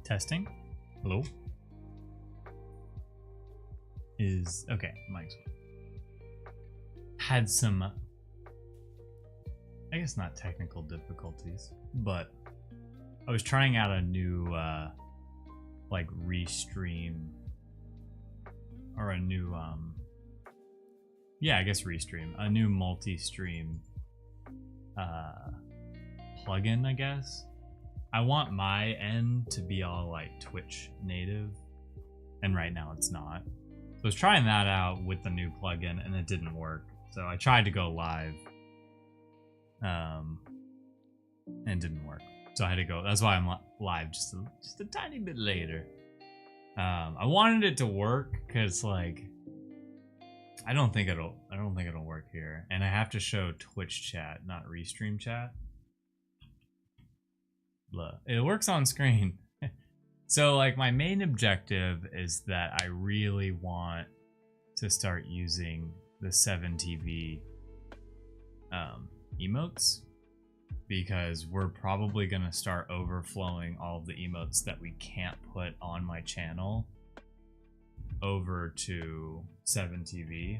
Testing. Hello. Is okay. Mike's had some, I guess not technical difficulties, but I was trying out a new like restream or a new yeah, I guess restream, a new multi-stream plugin, I guess. I want my end to be all like Twitch native, and right now it's not. So I was trying that out with the new plugin and it didn't work. So I tried to go live and it didn't work. So I had to go. That's why I'm live just a tiny bit later. I wanted it to work because like I don't think it'll work here, and I have to show Twitch chat, not Restream chat. Look, it works on screen. So like my main objective is that I really want to start using the 7TV emotes, because we're probably gonna start overflowing all of the emotes that we can't put on my channel over to 7TV.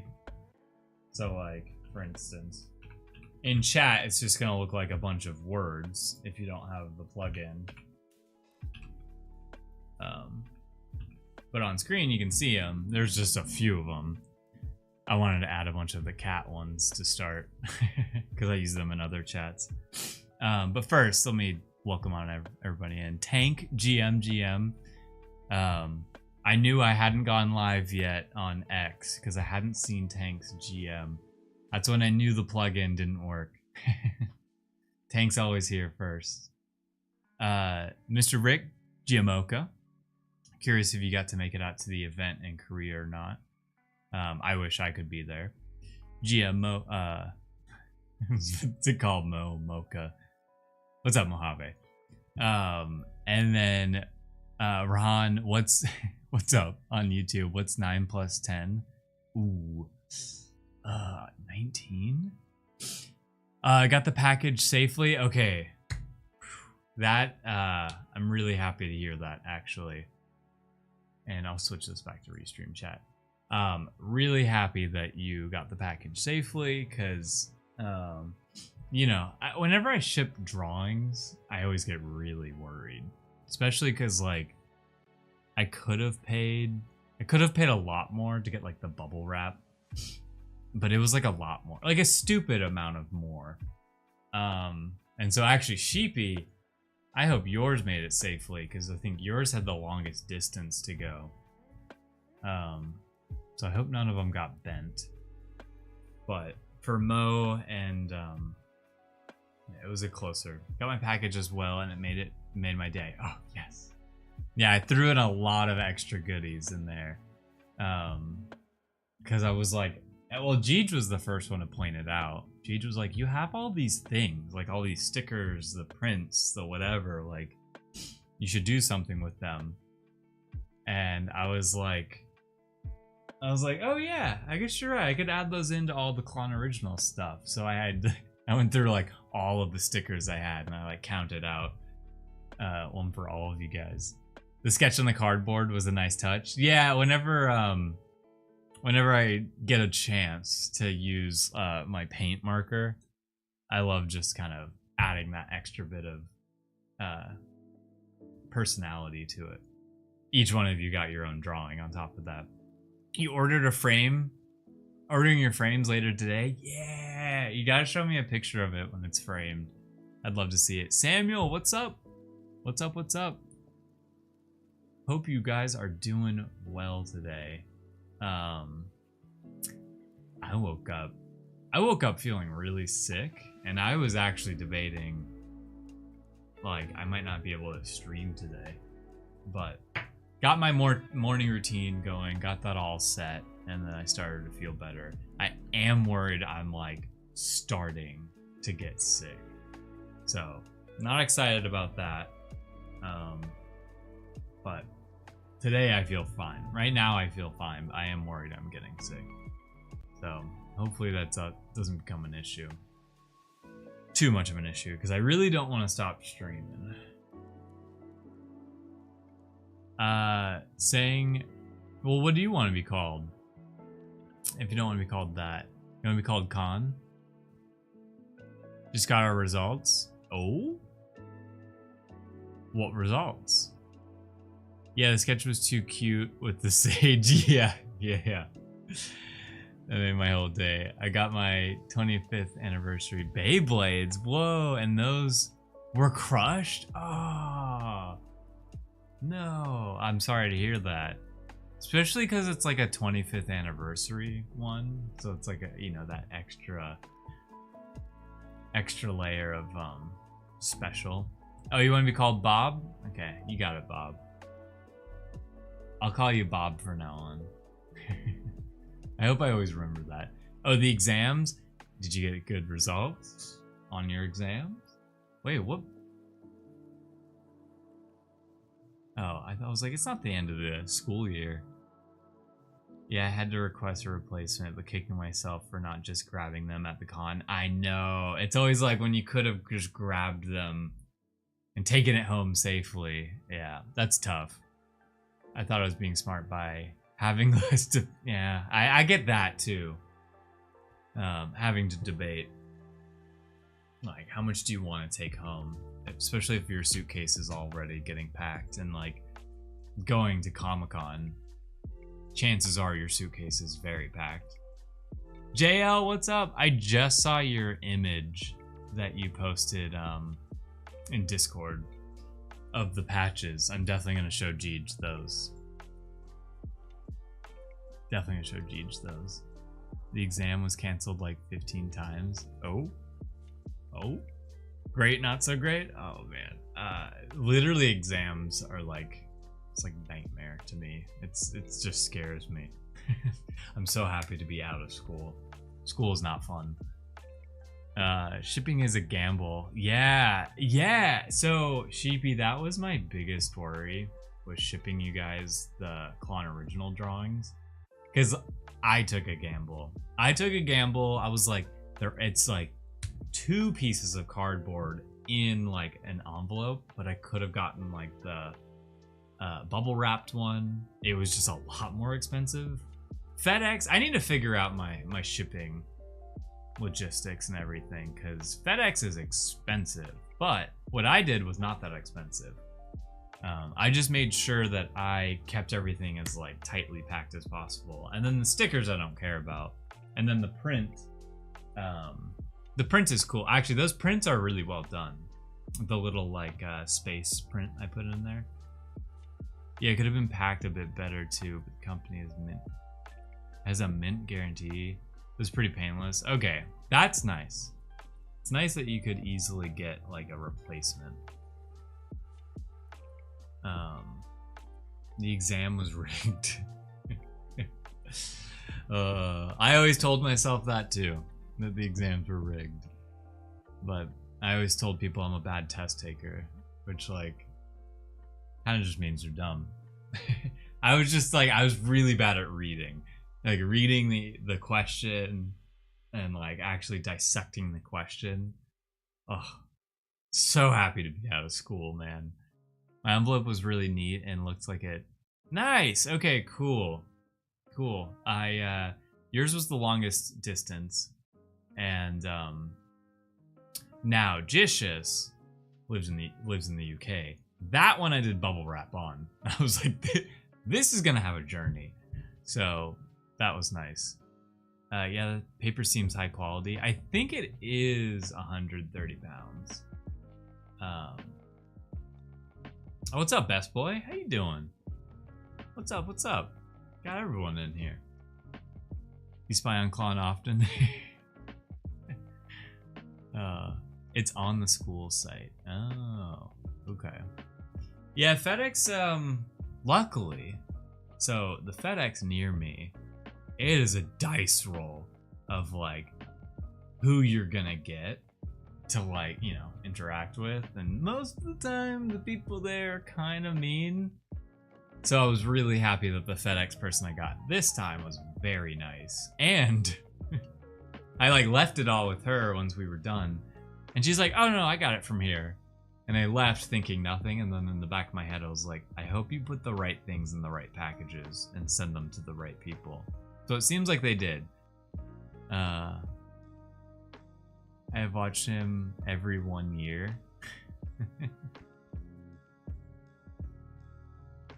So like, for instance, in chat, it's just gonna look like a bunch of words if you don't have the plugin. But on screen, you can see them. There's just a few of them. I wanted to add a bunch of the cat ones to start because I use them in other chats. But first, let me welcome on everybody in. Tank GM. I knew I hadn't gone live yet on X because I hadn't seen Tank's GM. That's when I knew the plugin didn't work. Tank's always here first. Mr. Rick Giamoka. Curious if you got to make it out to the event in Korea or not. I wish I could be there. GMO, to call Mo Mocha. What's up, Mojave? And then Rahan, what's up on YouTube? What's 9 plus 10? Ooh, 19. I got the package safely. Okay, that I'm really happy to hear that, actually. And I'll switch this back to Restream chat. Really happy that you got the package safely, because you know, whenever I ship drawings, I always get really worried, especially because like I could have paid a lot more to get like the bubble wrap, but it was like a lot more, like a stupid amount of more. And so actually, Sheepy, I hope yours made it safely, because I think yours had the longest distance to go. So I hope none of them got bent. But for Mo and yeah, it was a closer. Got my package as well, and it made my day. Oh yes. Yeah, I threw in a lot of extra goodies in there. Because I was like, well, Jeej was the first one to point it out. Jeej was like, you have all these things, like all these stickers, the prints, the whatever, like you should do something with them. And I was like, oh yeah, I guess you're right. I could add those into all the Klon Original stuff. So I went through like all of the stickers I had, and I like counted out one for all of you guys. The sketch on the cardboard was a nice touch. Yeah, whenever I get a chance to use my paint marker, I love just kind of adding that extra bit of personality to it. Each one of you got your own drawing on top of that. You ordered a frame? Ordering your frames later today? Yeah! You gotta show me a picture of it when it's framed. I'd love to see it. Samuel, what's up? What's up, what's up? Hope you guys are doing well today. I woke up feeling really sick, and I was actually debating, like, I might not be able to stream today, but got my morning routine going, got that all set, and then I started to feel better. I am worried I'm like starting to get sick, so not excited about that. But today I feel fine. Right now I feel fine. I am worried I'm getting sick, so hopefully that doesn't become an issue. Too much of an issue, because I really don't want to stop streaming. Saying, well, what do you want to be called? If you don't want to be called that, you want to be called Khan? Just got our results. Oh? What results? Yeah, the sketch was too cute with the sage. Yeah. That made my whole day. I got my 25th anniversary Beyblades. Whoa, and those were crushed? Oh, no. I'm sorry to hear that. Especially because it's like a 25th anniversary one. So it's like, that extra layer of special. Oh, you want to be called Bob? Okay, you got it, Bob. I'll call you Bob from now on. I hope I always remember that. Oh, the exams? Did you get good results on your exams? Wait, what? Oh, I was like, it's not the end of the school year. Yeah, I had to request a replacement, but kicking myself for not just grabbing them at the con. I know. It's always like when you could have just grabbed them and taken it home safely. Yeah, that's tough. I thought I was being smart by having less to, yeah, I get that too. Having to debate, like, how much do you want to take home? Especially if your suitcase is already getting packed and, like, going to Comic-Con, chances are your suitcase is very packed. JL, what's up? I just saw your image that you posted in Discord of the patches. I'm definitely going to show Jeej those. Definitely gonna show Jeej those. The exam was canceled like 15 times. Oh? Great, not so great? Oh man. Literally exams are like, it's like nightmare to me. It just scares me. I'm so happy to be out of school. School is not fun. Shipping is a gamble. Yeah. So Sheepy, that was my biggest worry, was shipping you guys the Klon original drawings. Because I took a gamble. I was like, it's like 2 pieces of cardboard in like an envelope, but I could have gotten like the bubble wrapped one. It was just a lot more expensive. FedEx, I need to figure out my shipping logistics and everything, because FedEx is expensive. But what I did was not that expensive. I just made sure that I kept everything as like tightly packed as possible, and then the stickers I don't care about, and then the print is cool. Actually, those prints are really well done. The little like space print I put in there. Yeah, it could have been packed a bit better too, but the company has a mint guarantee. It was pretty painless. Okay, that's nice. It's nice that you could easily get like a replacement. The exam was rigged. I always told myself that too, that the exams were rigged. But I always told people I'm a bad test taker, which like kind of just means you're dumb. I was really bad at reading. Like reading the question and like actually dissecting the question. Oh, so happy to be out of school, man. My envelope was really neat and looked like it. Nice. Okay, cool. Yours was the longest distance, and now Jicious lives in the UK. That one I did bubble wrap on. I was like, this is gonna have a journey. So that was nice. Yeah, the paper seems high quality. I think it is 130 pounds. Oh, what's up, best boy? How you doing? What's up? Got everyone in here. You spy on Klon often? It's on the school site. Oh, okay. Yeah, FedEx, luckily, so the FedEx near me, it is a dice roll of like who you're gonna get to like, you know, interact with, and most of the time the people there are kind of mean. So I was really happy that the FedEx person I got this time was very nice, and I like left it all with her once we were done, and she's like, oh no, I got it from here. And I left thinking nothing, and then in the back of my head I was like, I hope you put the right things in the right packages and send them to the right people. So it seems like they did. I have watched him every 1 year.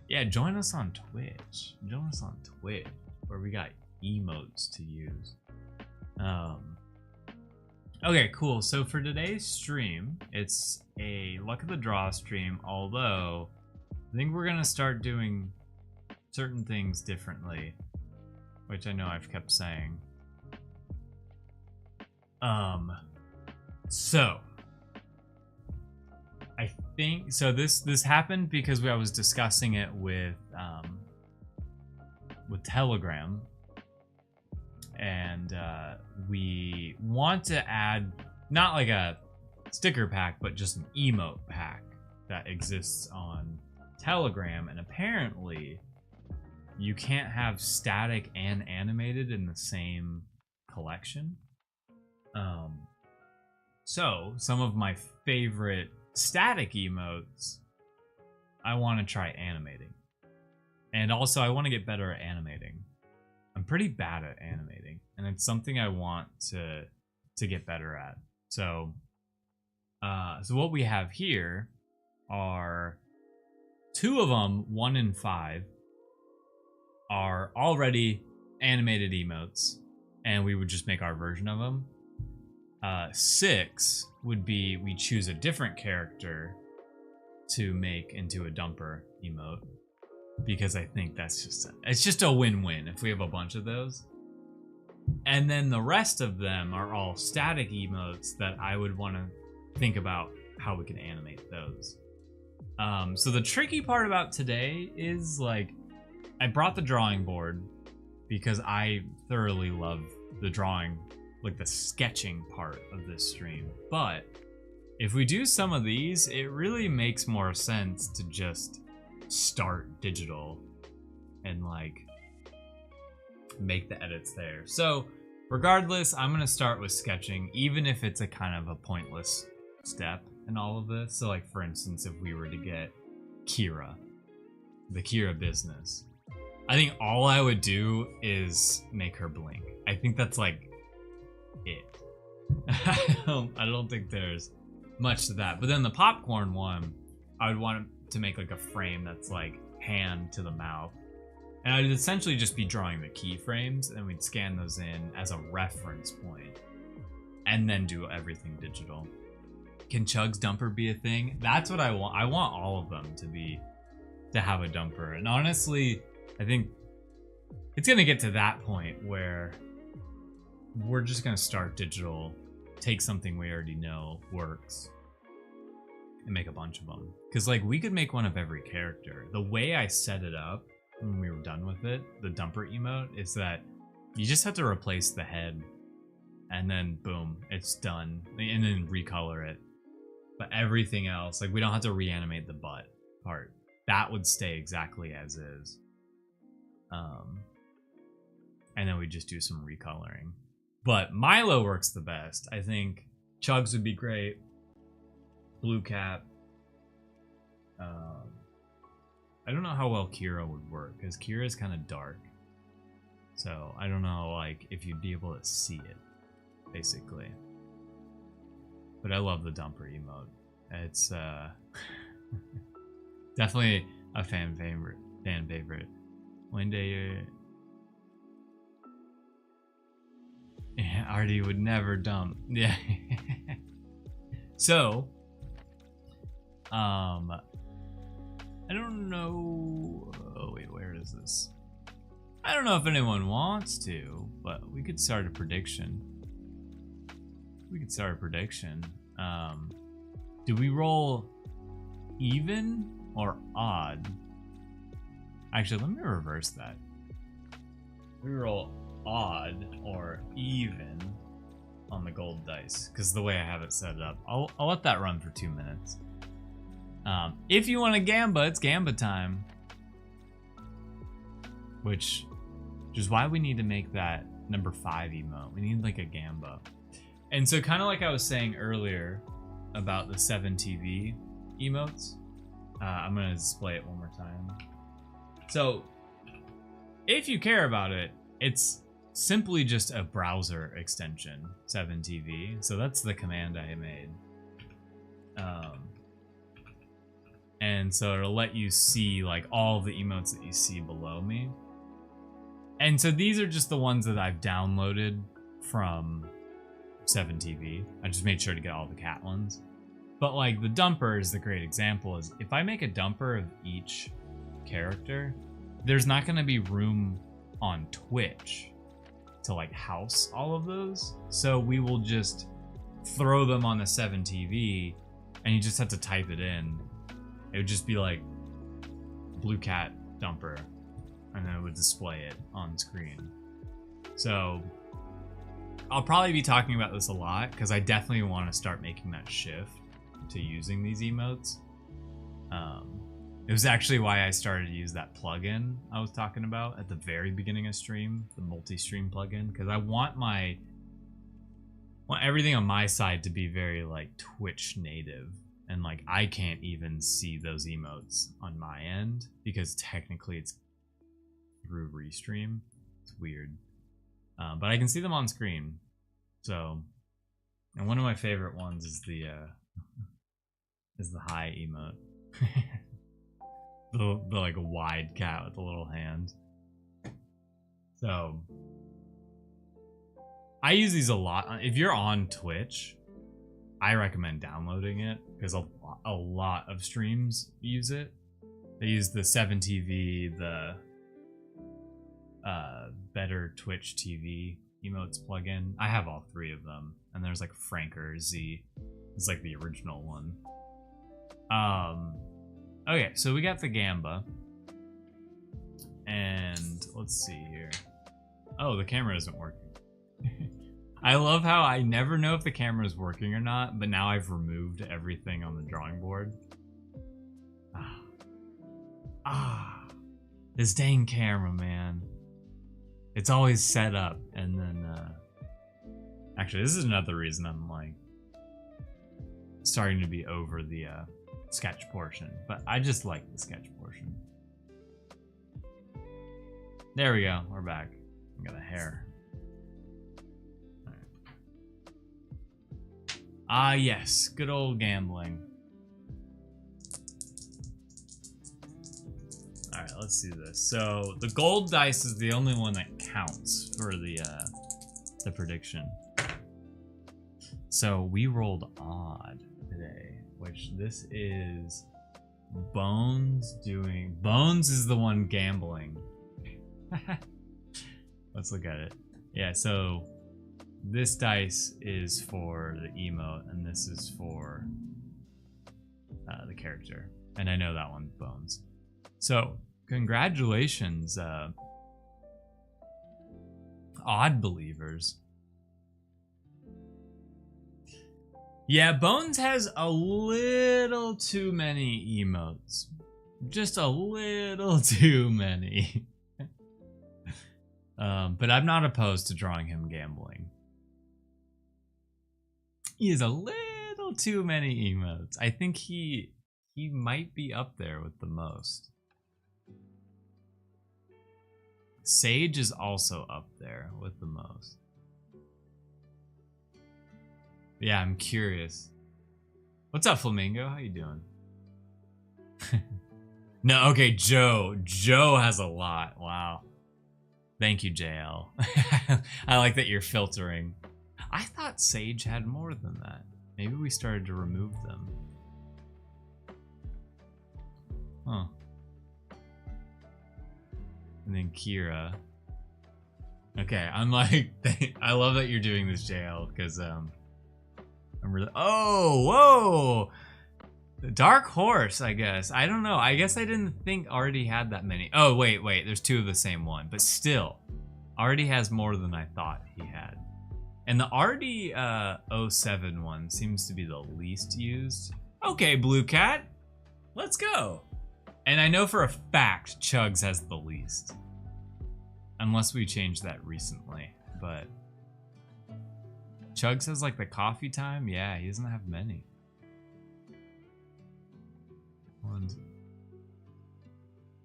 Yeah, join us on Twitch. Join us on Twitch, where we got emotes to use. Okay, cool. So for today's stream, it's a Luck of the Draw stream, although I think we're gonna start doing certain things differently, which I know I've kept saying. So I think so. This happened because I was discussing it with Telegram, and we want to add not like a sticker pack, but just an emote pack that exists on Telegram, and apparently you can't have static and animated in the same collection. So some of my favorite static emotes I want to try animating, and also I want to get better at animating. I'm pretty bad at animating, and it's something I want to get better at. So so what we have here are 2 of them, 1 and 5, are already animated emotes, and we would just make our version of them. 6 would be we choose a different character to make into a dumper emote, because I think that's just a win-win if we have a bunch of those. And then the rest of them are all static emotes that I would want to think about how we can animate those. So the tricky part about today is, like, I brought the drawing board because I thoroughly love the drawing, like the sketching part of this stream. But if we do some of these, it really makes more sense to just start digital and like make the edits there. So regardless, I'm gonna start with sketching, even if it's a kind of a pointless step in all of this. So like, for instance, if we were to get Kira, the Kira business, I think all I would do is make her blink. I think that's like it. I don't think there's much to that. But then the popcorn one, I would want to make like a frame that's like hand to the mouth, and I'd essentially just be drawing the keyframes, and we'd scan those in as a reference point and then do everything digital. Can Chug's dumper be a thing? That's what I want. I want all of them to have a dumper. And honestly, I think it's gonna get to that point where we're just gonna start digital, take something we already know works, and make a bunch of them. Because like, we could make one of every character. The way I set it up when we were done with it, the dumper emote, is that you just have to replace the head, and then boom, it's done, and then recolor it. But everything else, like, we don't have to reanimate the butt part. That would stay exactly as is. And then we just do some recoloring. But Milo works the best. I think Chugs would be great. Blue Cap. I don't know how well Kira would work, because Kira is kind of dark. So I don't know, like, if you'd be able to see it, basically. But I love the dumper emote. It's definitely a fan favorite. One day Artie would never dump. Yeah. So I don't know. Oh wait, where is this? I don't know if anyone wants to, but we could start a prediction. Do we roll even or odd? Actually, let me reverse that. We roll odd or even on the gold dice, because the way I have it set up. I'll let that run for 2 minutes. If you want a Gamba, it's Gamba time. Which is why we need to make that number 5 emote. We need like a Gamba. And so kind of like I was saying earlier about the 7TV, emotes. I'm gonna display it one more time. So, if you care about it, it's simply just a browser extension, 7TV. So that's the command I made. And so it'll let you see like all the emotes that you see below me. And so these are just the ones that I've downloaded from 7TV. I just made sure to get all the cat ones. But like the dumper is the great example. Is if I make a dumper of each character, there's not going to be room on Twitch to like house all of those. So we will just throw them on the 7TV and you just have to type it in. It would just be like blue cat dumper and then it would display it on screen. So I'll probably be talking about this a lot because I definitely want to start making that shift to using these emotes. It was actually why I started to use that plugin I was talking about at the very beginning of stream, the multi-stream plugin, because I want everything on my side to be very like Twitch native, and like I can't even see those emotes on my end because technically it's through Restream. It's weird, but I can see them on screen. So, and one of my favorite ones is the high emote. the like a wide cat with a little hand. So I use these a lot. If you're on Twitch, I recommend downloading it because a lot of streams use it. They use the 7TV, the Better Twitch TV emotes plugin. I have all three of them, and there's like Franker Z. It's like the original one. Okay, so we got the Gamba. And let's see here. Oh, the camera isn't working. I love how I never know if the camera is working or not, but now I've removed everything on the drawing board. This dang camera, man. It's always set up, and then, actually, this is another reason I'm, like, starting to be over the, sketch portion, but I just like the sketch portion. There we go, we're back. I got a hair. Ah, yes, good old gambling. Alright, let's do this. So, the gold dice is the only one that counts for the prediction. So, we rolled odd today, which this is Bones doing... Bones is the one gambling. Let's look at it. Yeah, so this dice is for the emote, and this is for the character. And I know that one's Bones. So, congratulations, Odd Believers. Yeah, Bones has a little too many emotes. Just a little too many. But I'm not opposed to drawing him gambling. He has a little too many emotes. I think he might be up there with the most. Sage is also up there with the most. Yeah, I'm curious. What's up, Flamingo? How you doing? No, okay, Joe. Joe has a lot. Wow. Thank you, JL. I like that you're filtering. I thought Sage had more than that. Maybe we started to remove them. Huh. And then Kira. Okay, I'm like, I love that you're doing this, JL, because I'm really. Oh, whoa! Dark Horse, I guess. I don't know. I guess I didn't think Artie had that many. Oh, wait. There's two of the same one. But still, Artie has more than I thought he had. And the Artie 07 one seems to be the least used. Okay, Blue Cat. Let's go. And I know for a fact Chugs has the least. Unless we changed that recently. But Chugs has like the coffee time. Yeah, he doesn't have many.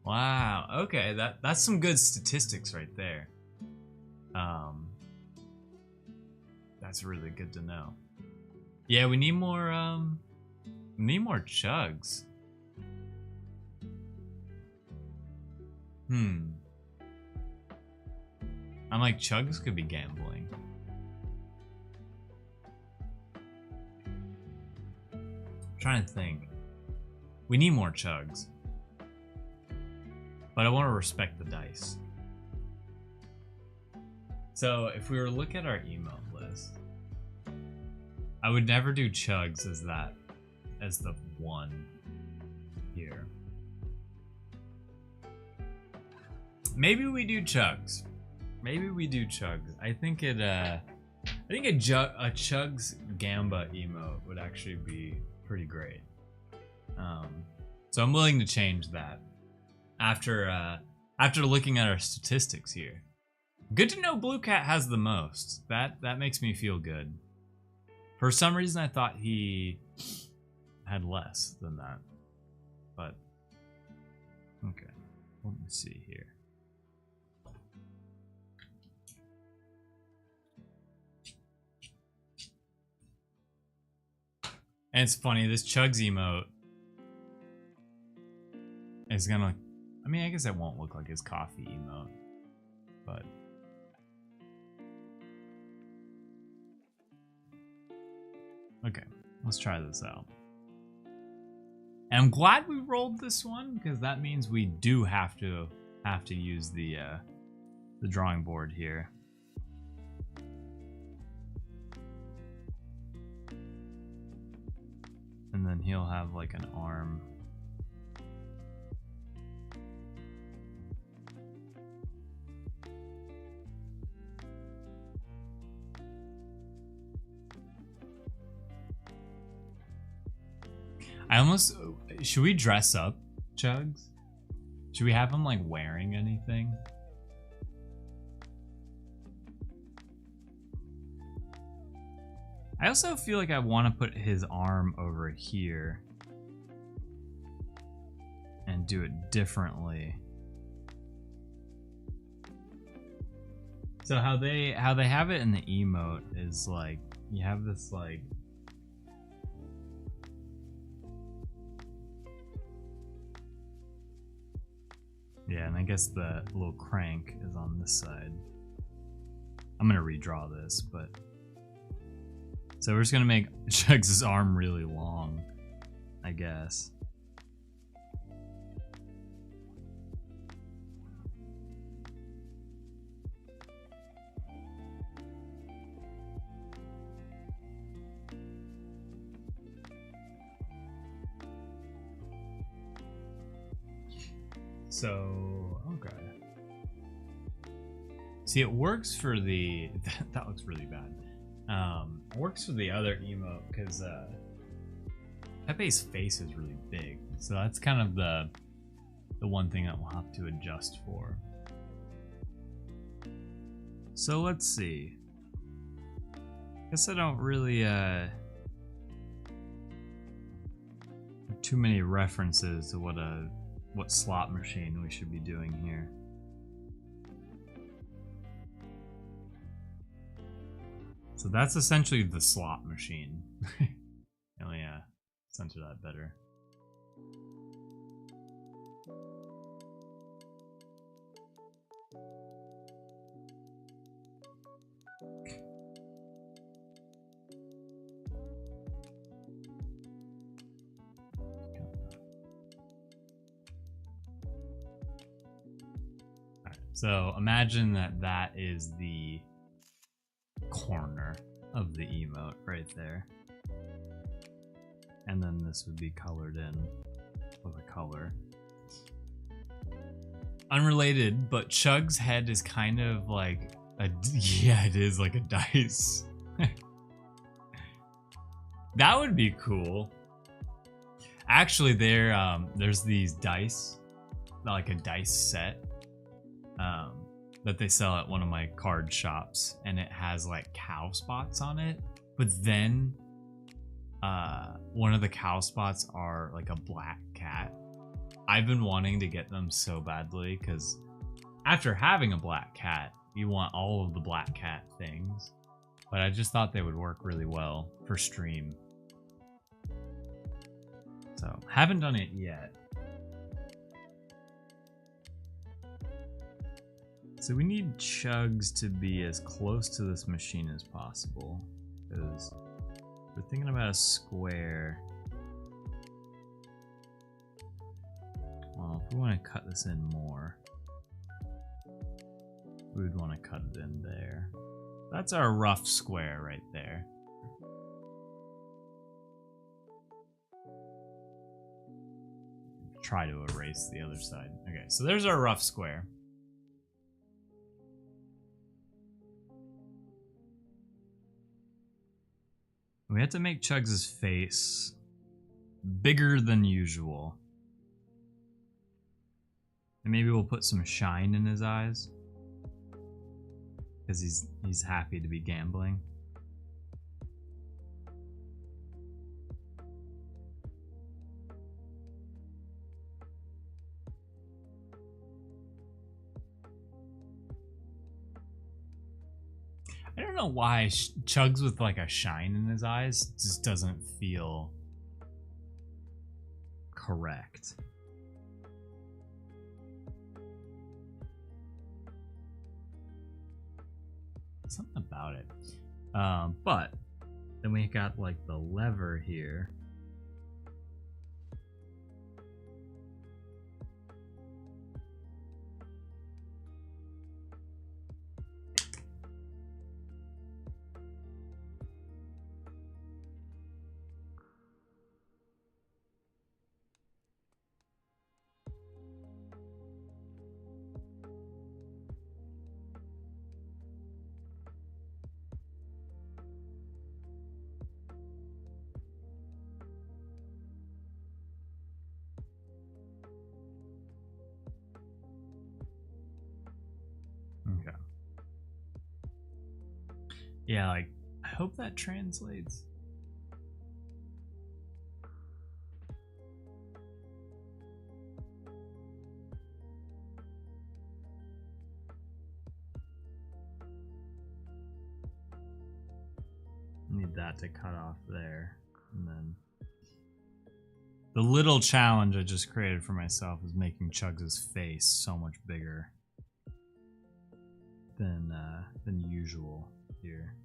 Wow. Okay, that's some good statistics right there. That's really good to know. Yeah, we need more chugs. I'm like, chugs could be gambling. I'm trying to think. We need more chugs. But I want to respect the dice. So if we were to look at our email list, I would never do chugs as the one here. Maybe we do chugs. Maybe we do chugs. I think a chugs gamba emote would actually be pretty great. So I'm willing to change that after looking at our statistics here. Good to know Blue Cat has the most. That makes me feel good. For some reason I thought he had less than that. But okay. Let me see here. And it's funny, this chugs emote is gonna, I mean, I guess it won't look like his coffee emote, but okay, let's try this out. And I'm glad we rolled this one because that means we do have to use the drawing board here. And then he'll have like an arm. Should we dress up Chugs? Should we have him like wearing anything? I also feel like I want to put his arm over here and do it differently. So how they have it in the emote is like you have this like yeah, and I guess the little crank is on this side. I'm gonna redraw this, but so we're just gonna make Chugs' arm really long, I guess. So, okay. See, it works for the that looks really bad. It works for the other emote because Pepe's face is really big, so that's kind of the one thing that we'll have to adjust for. So let's see. Guess I don't really have too many references to what slot machine we should be doing here. So that's essentially the slot machine. Oh yeah, center that better. Alright, so imagine that is the corner of the emote right there, and then this would be colored in with a color. Unrelated, but Chug's head is kind of like a yeah, it is like a dice. That would be cool. Actually, there's these dice, like a dice set. That they sell at one of my card shops, and it has like cow spots on it, but then one of the cow spots are like a black cat. I've been wanting to get them so badly because after having a black cat, you want all of the black cat things. But I just thought they would work really well for stream. So, haven't done it yet. So we need Chugs to be as close to this machine as possible. Because we're thinking about a square. Well, if we want to cut this in more, we would want to cut it in there. That's our rough square right there. Try to erase the other side. Okay, so there's our rough square. We have to make Chugs' face bigger than usual. And maybe we'll put some shine in his eyes. Because he's happy to be gambling. I don't know why Chugs with like a shine in his eyes just doesn't feel correct. Something about it. But then we got like the lever here. Okay. Yeah, like, I hope that translates. Need that to cut off there. And then the little challenge I just created for myself is making Chugs' face so much bigger than usual here.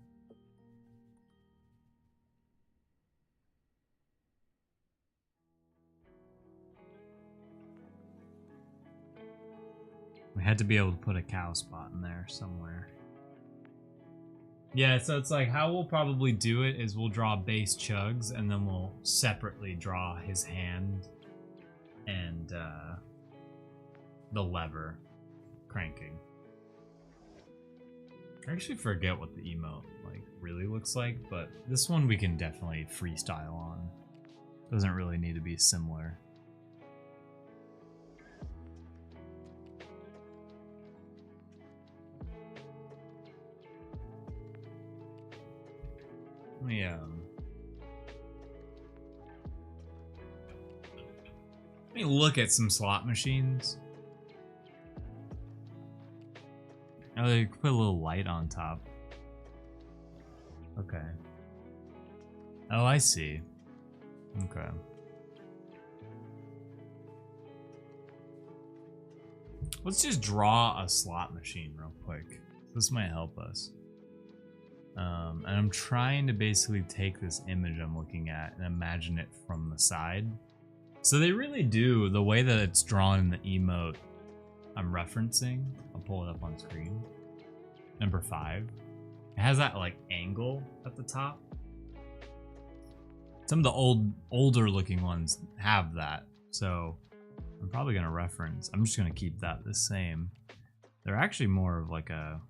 We had to be able to put a cow spot in there somewhere. Yeah, so it's like how we'll probably do it is we'll draw base Chugs and then we'll separately draw his hand and the lever cranking. I actually forget what the emote like really looks like, but this one we can definitely freestyle on. Doesn't really need to be similar. Let me look at some slot machines. Oh, they put a little light on top. Okay. Oh, I see. Okay. Let's just draw a slot machine real quick. This might help us. And I'm trying to basically take this image I'm looking at and imagine it from the side. So they really do, the way that it's drawn in the emote I'm referencing, I'll pull it up on screen. Number 5. It has that like angle at the top. Some of the older looking ones have that. So I'm probably gonna reference, I'm just gonna keep that the same. They're actually more of like a,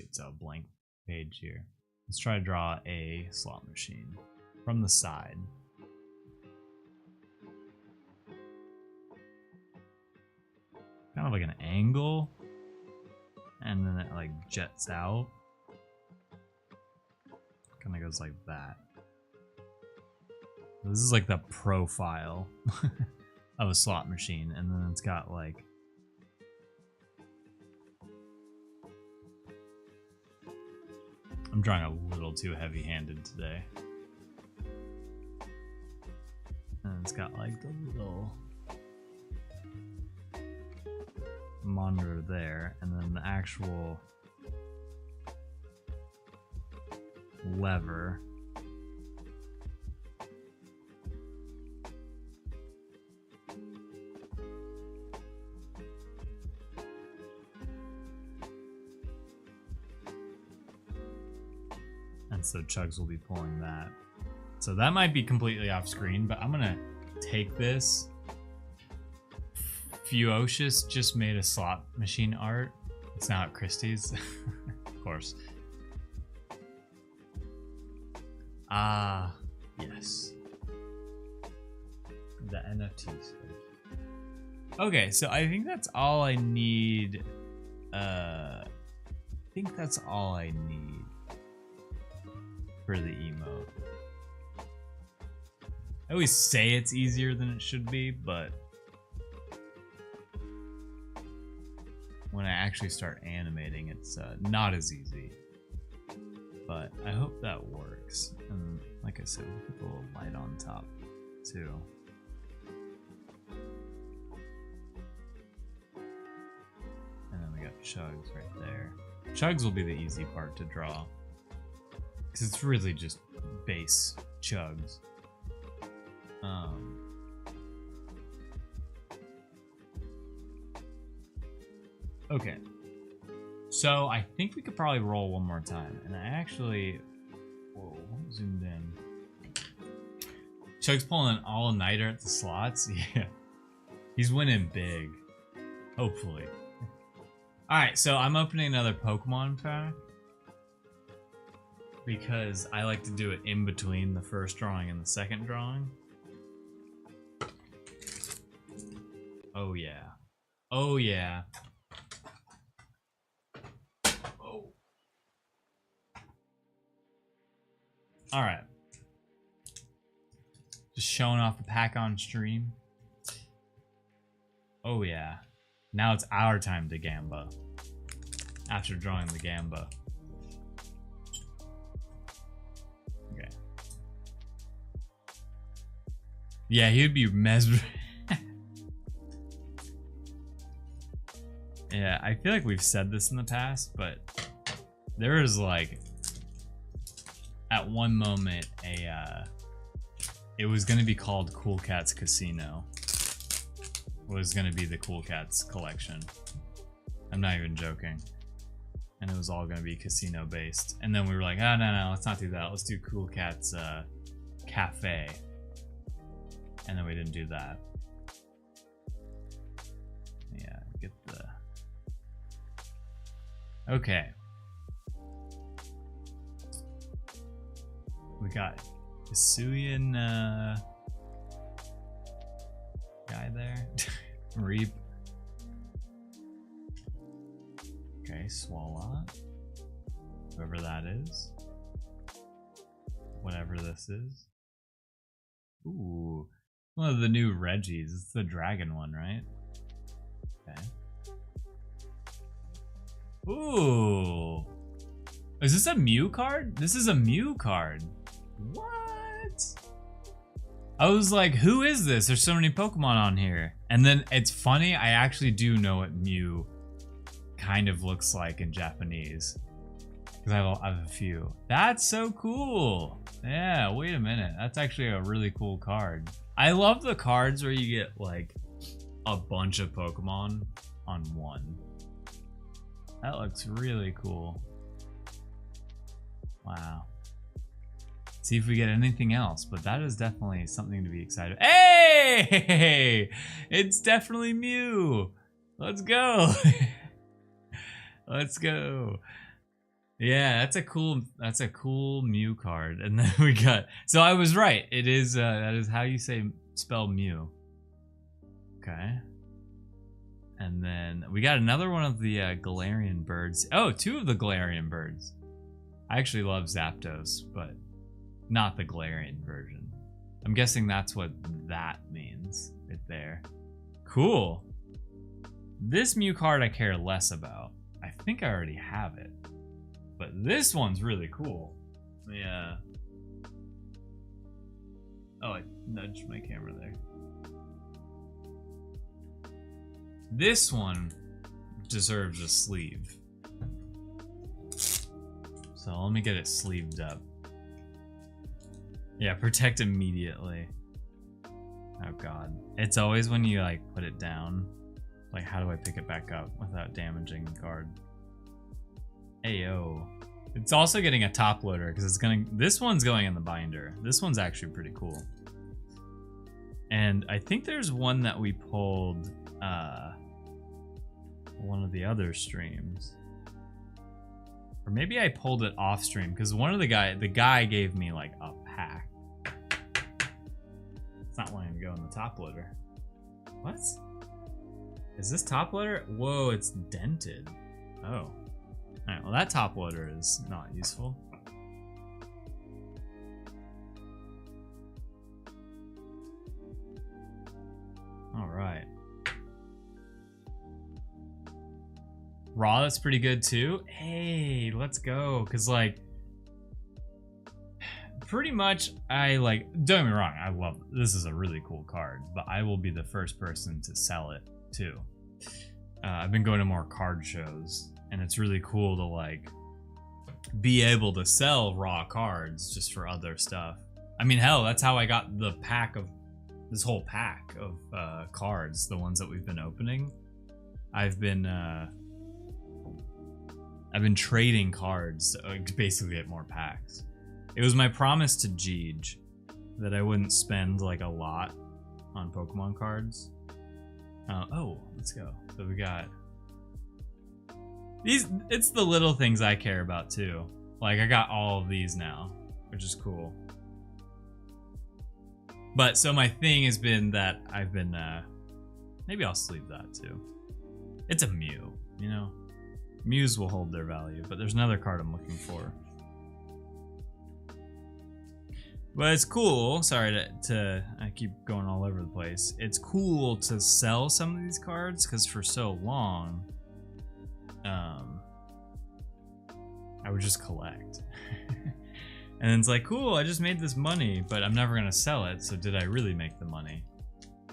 it's a blank page here. Let's try to draw a slot machine from the side. Kind of like an angle, and then it like jets out. kind of goes like that. This is like the profile of a slot machine, and then it's got like I'm drawing a little too heavy-handed today. And it's got like the little monitor there, and then the actual lever. And so Chugs will be pulling that. So that might be completely off screen, but I'm gonna take this. Fuocious just made a slot machine art. It's now at Christie's. Of course. Ah, yes. The NFTs. Okay, so I think that's all I need. I think that's all I need for the emote. I always say it's easier than it should be, but when I actually start animating, it's not as easy. But I hope that works. And like I said, we'll put a little light on top too. And then we got Chugs right there. Chugs will be the easy part to draw, because it's really just base Chugs. Okay. So I think we could probably roll one more time. And I actually... Whoa, zoomed in. Chugs pulling an all-nighter at the slots? Yeah. He's winning big. Hopefully. Alright, so I'm opening another Pokemon pack. Because I like to do it in between the first drawing and the second drawing. Oh yeah. Oh yeah. Oh. Alright. Just showing off the pack on stream. Oh yeah. Now it's our time to Gamba. After drawing the Gamba. Okay. Yeah, he would be mesmerized. Yeah, I feel like we've said this in the past, but there is like at one moment it was gonna be called Cool Cats Casino. It was gonna be the Cool Cats collection. I'm not even joking. And it was all gonna be casino based. And then we were like, oh no, let's not do that. Let's do Cool Cats Cafe. And then we didn't do that. Yeah, get the... Okay. We got Hisuian guy there. Reap. Okay, Swalot. Whoever that is. Whatever this is. Ooh. One of the new Reggies. It's the dragon one, right? Okay. Ooh. Is this a Mew card? This is a Mew card. What? I was like, who is this? There's so many Pokemon on here. And then it's funny, I actually do know what Mew kind of looks like in Japanese. Because I have a few. That's so cool. Yeah, wait a minute. That's actually a really cool card. I love the cards where you get like a bunch of Pokemon on one. That looks really cool. Wow. See if we get anything else, but that is definitely something to be excited. Hey! It's definitely Mew. Let's go. Let's go. Yeah, that's a cool Mew card. And then we got, so I was right. It is that is how you spell Mew. Okay. And then we got another one of the Galarian birds. Oh, two of the Galarian birds. I actually love Zapdos, but not the Galarian version. I'm guessing that's what that means right there. Cool. This Mew card I care less about. I think I already have it. But this one's really cool. Yeah. Oh, I nudged my camera there. This one deserves a sleeve. So let me get it sleeved up. Yeah, protect immediately. Oh god. It's always when you like put it down. Like, how do I pick it back up without damaging the card? Ayo. It's also getting a top loader because it's gonna. This one's going in the binder. This one's actually pretty cool. And I think there's one that we pulled one of the other streams. Or maybe I pulled it off stream because one of the guy gave me like a pack. It's not wanting to go in the top loader. What? Is this top loader? Whoa, it's dented. Oh. Alright, well that top loader is not useful. Alright. Raw, that's pretty good too. Hey, let's go. Cause like, pretty much I like, don't get me wrong, I love, this is a really cool card, but I will be the first person to sell it too. I've been going to more card shows and it's really cool to like be able to sell raw cards just for other stuff. I mean, hell, that's how I got the pack of this whole pack of cards, the ones that we've been opening. I've been trading cards to basically get more packs. It was my promise to Jeej that I wouldn't spend like a lot on Pokemon cards. Oh, let's go. So we got these. It's the little things I care about too. Like I got all of these now, which is cool. But so my thing has been that I've been maybe I'll sleeve that too. It's a Mew, you know. Mews will hold their value, but there's another card I'm looking for. But it's cool. Sorry to I keep going all over the place. It's cool to sell some of these cards because for so long, I would just collect. And it's like, cool, I just made this money, but I'm never gonna sell it. So did I really make the money?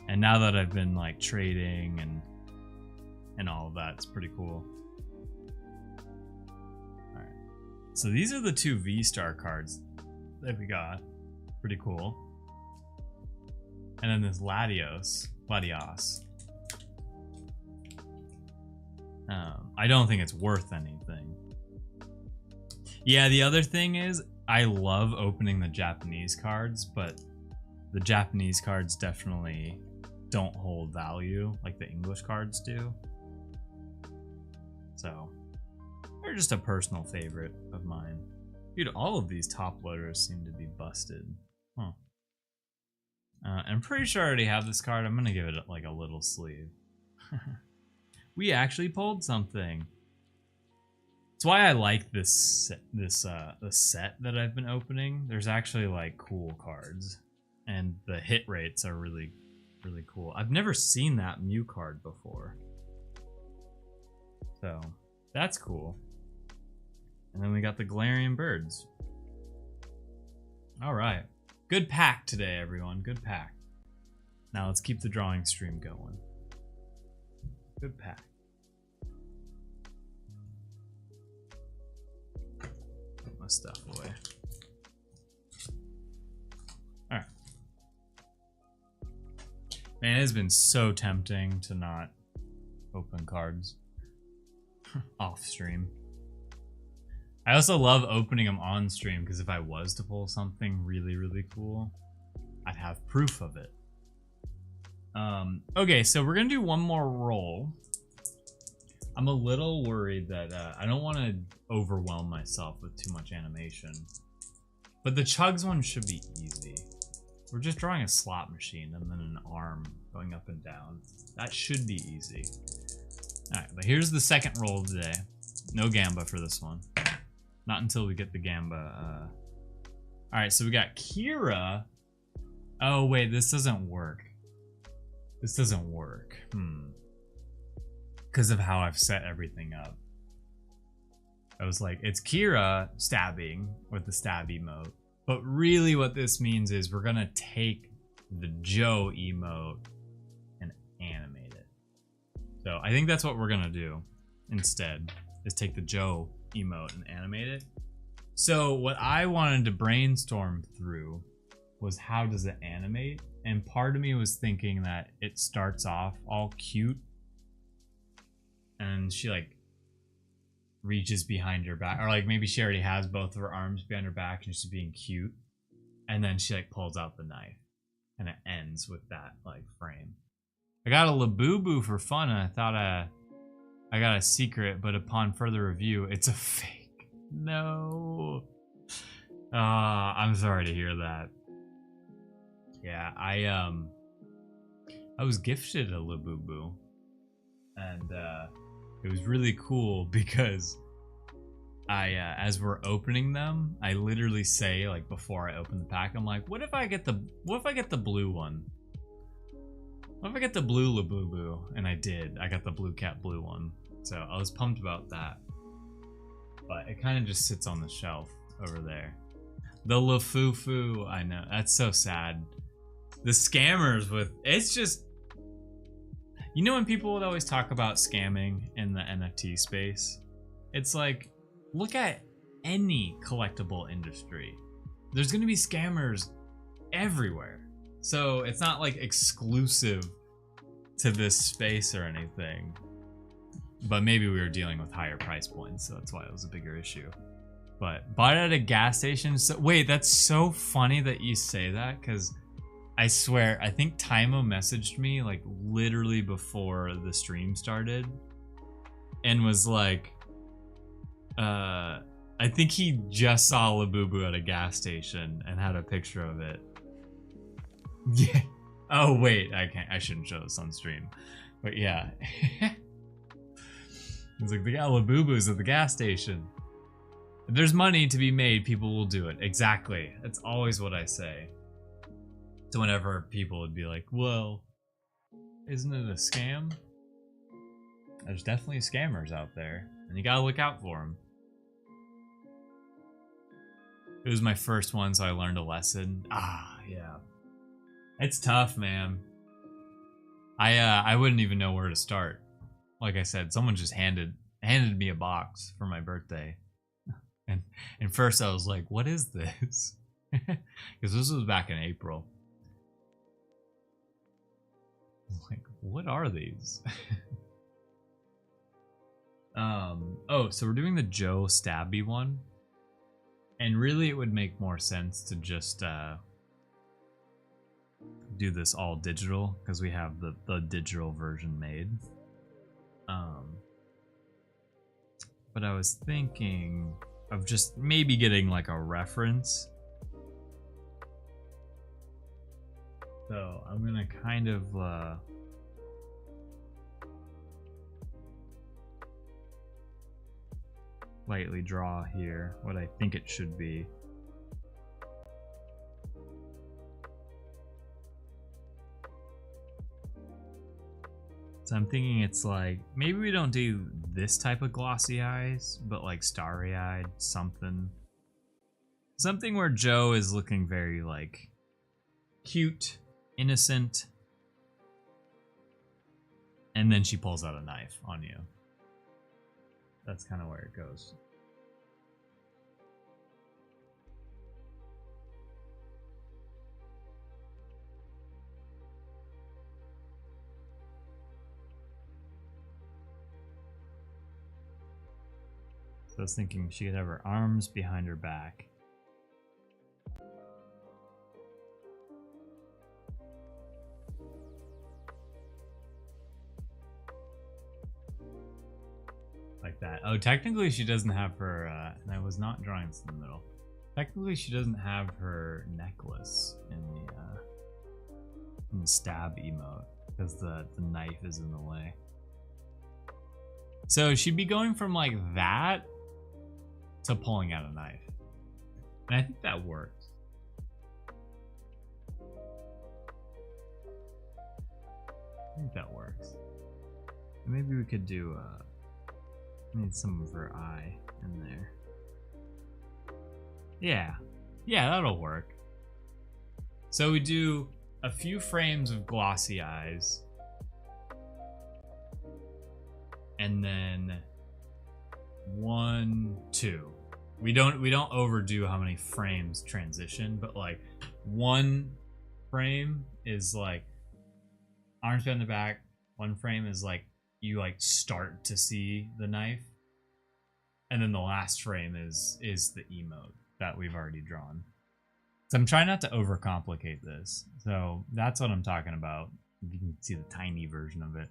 And now that I've been like trading and all of that, it's pretty cool. All right. So these are the two V-Star cards that we got. Pretty cool. And then this Latios. I don't think it's worth anything. Yeah, the other thing is I love opening the Japanese cards, but the Japanese cards definitely don't hold value like the English cards do. So they're just a personal favorite of mine. Dude, all of these top loaders seem to be busted. Huh. I'm pretty sure I already have this card. I'm gonna give it like a little sleeve. We actually pulled something. That's why I like this the set that I've been opening. There's actually like cool cards, and the hit rates are really cool. I've never seen that Mew card before, so that's cool. And then we got the Galarian birds. All right, good pack today, everyone. Good pack. Now let's keep the drawing stream going. Good pack. Put my stuff away. All right. Man, it has been so tempting to not open cards off stream. I also love opening them on stream because if I was to pull something really cool, I'd have proof of it. Okay, so we're gonna do one more roll. I'm a little worried that I don't want to overwhelm myself with too much animation, but the Chugs one should be easy. We're just drawing a slot machine and then an arm going up and down. That should be easy. All right, but here's the second roll of the day. No Gamba for this one. Not until we get the Gamba. All right, so we got Kira. Oh wait, this doesn't work. This doesn't work. Because of how I've set everything up. I was like, it's Kira stabbing with the stab emote. But really what this means is we're gonna take the Joe emote and animate it. So I think that's what we're gonna do instead, is take the Joe emote and animate it. So what I wanted to brainstorm through was how does it animate? And part of me was thinking that it starts off all cute and she like reaches behind her back, or like maybe she already has both of her arms behind her back and she's being cute, and then she like pulls out the knife and it ends with that like frame. I got a Labubu for fun and I thought I got a secret, but upon further review it's a fake. No. I'm sorry to hear that. Yeah, I was gifted a Labubu, and it was really cool because as we're opening them, I literally say, like, before I open the pack, I'm like, what if I get the blue one? What if I get the blue Labubu? And I did. I got the Blue Cat blue one. So I was pumped about that. But it kind of just sits on the shelf over there. The Lafufu, I know. That's so sad. The scammers with, it's just, you know when people would always talk about scamming in the NFT space? It's like, look at any collectible industry. There's gonna be scammers everywhere. So it's not like exclusive to this space or anything. But maybe we were dealing with higher price points, so that's why it was a bigger issue. But bought it at a gas station. So wait, that's so funny that you say that, because I swear, I think Taimo messaged me like literally before the stream started and was like, I think he just saw Labubu at a gas station and had a picture of it. Yeah. Oh wait, I shouldn't show this on stream. But yeah. It's like, they got Labubus at the gas station. If there's money to be made, people will do it. Exactly. That's always what I say. So whenever people would be like, well, isn't it a scam? There's definitely scammers out there, and you gotta look out for them. It was my first one, so I learned a lesson. Yeah. It's tough, man. I wouldn't even know where to start. Like I said, someone just handed me a box for my birthday. And first I was like, what is this? Because this was back in April. Like, what are these? Oh, so we're doing the Joe Stabby one. And really it would make more sense to just do this all digital, because we have the digital version made. But I was thinking of just maybe getting like a reference. So I'm gonna kind of lightly draw here what I think it should be. So I'm thinking it's like, maybe we don't do this type of glossy eyes, but like starry-eyed, something. Something where Joe is looking very like cute, innocent, and then she pulls out a knife on you. That's kind of where it goes. So I was thinking she could have her arms behind her back. Like that. Oh, technically she doesn't have her, and I was not drawing this in the middle. Technically she doesn't have her necklace in the stab emote, because the knife is in the way. So she'd be going from like that to pulling out a knife. And I think that worked. I think that works. Maybe we could do need some of her eye in there. Yeah, that'll work. So we do a few frames of glossy eyes, and then 1, 2. We don't overdo how many frames transition, but like 1 frame is like arms behind the back. 1 frame is like you like start to see the knife, and then the last frame is the emote that we've already drawn. So I'm trying not to overcomplicate this. So that's what I'm talking about. You can see the tiny version of it.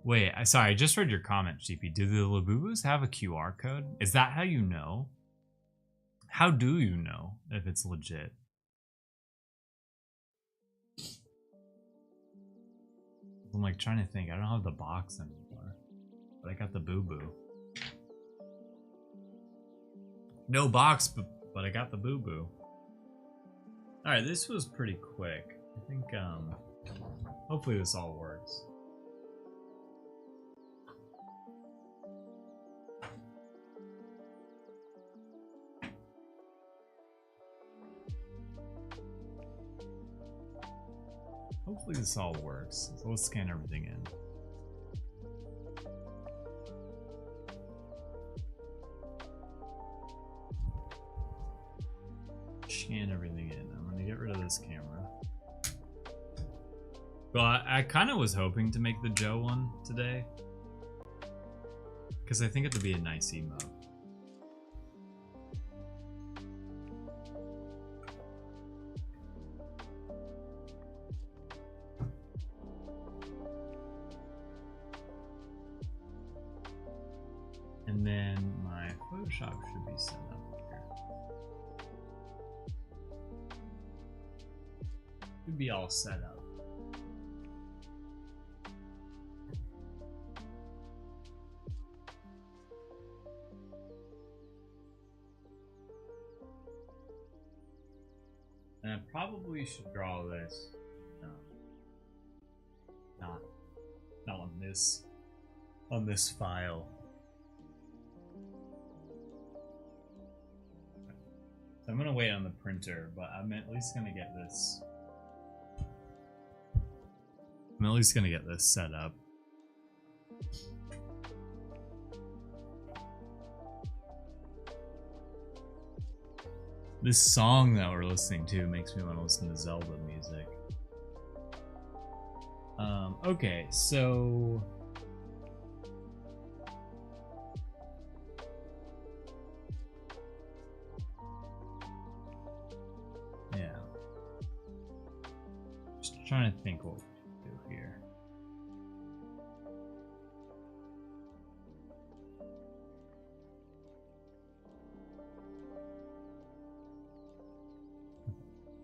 Wait, sorry, I just read your comment, GP. Do the Labubus have a QR code? Is that how you know? How do you know if it's legit? I'm like trying to think. I don't have the box anymore, but I got the Boo Boo. No box, but I got the Boo Boo. All right, this was pretty quick. I think hopefully this all works. Hopefully this all works. So let's scan everything in. Scan everything in. I'm gonna get rid of this camera. Well, I kind of was hoping to make the Joe one today, because I think it'd be a nice emote. And then my Photoshop should be set up here. Should be all set up. And I probably should draw this not on this file. So I'm gonna wait on the printer, but I'm at least gonna get this. I'm at least gonna get this set up. This song that we're listening to makes me want to listen to Zelda music. Okay, so yeah, just trying to think what we should do here.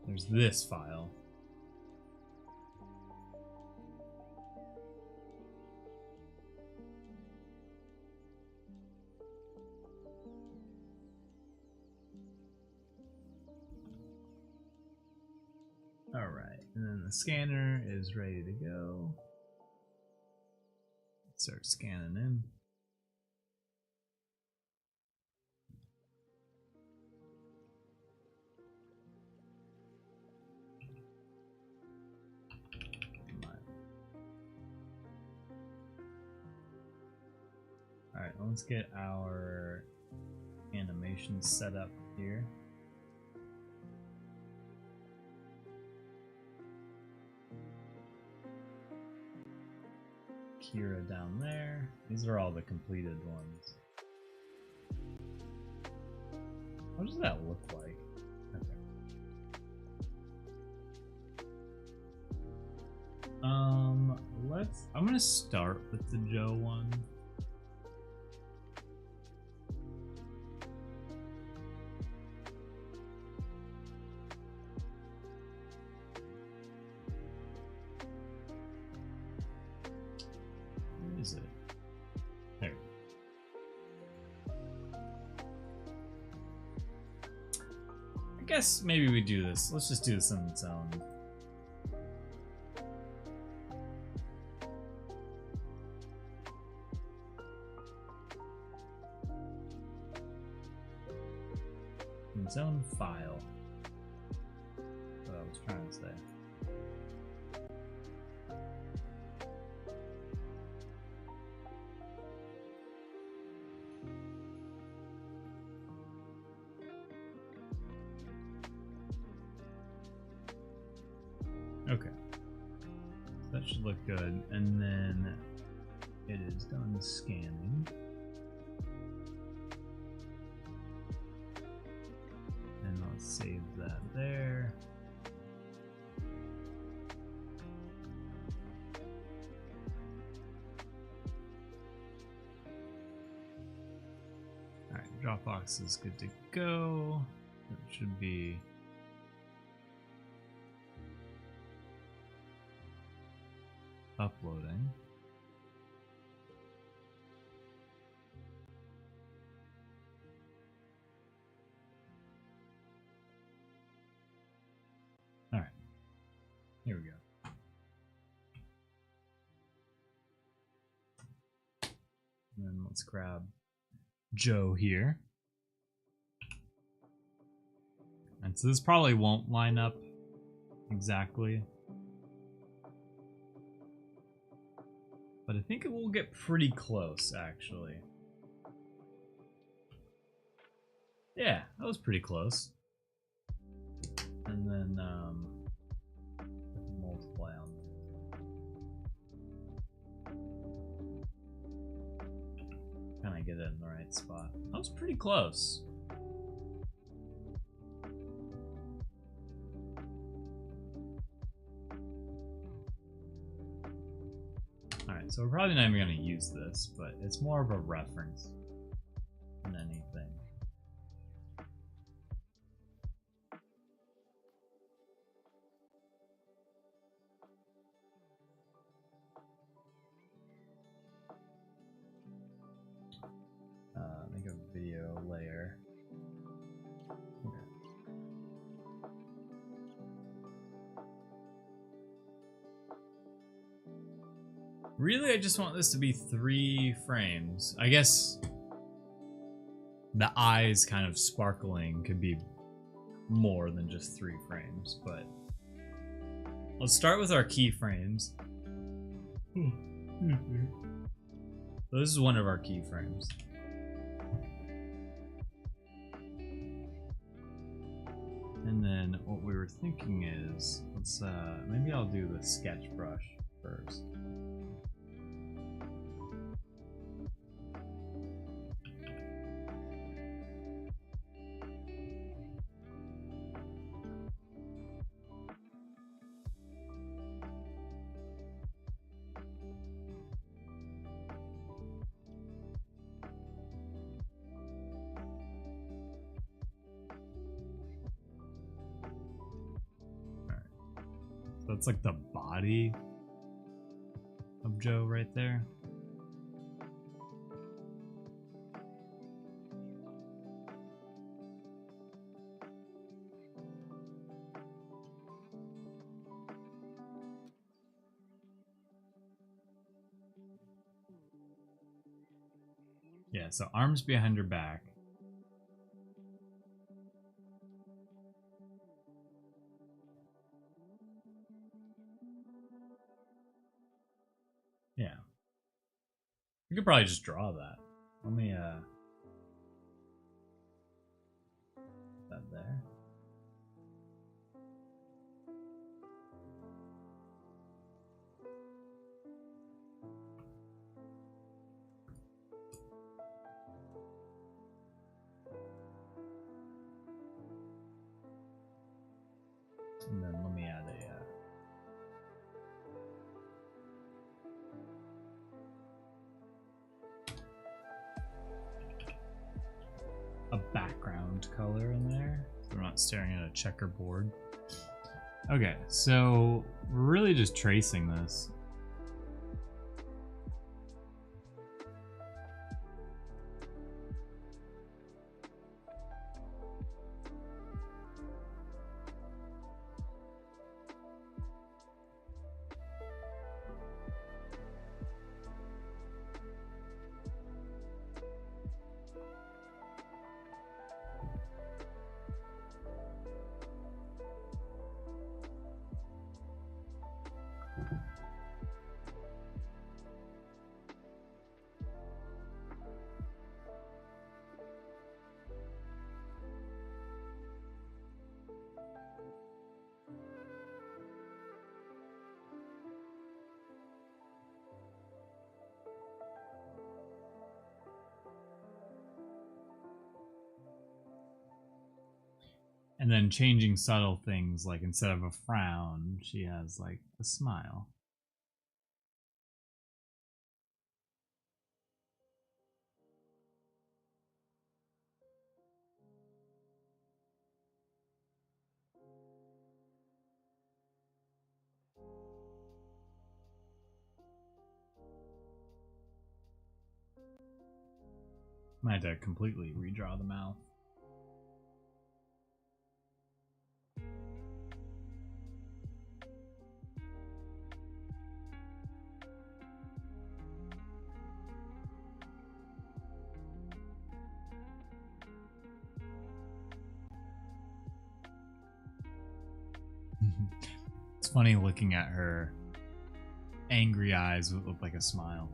There's this file. All right, and then the scanner is ready to go. Let's start scanning in. All right, let's get our animation set up here. Kira down there. These are all the completed ones. What does that look like? Okay. I'm gonna start with the Joe one. is it? There. I guess maybe we do this. Let's just do this on its own. Its own file. What I was trying to say. Okay. So that should look good. And then it is done scanning. And I'll save that there. Alright, Dropbox is good to go. It should be uploading. All right, here we go. And then let's grab Joe here. And so this probably won't line up exactly. But I think it will get pretty close, actually. Yeah, that was pretty close. And then, multiply on that. Kind of get it in the right spot. That was pretty close. Alright, so we're probably not even going to use this, but it's more of a reference than anything. Make a video layer. Okay. Really, I just want this to be 3 frames. I guess the eyes kind of sparkling could be more than just 3 frames, but let's start with our keyframes. So this is one of our keyframes. And then what we were thinking is, let's maybe I'll do the sketch brush first. That's like the body of Joe right there. Yeah, so arms behind her back. Yeah. You could probably just draw that. Let me put that there. And then let me add a background color in there, so we're not staring at a checkerboard. Okay, so we're really just tracing this. And then changing subtle things, like instead of a frown, she has like a smile. Might have to completely redraw the mouth. It's funny looking at her angry eyes would look like a smile.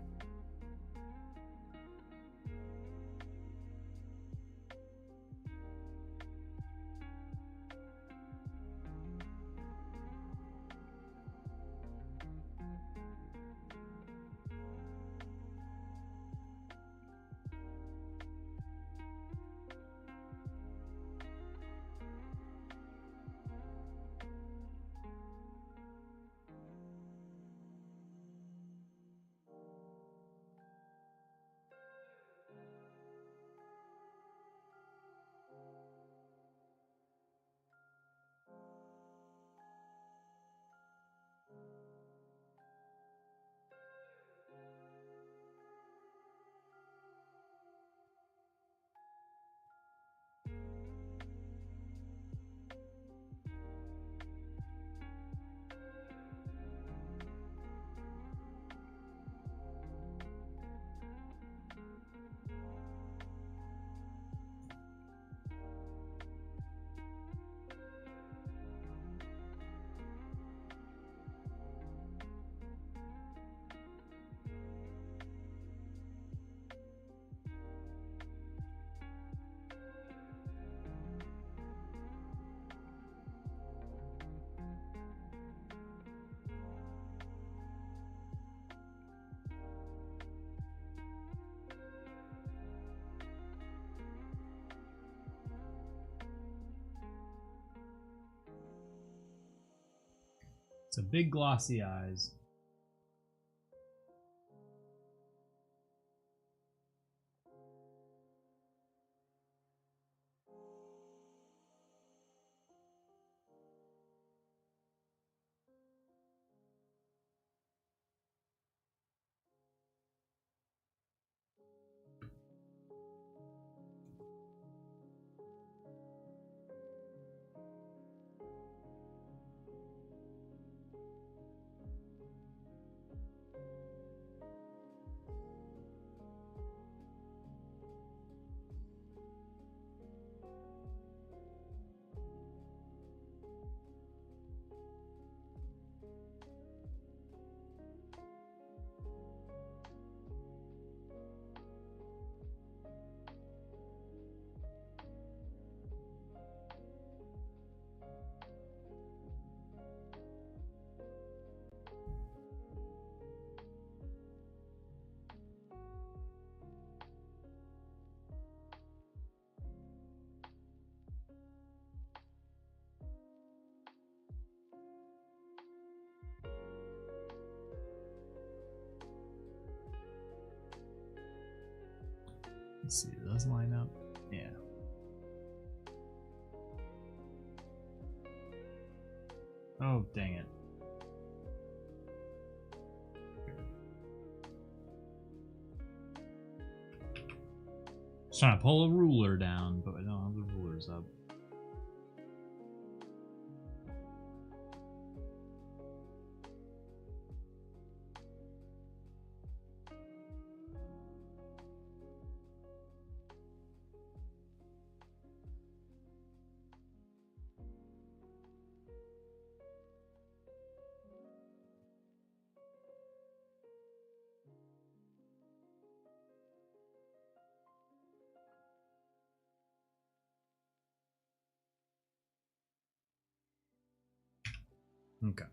It's a big glossy eyes. Let's see, do those line up? Yeah. Oh, dang it. Just trying to pull a ruler down, but I don't have the rulers up. Okay.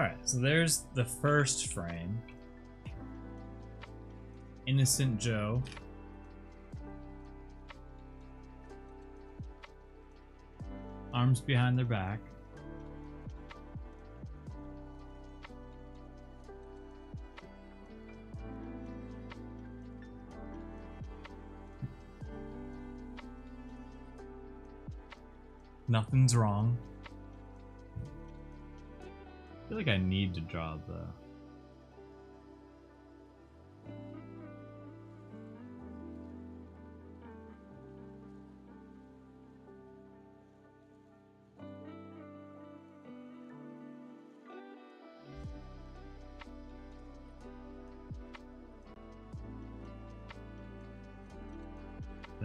Alright, so there's the first frame. Innocent Joe. Arms behind their back. Nothing's wrong. I feel like I need to draw the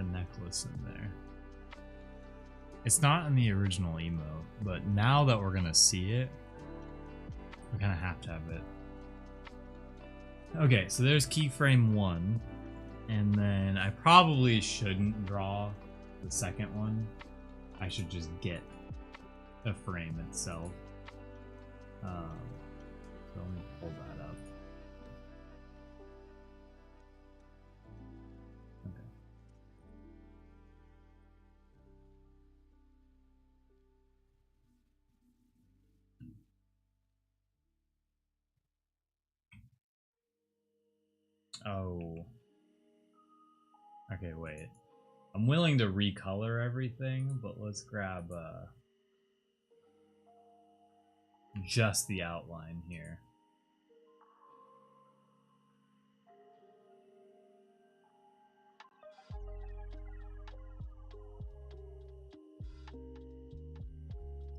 necklace in there. It's not in the original emote, but now that we're gonna see it, we kind of have to have it. Okay, so there's keyframe 1, and then I probably shouldn't draw the second one. I should just get the frame itself. So let me pull that up. Okay. Oh. Okay, wait. I'm willing to recolor everything, but let's grab just the outline here.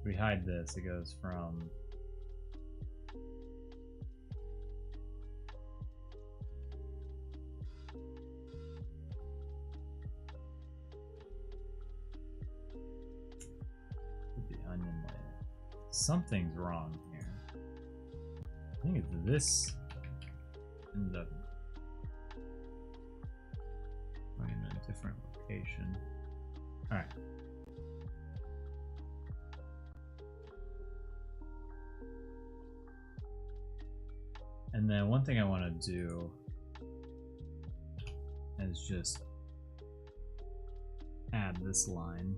We hide this, it goes from the onion layer. Something's wrong here. I think it's this ended up going in a different location. Alright. And then one thing I want to do is just add this line.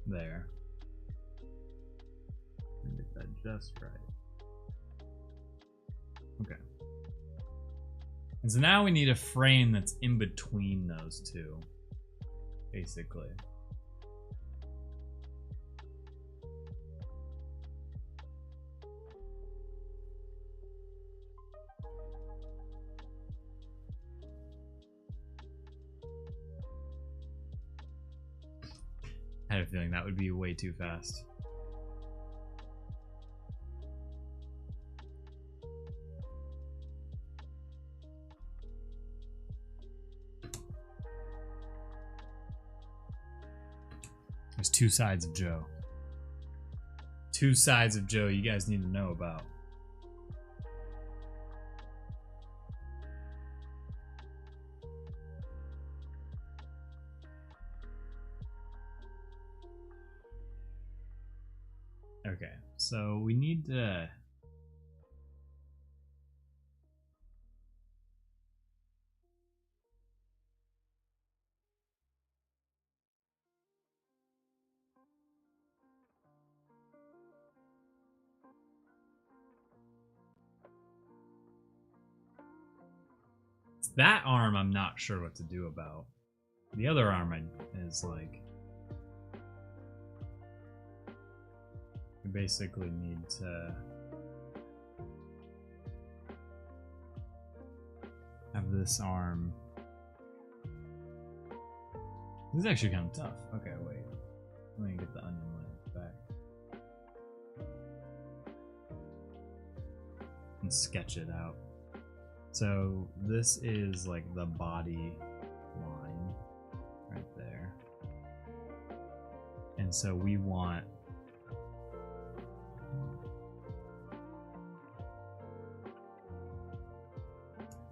There. And get that just right. Okay. And so now we need a frame that's in between those two, basically. I had a feeling that would be way too fast. There's two sides of Joe. Two sides of Joe you guys need to know about. Okay, so we need to... That arm I'm not sure what to do about. The other arm is like... We basically need to have this arm. This is actually kind of tough. Okay, wait. Let me get the onion layer back and sketch it out. So this is like the body line right there. And so we want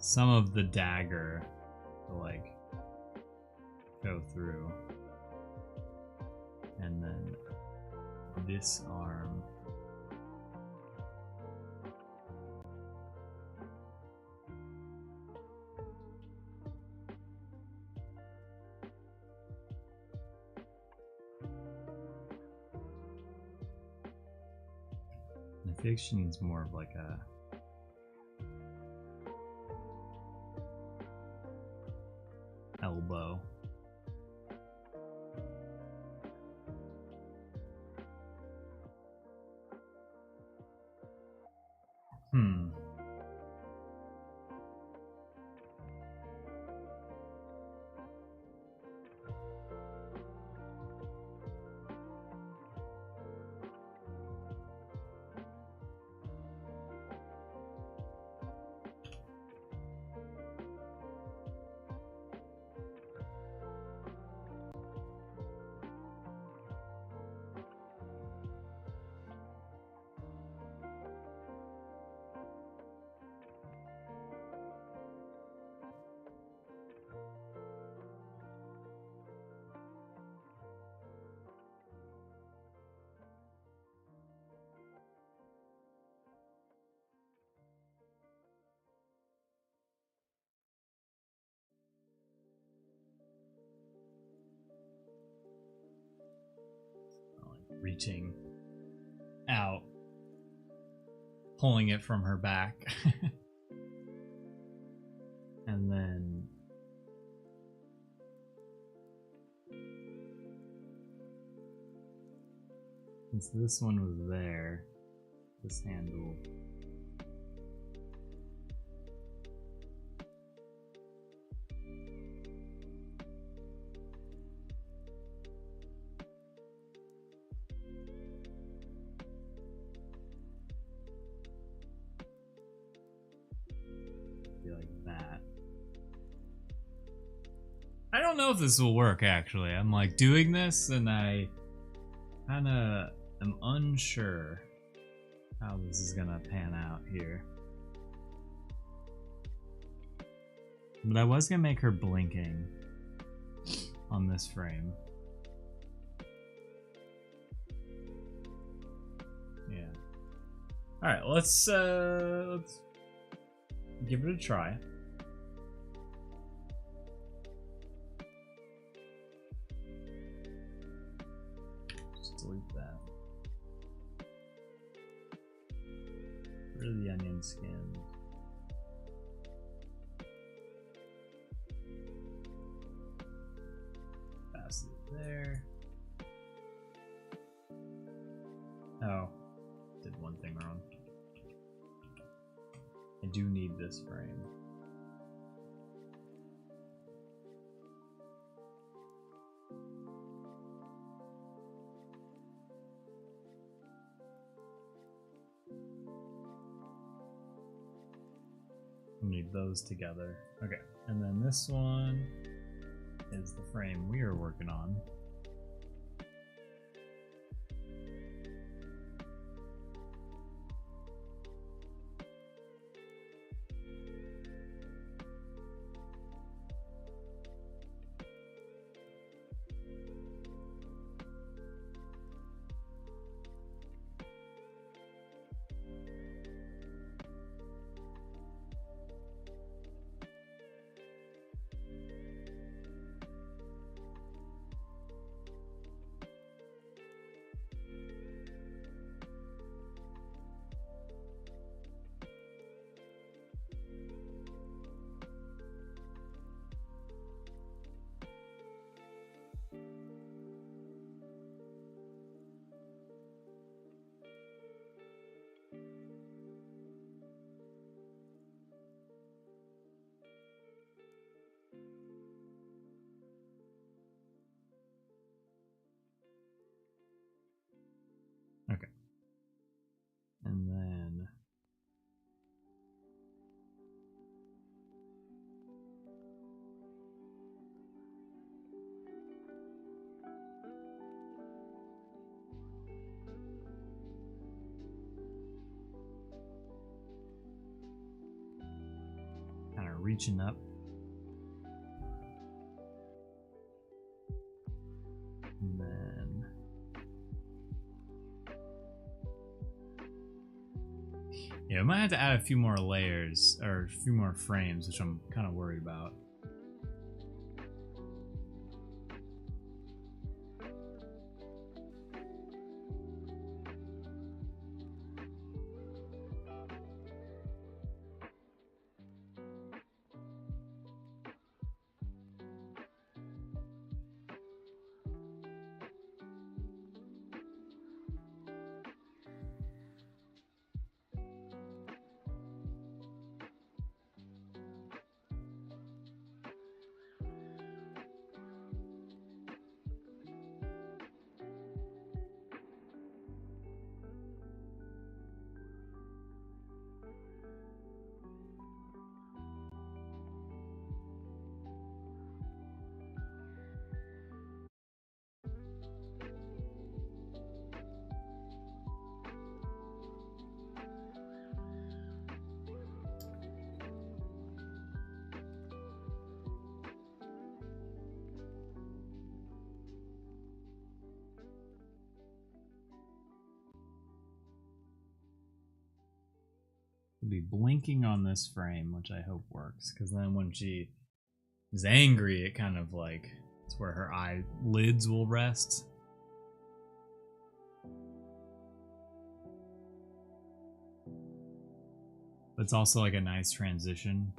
some of the dagger to like go through. disarm. I think she needs more of like a elbow. Reaching out, pulling it from her back. And then since this one was there, this handle like that. I don't know if this will work actually. I'm like doing this and I kinda am unsure how this is gonna pan out here. But I was gonna make her blinking on this frame. Yeah. Alright, let's give it a try. Just delete that. Rid of the onion skin. Pass it there. Oh, did one thing wrong. I do need this frame. I need those together. Okay, and then this one is the frame we are working on. Okay. And then kind of reaching up. And then Yeah, I might have to add a few more layers or a few more frames, which I'm kind of worried about. Be blinking on this frame, which I hope works, because then when she is angry, it kind of like it's where her eyelids will rest. But it's also like a nice transition.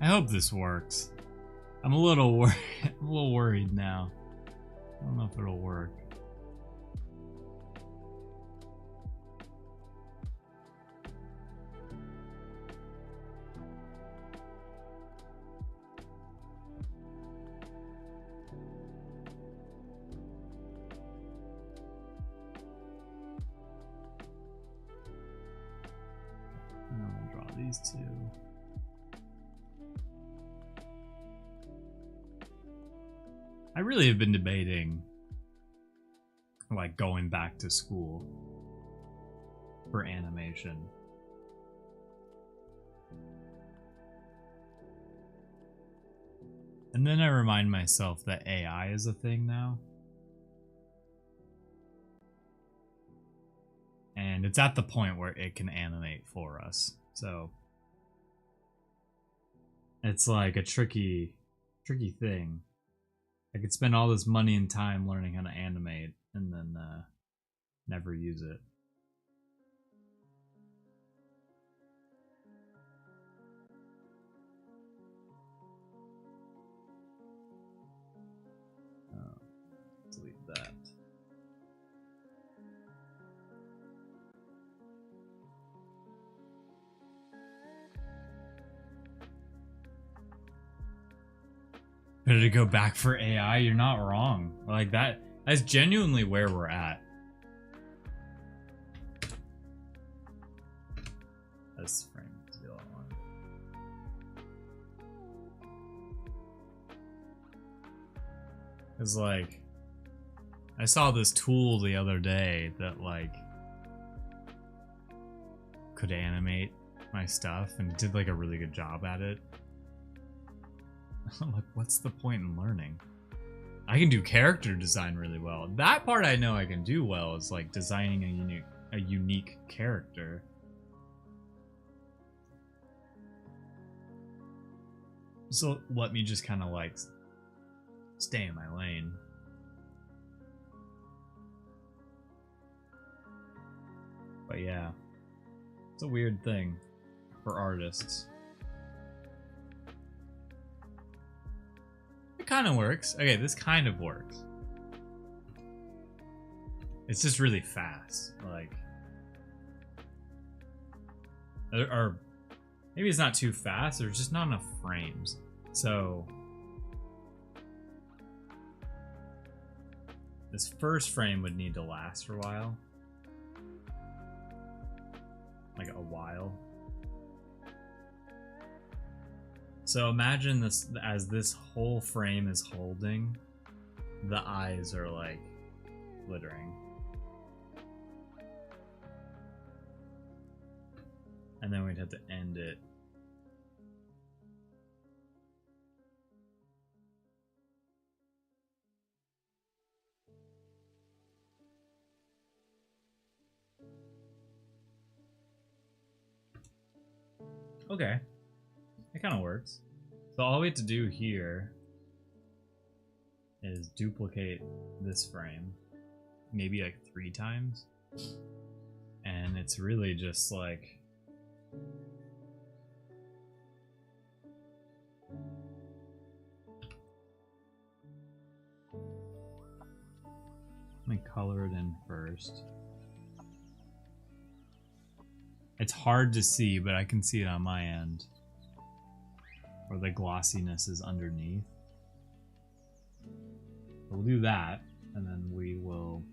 I hope this works. I'm a little worried now. I don't know if it'll work. And then we'll draw these two. I really have been debating like going back to school for animation. And then I remind myself that AI is a thing now. And it's at the point where it can animate for us. So it's like a tricky thing. I could spend all this money and time learning how to animate and then never use it. Delete that. Better to go back for AI? You're not wrong. Like that's genuinely where we're at. This frame is the other one. It's like I saw this tool the other day that like could animate my stuff and it did like a really good job at it. I'm like, what's the point in learning? I can do character design really well. That part I know I can do well is like designing a unique character. So let me just kind of like stay in my lane. But yeah, it's a weird thing for artists. It kind of works. Okay, this kind of works. It's just really fast. Like, or maybe it's not too fast. There's just not enough frames. So this first frame would need to last for a while. Like a while. So imagine this as this whole frame is holding, the eyes are like glittering. And then we'd have to end it. Okay. It kind of works. So all we have to do here is duplicate this frame maybe like 3 times. And it's really just like let me color it in first. It's hard to see, but I can see it on my end. Or the glossiness is underneath. We'll do that, and then we will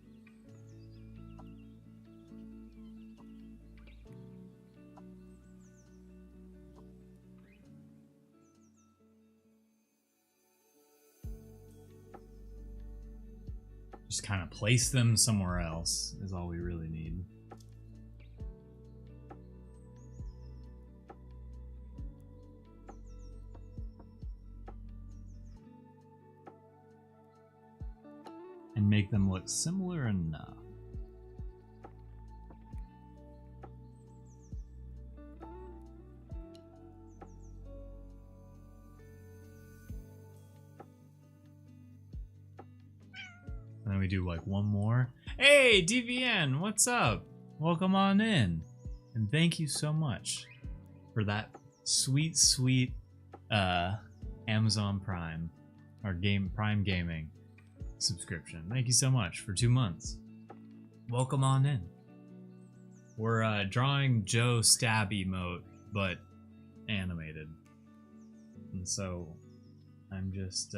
just kind of place them somewhere else is all we really need. And make them look similar enough. And then we do like one more. Hey, DVN, what's up? Welcome on in. And thank you so much for that sweet, sweet Amazon Prime or Prime Gaming subscription. Thank you so much for 2 months. Welcome on in. We're drawing Joe stab emote, but animated. And so I'm just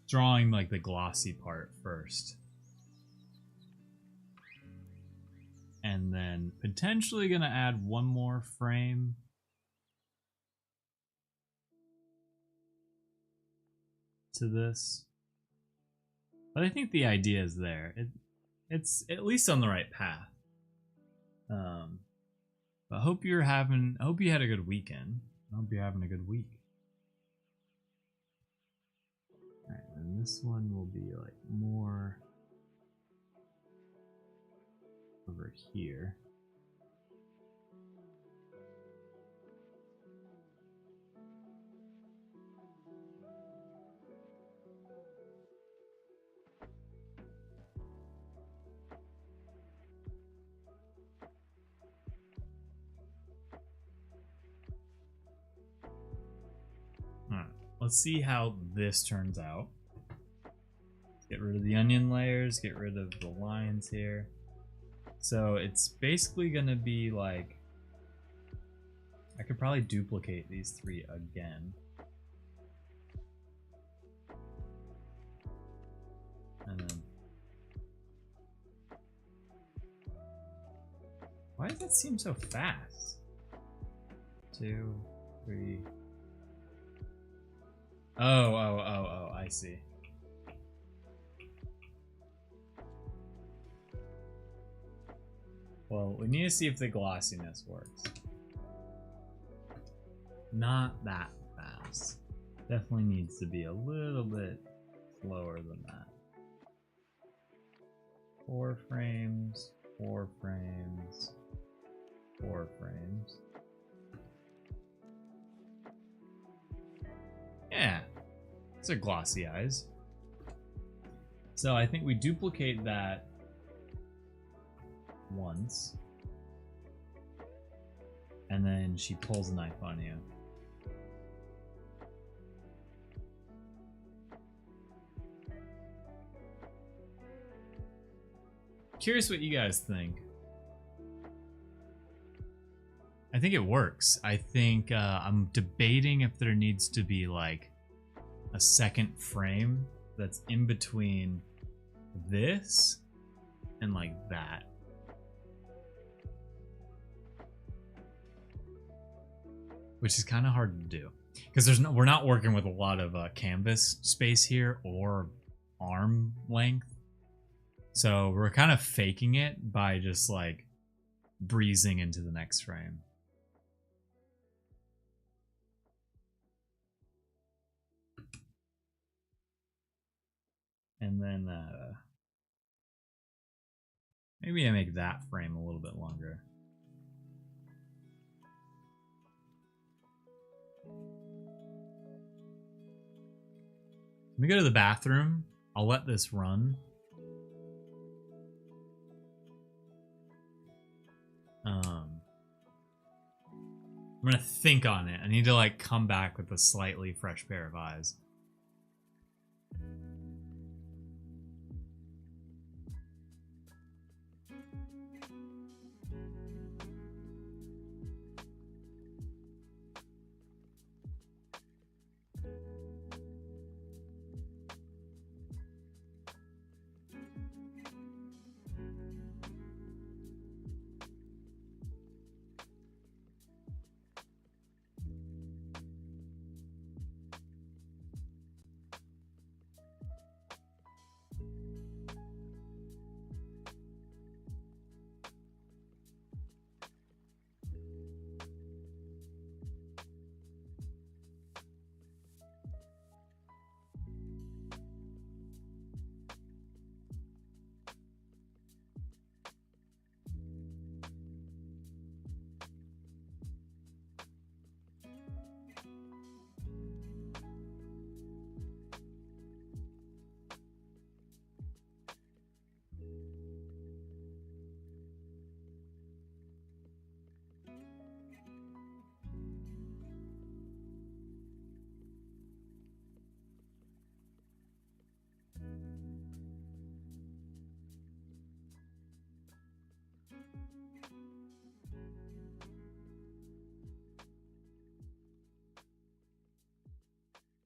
drawing like the glossy part first. And then potentially gonna add one more frame. To this, but I think the idea is there. It's at least on the right path. But I hope you had a good weekend. I hope you're having a good week. All right, and this one will be like more over here. Let's see how this turns out. Get rid of the onion layers, get rid of the lines here. So it's basically gonna be like, I could probably duplicate these 3 again. And then, why does that seem so fast? 2, 3. Oh, I see. Well, we need to see if the glossiness works. Not that fast. Definitely needs to be a little bit slower than that. 4 frames, 4 frames, 4 frames. Yeah, these are glossy eyes. So I think we duplicate that once. And then she pulls a knife on you. Curious what you guys think. I think it works. I think I'm debating if there needs to be like a second frame that's in between this and like that. Which is kind of hard to do because we're not working with a lot of canvas space here or arm length. So we're kind of faking it by just like breezing into the next frame. And then maybe I make that frame a little bit longer. Let me go to the bathroom. I'll let this run. I'm gonna think on it. I need to like come back with a slightly fresh pair of eyes.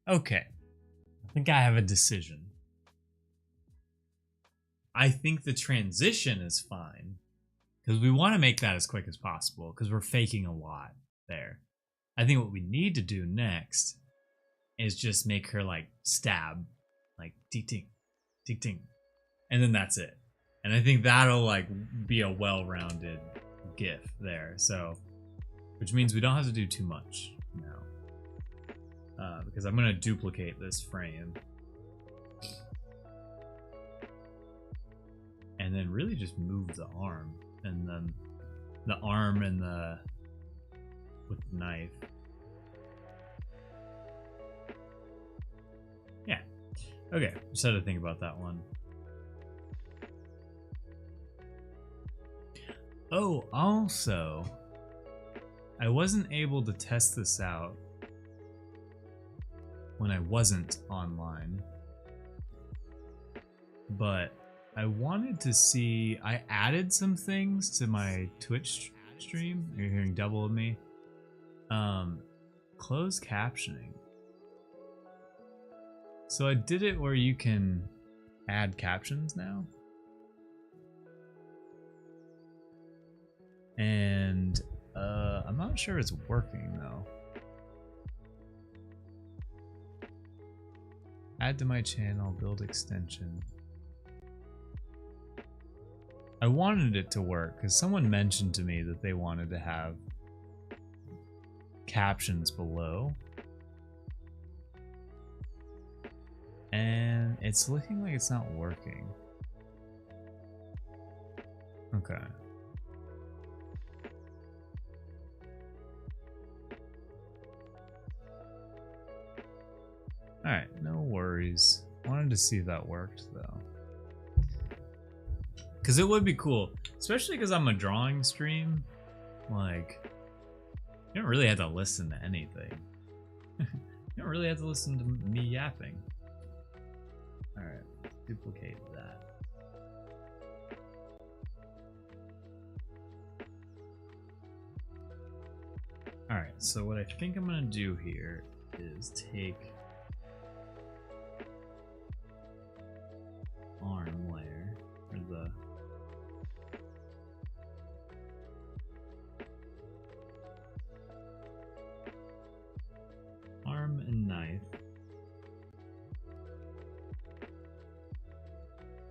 Okay. I think I have a decision. I think the transition is fine because we want to make that as quick as possible because we're faking a lot there. I think what we need to do next is just make her like stab, like ting ting, ting ting, and then that's it. And I think that'll like be a well-rounded GIF there. So, which means we don't have to do too much now. Because I'm gonna duplicate this frame and then really just move the arm and then the arm and the with the knife. Yeah. Okay, just had to think about that one. Oh, also, I wasn't able to test this out when I wasn't online, but I wanted to see, I added some things to my Twitch stream. You're hearing double of me. Closed captioning. So I did it where you can add captions now. And I'm not sure it's working though. Add to my channel, build extension. I wanted it to work because someone mentioned to me that they wanted to have captions below. And it's looking like it's not working. Okay. Alright, no worries. Wanted to see if that worked though. Because it would be cool, especially because I'm a drawing stream. Like, you don't really have to listen to anything. You don't really have to listen to me yapping. Alright, duplicate that. Alright, so what I think I'm gonna do here is take arm layer, or the arm and knife.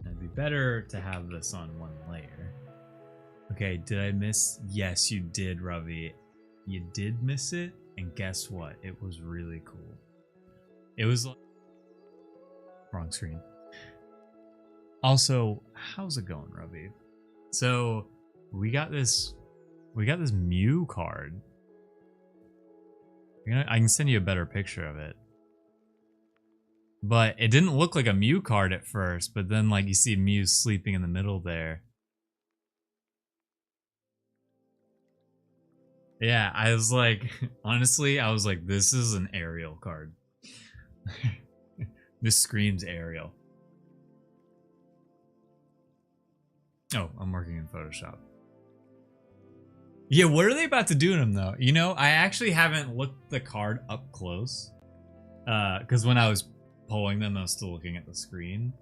It'd be better to have this on one layer. Okay, did I miss? Yes, you did, Ravi. You did miss it, and guess what? It was really cool. It was like... Wrong screen. Also, how's it going, Ravi? So, we got this Mew card. I can send you a better picture of it. But it didn't look like a Mew card at first, but then like you see Mew sleeping in the middle there. Yeah, I was like, honestly, I was like, this is an Ariel card. This screams Ariel. Oh, I'm working in Photoshop. Yeah, what are they about to do to him though? You know, I actually haven't looked the card up close. Because when I was pulling them, I was still looking at the screen.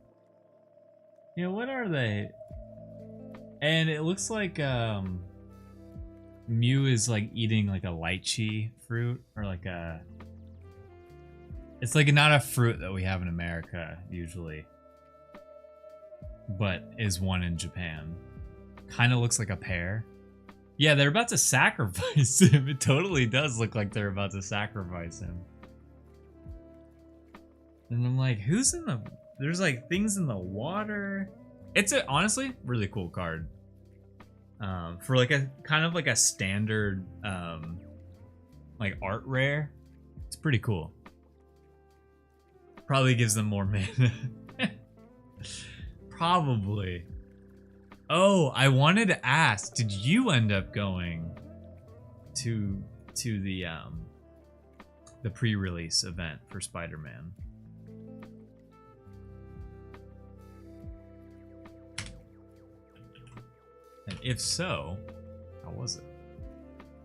Yeah, what are they? And it looks like Mew is like eating like a lychee fruit, or like a... It's like not a fruit that we have in America usually, but is one in Japan. Kind of looks like a pear. Yeah, they're about to sacrifice him. It totally does look like they're about to sacrifice him. And I'm like, who's in the... There's like things in the water. It's a honestly really cool card. For like a kind of like a standard like art rare. It's pretty cool. Probably gives them more mana. Probably. Oh, I wanted to ask, did you end up going to the pre-release event for Spider-Man? And if so, how was it?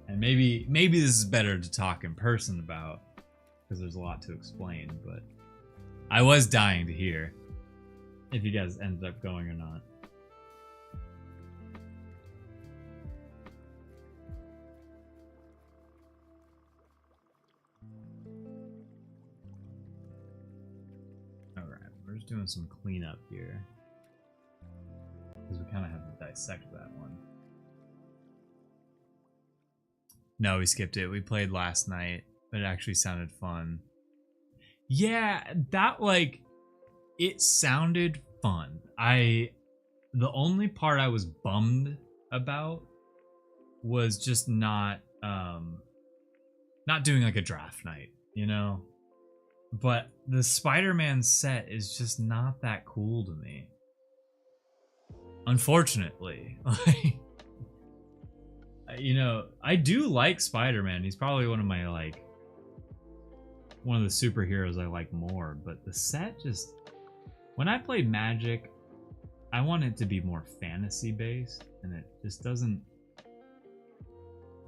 And maybe this is better to talk in person about, because there's a lot to explain, but I was dying to hear if you guys ended up going or not. Alright, we're just doing some cleanup here, because we kind of have to dissect that one. No, we skipped it. We played last night, but it actually sounded fun. Yeah, that like, it sounded fun. The only part I was bummed about was just not doing like a draft night, you know? But the Spider-Man set is just not that cool to me. Unfortunately. You know, I do like Spider-Man. He's probably one of my like one of the superheroes I like more, but the set just... When I play Magic, I want it to be more fantasy based, and it just doesn't...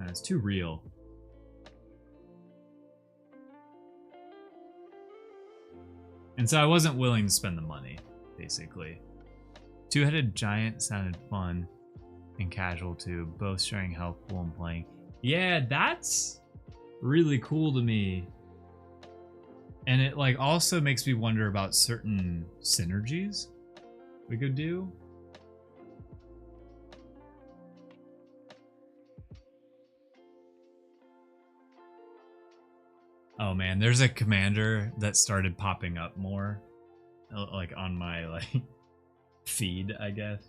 it's too real. And so I wasn't willing to spend the money, basically. Two-headed giant sounded fun and casual too, both sharing health pool and playing. Yeah, that's really cool to me. And it like also makes me wonder about certain synergies we could do. Oh man, there's a commander that started popping up more, like on my like feed, I guess.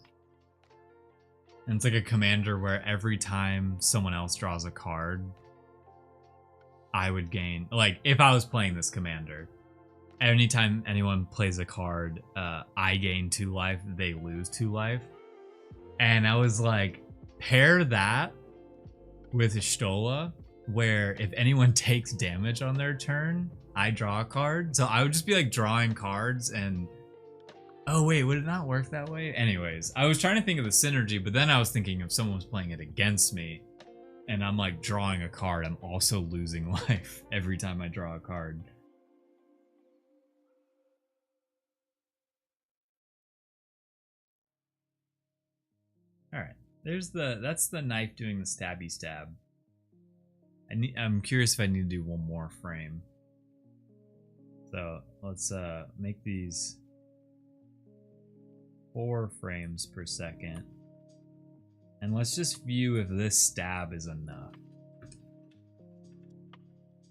And it's like a commander where every time someone else draws a card, I would gain, like if I was playing this commander, anytime anyone plays a card, I gain 2 life, they lose 2 life. And I was like, pair that with Y'shtola, where if anyone takes damage on their turn, I draw a card. So I would just be like drawing cards and... Oh wait, would it not work that way? Anyways, I was trying to think of the synergy, but then I was thinking if someone was playing it against me, and I'm like drawing a card, I'm also losing life every time I draw a card. Alright, that's the knife doing the stabby stab. I'm curious if I need to do one more frame. So let's make these 4 frames per second. And let's just view if this stab is enough.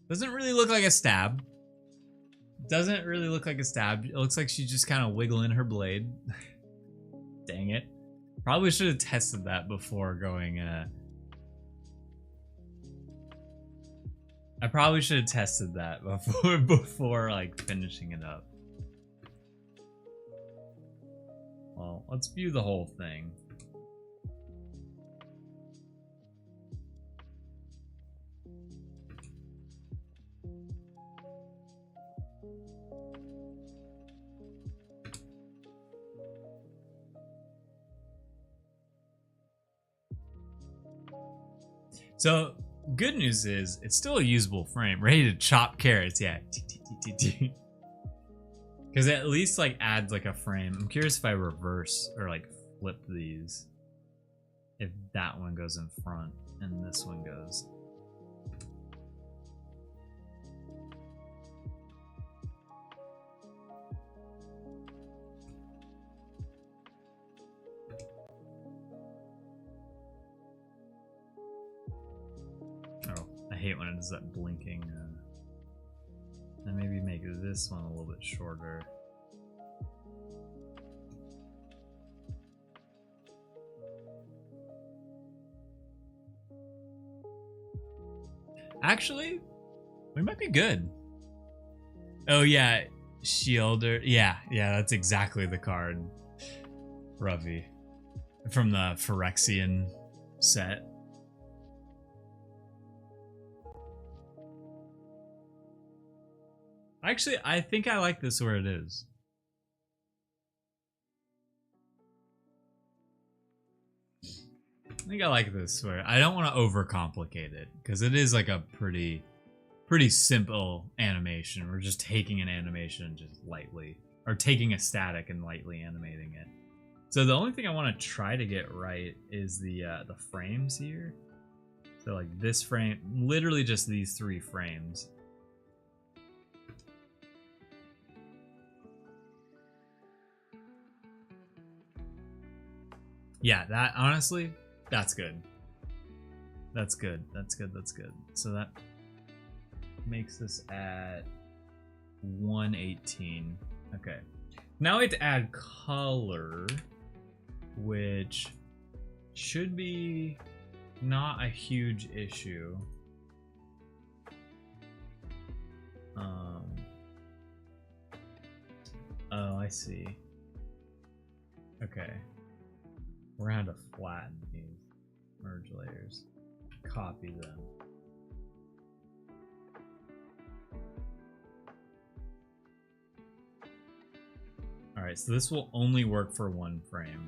Doesn't really look like a stab. Doesn't really look like a stab. It looks like she's just kind of wiggling her blade. Dang it. Probably should have tested that before going I probably should have tested that before like finishing it up. Well, let's view the whole thing. So, good news is, it's still a usable frame. Ready to chop carrots, yeah. Because it at least, like, adds, like, a frame. I'm curious if I reverse or, like, flip these. If that one goes in front and this one goes. I hate when it does that blinking. And maybe make this one a little bit shorter. Actually, we might be good. Oh yeah, Shielder. Yeah, that's exactly the card. Ravi. From the Phyrexian set. Actually, I think I like this where it is. I think I like this where I don't want to overcomplicate it because it is like a pretty simple animation. We're just taking an animation and just lightly, or taking a static and lightly animating it. So the only thing I want to try to get right is the frames here. So like this frame, literally just these 3 frames. Yeah, that honestly, that's good. That's good. That's good. That's good. So that makes this at 118. Okay. Now we have to add color, which should be not a huge issue. Oh, I see. Okay. We're gonna have to flatten these merge layers. Copy them. Alright, so this will only work for 1 frame.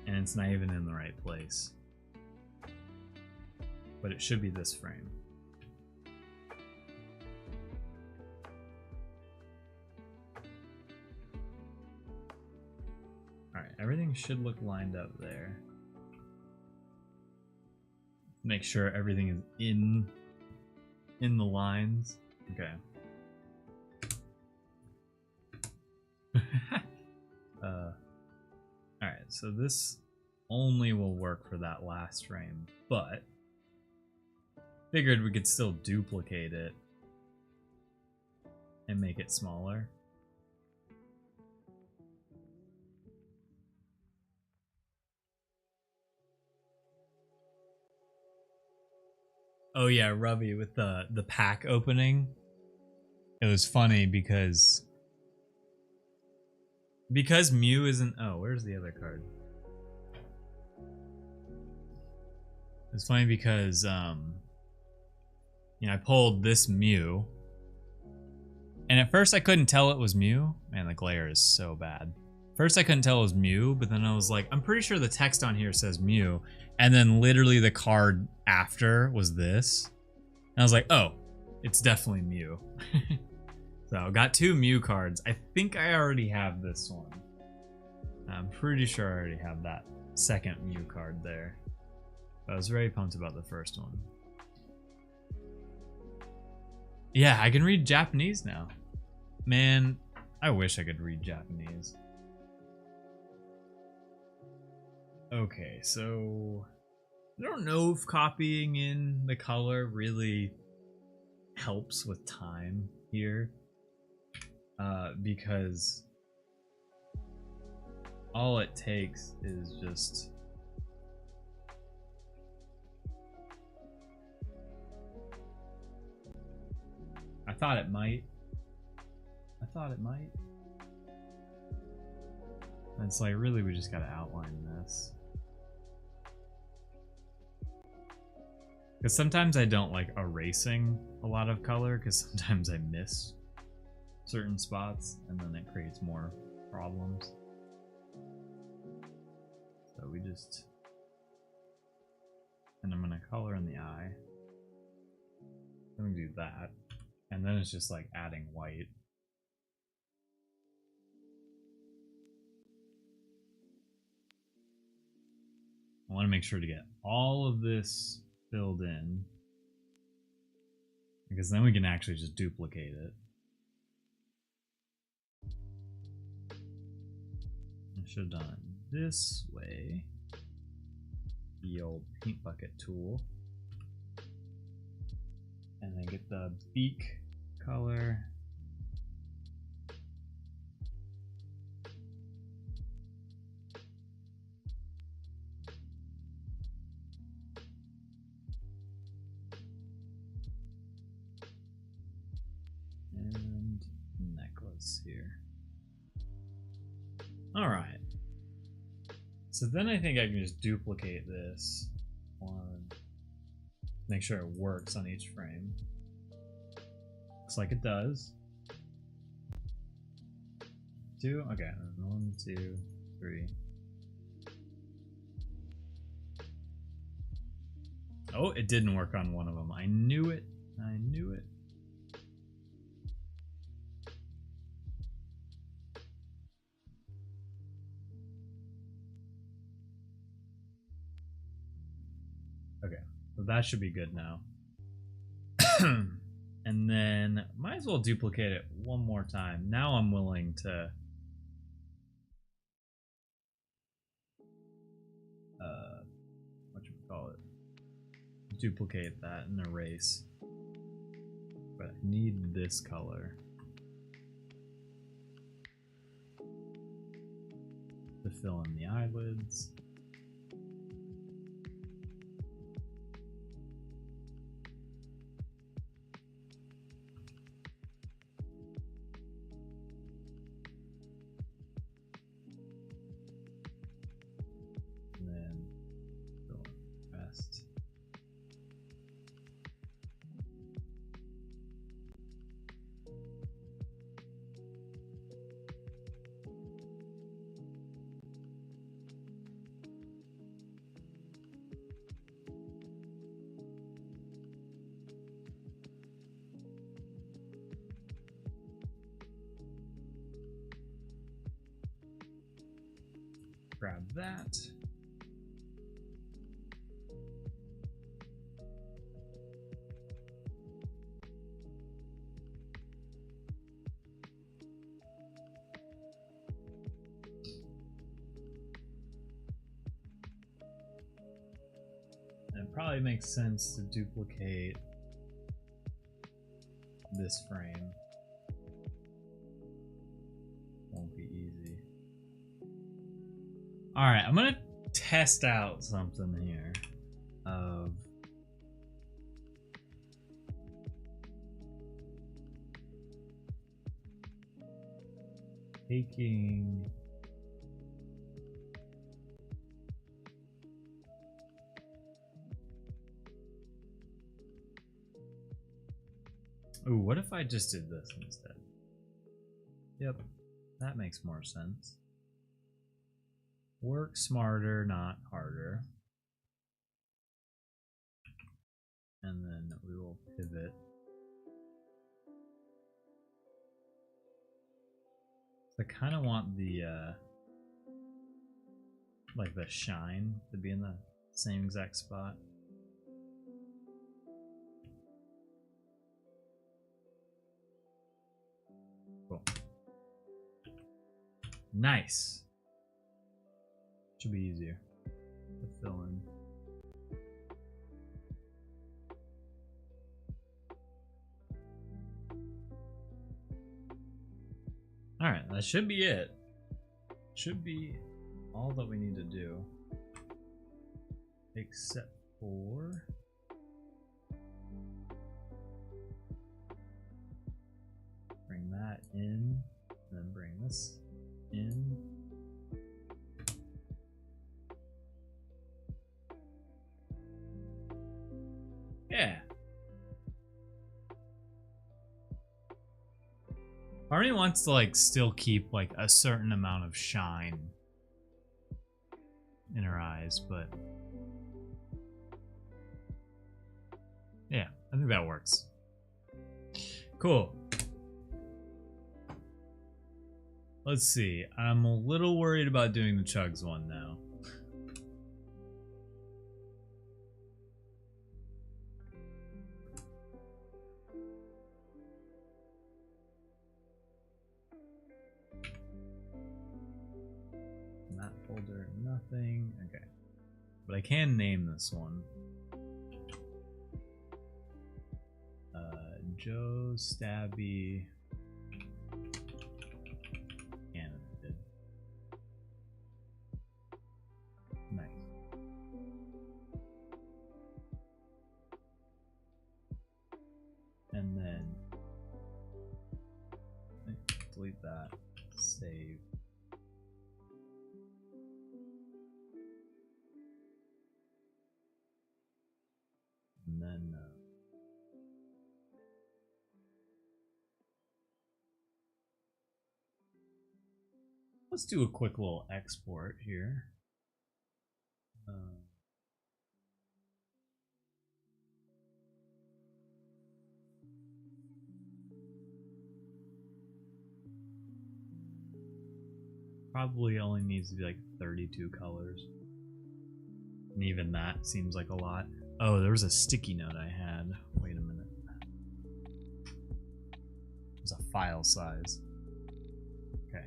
And it's not even in the right place. But it should be this frame. Alright, everything should look lined up there. Make sure everything is in the lines. Okay. Alright, so this only will work for that last frame, but figured we could still duplicate it and make it smaller. Oh yeah, Ravi, with the pack opening. It was funny because Mew isn't. Oh, where's the other card? It's funny because you know, I pulled this Mew, and at first I couldn't tell it was Mew. Man, the glare is so bad. First I couldn't tell it was Mew, but then I was like, I'm pretty sure the text on here says Mew. And then literally the card after was this. And I was like, oh, it's definitely Mew. So I got 2 Mew cards. I think I already have this one. I'm pretty sure I already have that second Mew card there. But I was very pumped about the first one. Yeah, I can read Japanese now. Man, I wish I could read Japanese. Okay, so I don't know if copying in the color really helps with time here. Because all it takes is just I thought it might. And it's like, really, we just gotta outline this. Because sometimes I don't like erasing a lot of color, because sometimes I miss certain spots, and then it creates more problems. So we just... And I'm gonna color in the eye. I'm gonna do that. And then it's just like adding white. I want to make sure to get all of this filled in, because then we can actually just duplicate it. I should have done it this way. The old paint bucket tool. And then get the beak color. And necklace here. Alright. So then I think I can just duplicate this one. Make sure it works on each frame. Looks like it does. 2, okay, 1, 2, 3. Oh, it didn't work on one of them. I knew it. I knew it. Okay, so that should be good now. And then might as well duplicate it one more time. Now I'm willing to duplicate that and erase. But I need this color to fill in the eyelids. Grab that. And it probably makes sense to duplicate this frame. Won't be easy. Alright, I'm gonna test out something here of taking ooh, what if I just did this instead? Yep, that makes more sense. Work smarter, not harder. And then we will pivot. I kind of want the like the shine to be in the same exact spot. Cool. Nice. Should be easier to fill in. Alright, that should be it. Should be all that we need to do. Except for... bring that in, then bring this in. Yeah. Part of me wants to like still keep like a certain amount of shine in her eyes, but yeah, I think that works. Cool. Let's see. I'm a little worried about doing the Chugs one now. That folder, nothing. Okay. But I can name this one. Joe Stabby Animated. Nice. And then delete that. Save. And then let's do a quick little export here. Probably only needs to be like 32 colors. And even that seems like a lot. Oh, there was a sticky note I had. Wait a minute. It was a file size. Okay.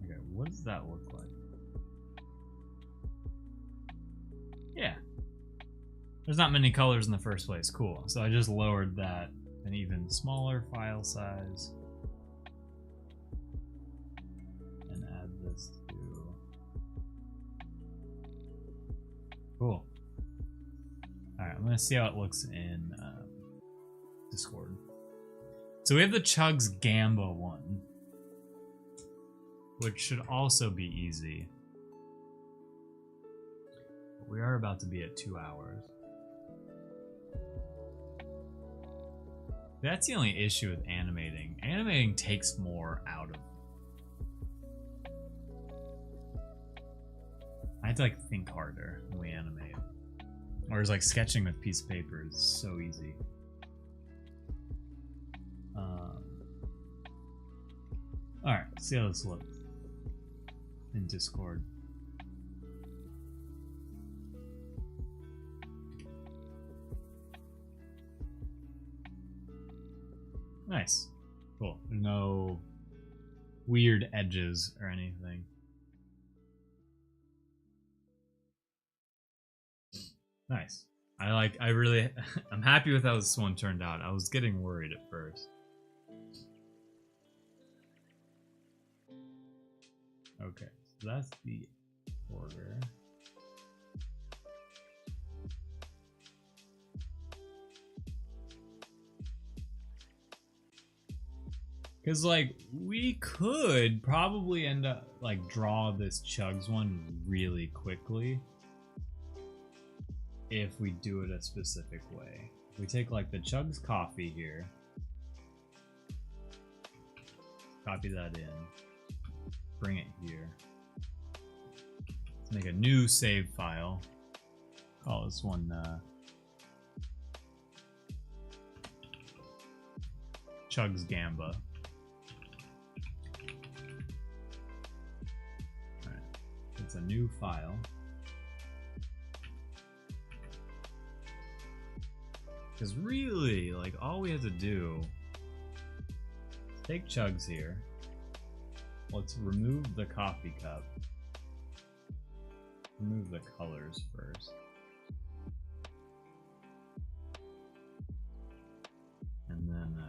Okay, what does that look like? Yeah. There's not many colors in the first place. Cool. So I just lowered that an even smaller file size. And add this to... Cool. Alright, I'm going to see how it looks in Discord. So we have the Chugs Gamba one, which should also be easy. But we are about to be at 2 hours. That's the only issue with animating. Animating takes more out of it. I have to like think harder when we animate. Whereas like sketching with a piece of paper is so easy. Alright, let's see how this looks in Discord. Nice. Cool. No weird edges or anything. Nice. I'm happy with how this one turned out. I was getting worried at first. Okay, so that's the order. Because, like, we could probably end up, like, draw this Chugs one really quickly if we do it a specific way. We take, like, the Chugs coffee here, Copy that in. Bring it here. Let's make a new save file. Call this one Chugs Gamba. Alright. It's a new file. Because really, like, all we have to do is take Chugs here. Let's remove the coffee cup. Remove the colors first. And then,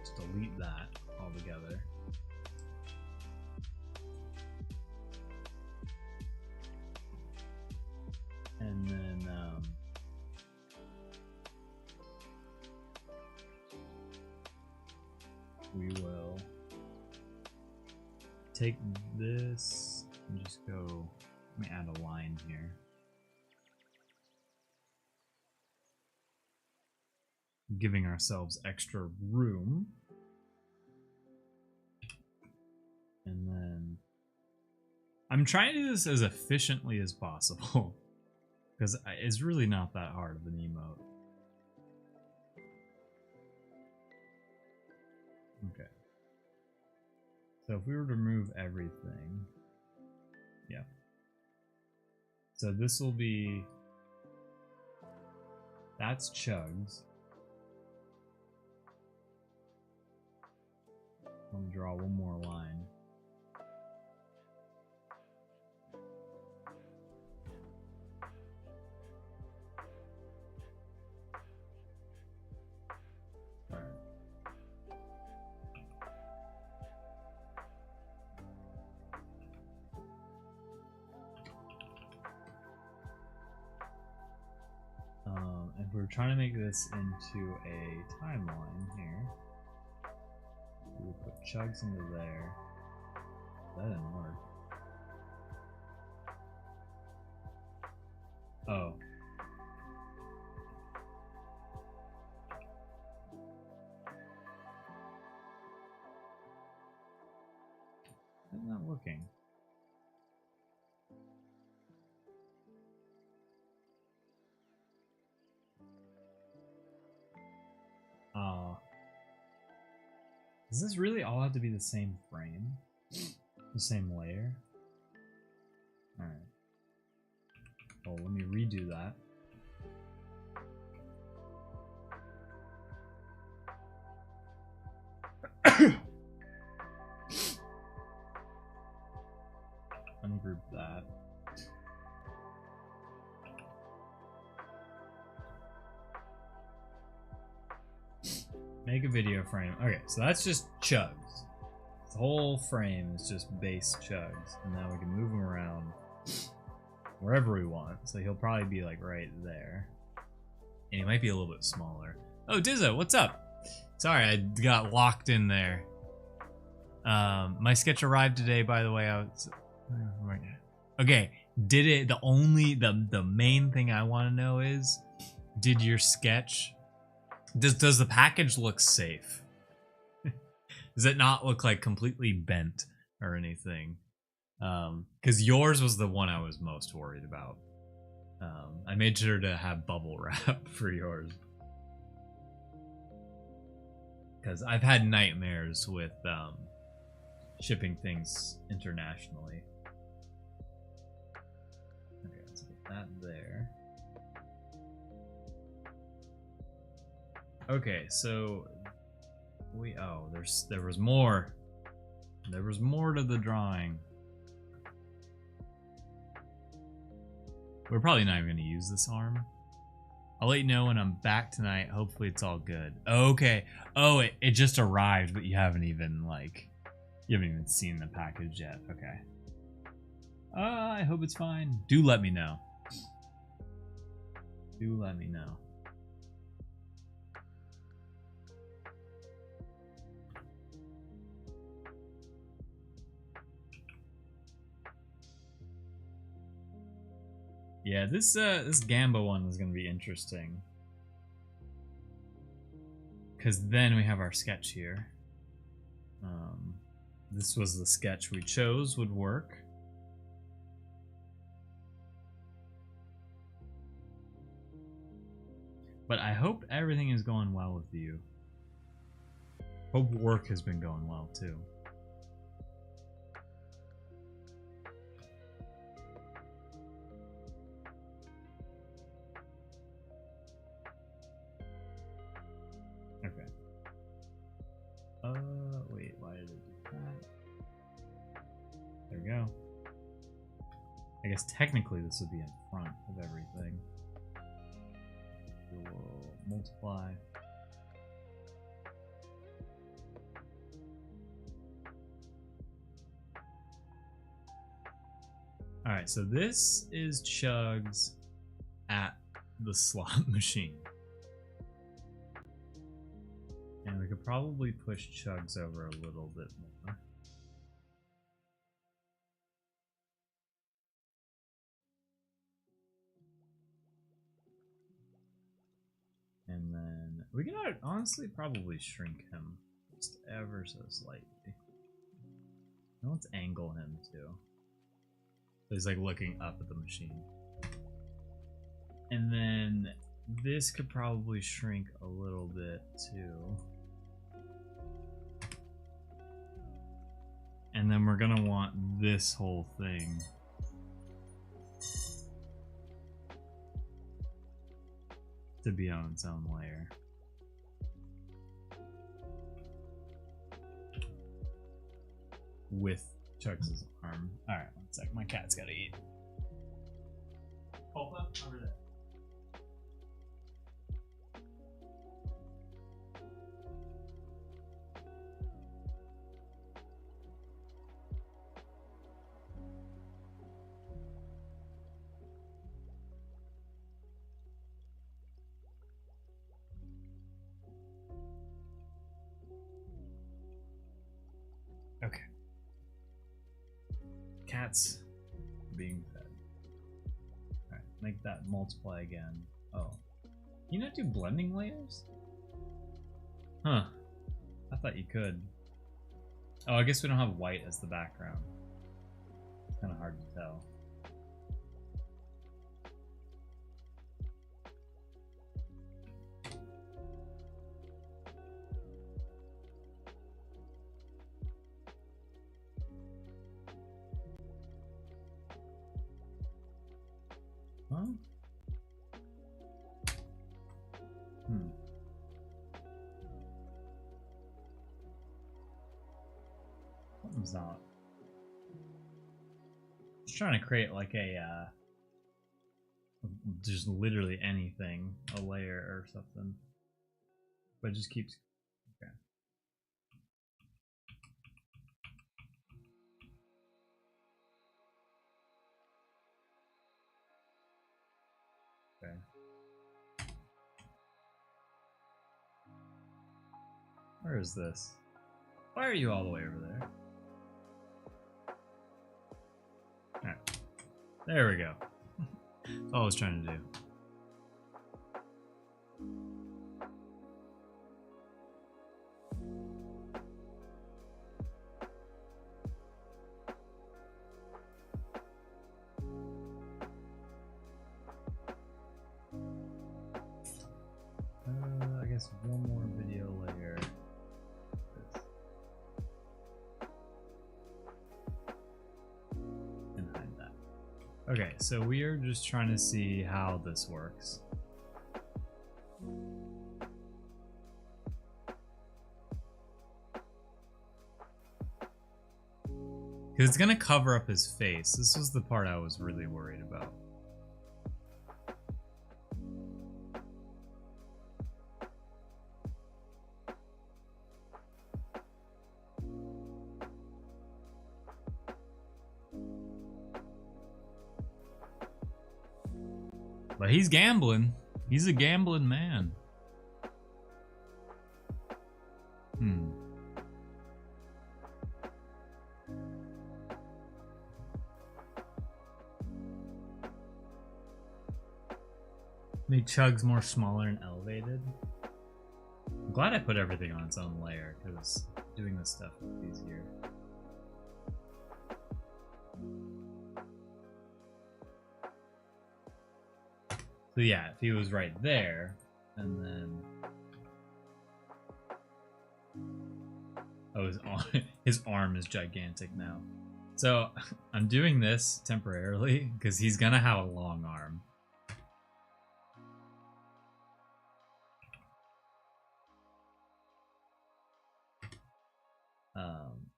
just delete that altogether. And then, we will take this and just go, let me add a line here. Giving ourselves extra room. And then I'm trying to do this as efficiently as possible because it's really not that hard of an emote. Okay. So if we were to remove everything, yeah. So this will be, that's Chugs. Let me draw one more line. If we're trying to make this into a timeline here, we'll put Chugs into there. That didn't work. Oh. It's not working. Does this really all have to be the same frame? The same layer? Alright. Well, let me redo that. Ungroup that. Make a video frame. Okay, so that's just Chugs. The whole frame is just base Chugs. And now we can move him around wherever we want. So he'll probably be like right there. And he might be a little bit smaller. Oh, Dizzo, what's up? Sorry, I got locked in there. My sketch arrived today, by the way. Okay, did it, the main thing I want to know is, did your sketch, does the package look safe? Does it not look like completely bent or anything? Because yours was the one I was most worried about. I made sure to have bubble wrap for yours. Because I've had nightmares with shipping things internationally. Okay, let's get that there. Okay, so there was more. There was more to the drawing. We're probably not even going to use this arm. I'll let you know when I'm back tonight. Hopefully it's all good. Okay. Oh, it just arrived, but you haven't even seen the package yet. Okay. I hope it's fine. Do let me know. Do let me know. Yeah, this Gamba one is gonna be interesting. Cause then we have our sketch here. This was the sketch we chose would work. But I hope everything is going well with you. Hope work has been going well too. Okay. Wait, why did it do that? There we go. I guess technically this would be in front of everything. We'll multiply. Alright, so this is Chugs at the slot machine. And we could probably push Chugs over a little bit more. And then we can honestly probably shrink him just ever so slightly. Now let's angle him too. So he's like looking up at the machine. And then this could probably shrink a little bit too. And then we're gonna want this whole thing to be on its own layer. With Chugs' arm. Alright, one sec. My cat's gotta eat. Pulpa, over there. Okay. Cat's being fed. Alright, make that multiply again. Oh. Can you not do blending layers? Huh. I thought you could. Oh, I guess we don't have white as the background. It's kind of hard to tell. Huh? Something's not. Just trying to create like a just literally anything, a layer or something. But it just keeps okay. Okay. Where is this? Why are you all the way over there? Alright. There we go. That's all I was trying to do. I guess one more video layer. And hide that. Okay, so we are just trying to see how this works. Because it's gonna cover up his face. This was the part I was really worried about. But he's gambling. He's a gambling man. Make chugs more smaller and elevated. I'm glad I put everything on its own layer, because doing this stuff is easier. So yeah, if he was right there, and then... Oh, his arm is gigantic now. So, I'm doing this temporarily, because he's gonna have a long arm.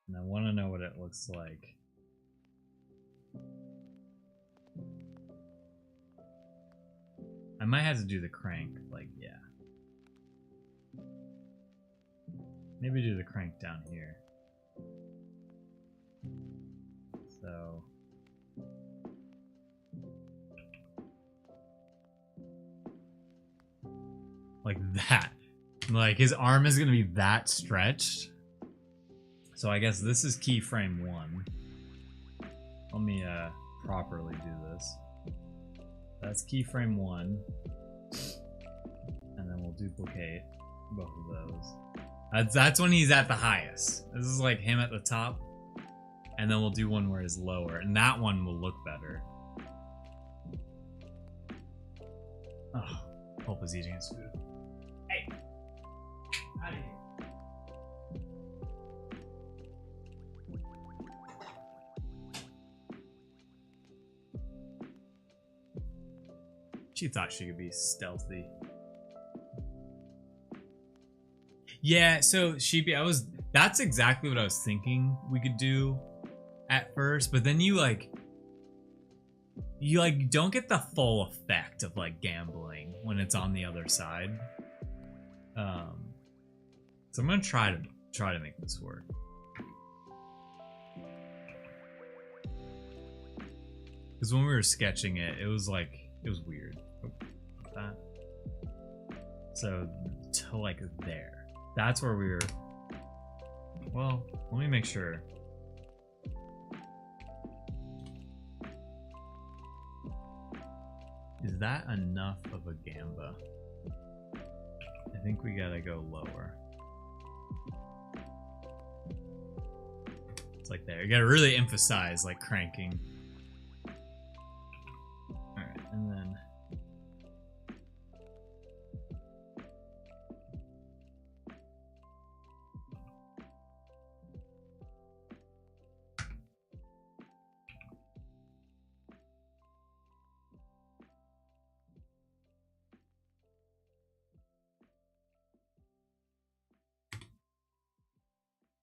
And I want to know what it looks like. I might have to do the crank, like, yeah. Maybe do the crank down here. So... like that. Like, his arm is gonna be that stretched. So I guess this is keyframe 1. Let me properly do this. That's keyframe 1. And then we'll duplicate both of those. That's when he's at the highest. This is like him at the top. And then we'll do one where he's lower. And that one will look better. Oh, Pulp is eating his food. Hey! Out of here. She thought she could be stealthy. Yeah, so that's exactly what I was thinking we could do at first, but then you don't get the full effect of like gambling when it's on the other side. So I'm gonna try to make this work. Because when we were sketching it, it was weird. That. So to like there. That's where we were. Well, let me make sure. Is that enough of a gamba? I think we gotta go lower. It's like there. You gotta really emphasize like cranking. Alright, and then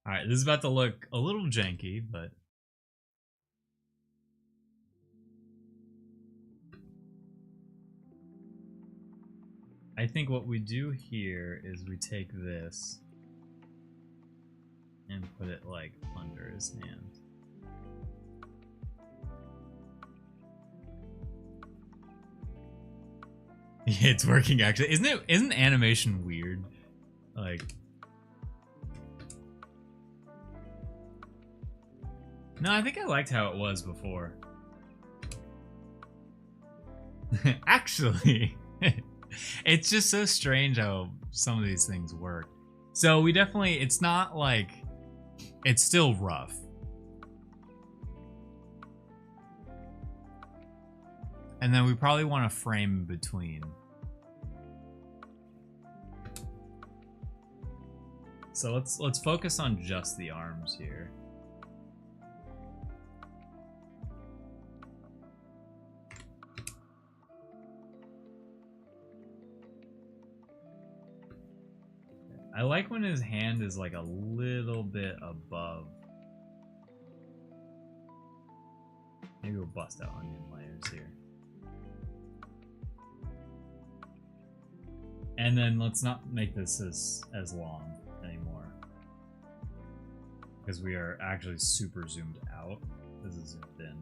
alright, this is about to look a little janky, but I think what we do here is we take this and put it like under his hand. Yeah, it's working actually. Isn't animation weird? Like, no, I think I liked how it was before. Actually, it's just so strange how some of these things work. So we definitely, it's not like, it's still rough. And then we probably want to frame between. So let's focus on just the arms here. I like when his hand is like a little bit above. Maybe we'll bust out onion layers here. And then let's not make this as long anymore. Because we are actually super zoomed out. This is zoomed in.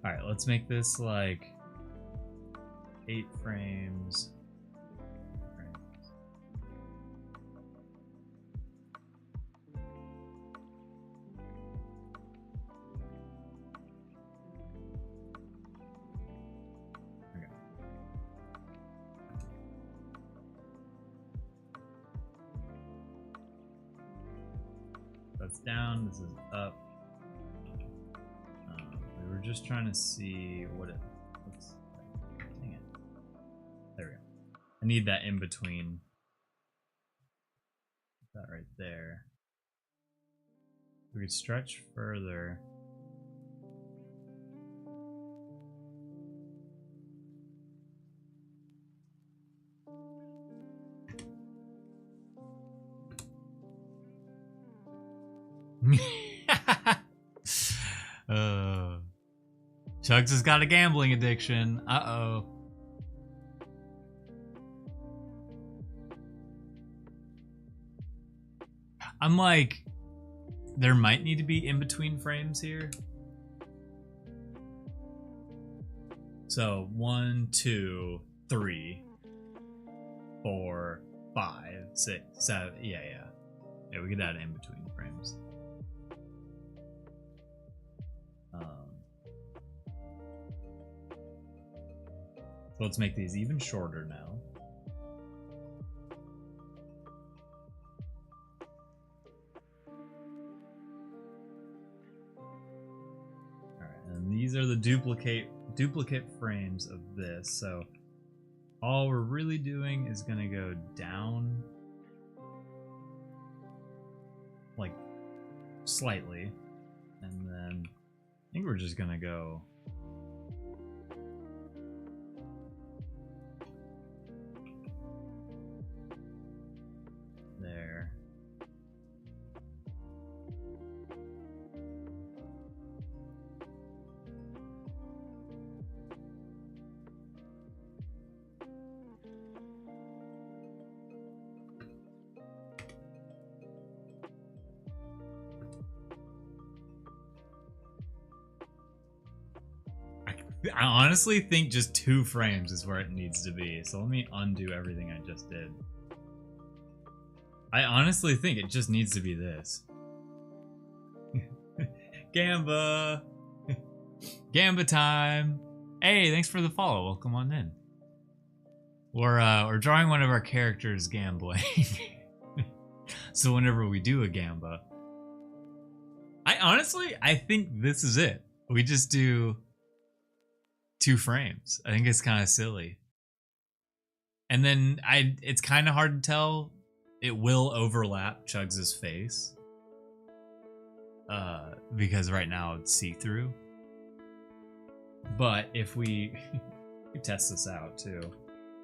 Alright, let's make this like 8 frames. That's down. This is up. We were just trying to see what it looks like. Dang it. There we go. I need that in between. That right there. We could stretch further. Chugs has got a gambling addiction. Uh-oh. I'm like, there might need to be in between frames here. So 1, 2, 3, 4, 5, 6, 7. Yeah. Yeah, we could add in between frames. So let's make these even shorter now. Alright, and these are the duplicate frames of this. So all we're really doing is gonna go down like slightly, and then I think we're just gonna go there. I honestly think just 2 frames is where it needs to be. So let me undo everything I just did. I honestly think it just needs to be this. Gamba! Gamba time! Hey, thanks for the follow. Welcome on in. We're drawing one of our characters gambling. So whenever we do a Gamba, I think this is it. We just do 2 frames. I think it's kind of silly. And then it's kind of hard to tell. It will overlap Chugs' face. Because right now it's see-through. But if we test this out too.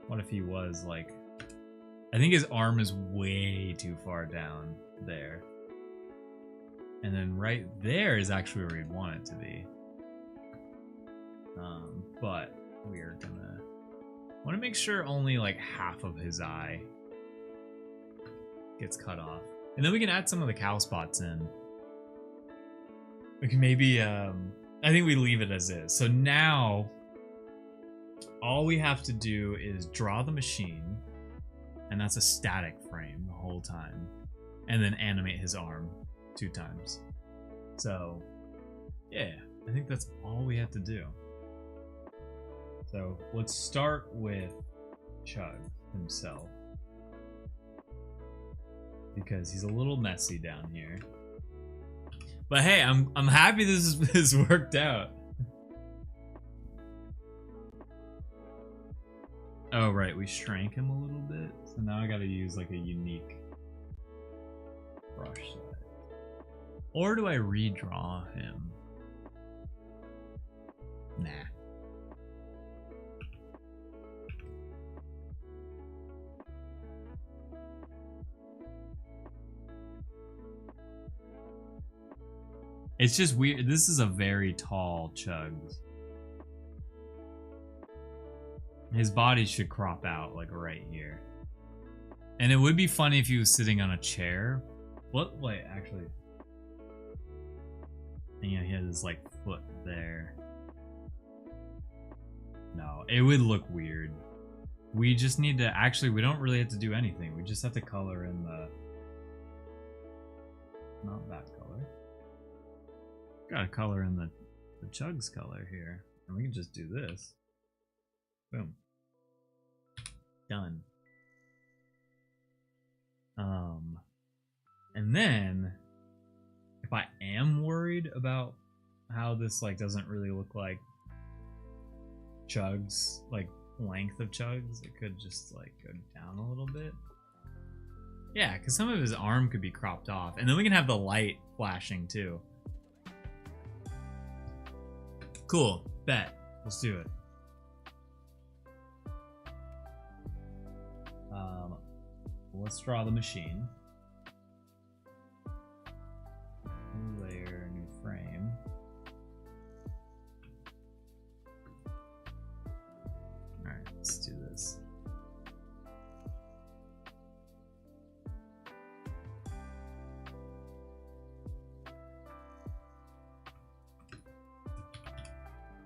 What if he was like, I think his arm is way too far down there. And then right there is actually where we'd want it to be. But we are gonna want to make sure only like half of his eye gets cut off, and then we can add some of the cow spots in. We can maybe I think we leave it as is. So now all we have to do is draw the machine, and that's a static frame the whole time, and then animate his arm 2 times. So yeah, I think that's all we have to do. So let's start with Chug himself, because he's a little messy down here. But hey, I'm happy this has worked out. Oh right, we shrank him a little bit, so now I gotta use like a unique brush size. Or do I redraw him? Nah. It's just weird. This is a very tall Chugs. His body should crop out like right here. And it would be funny if he was sitting on a chair. What? Wait, actually. And yeah, he has his like foot there. No, it would look weird. We just need to, actually, we don't really have to do anything. We just have to color in the, not that color. Got to color in the Chugs color here. And we can just do this. Boom. Done. And then worried about how this like doesn't really look like Chugs, like length of Chugs. It could just like go down a little bit. Yeah, because some of his arm could be cropped off, and then we can have the light flashing too. Cool, bet. Let's do it. Let's draw the machine. New layer, new frame. Alright, let's do this.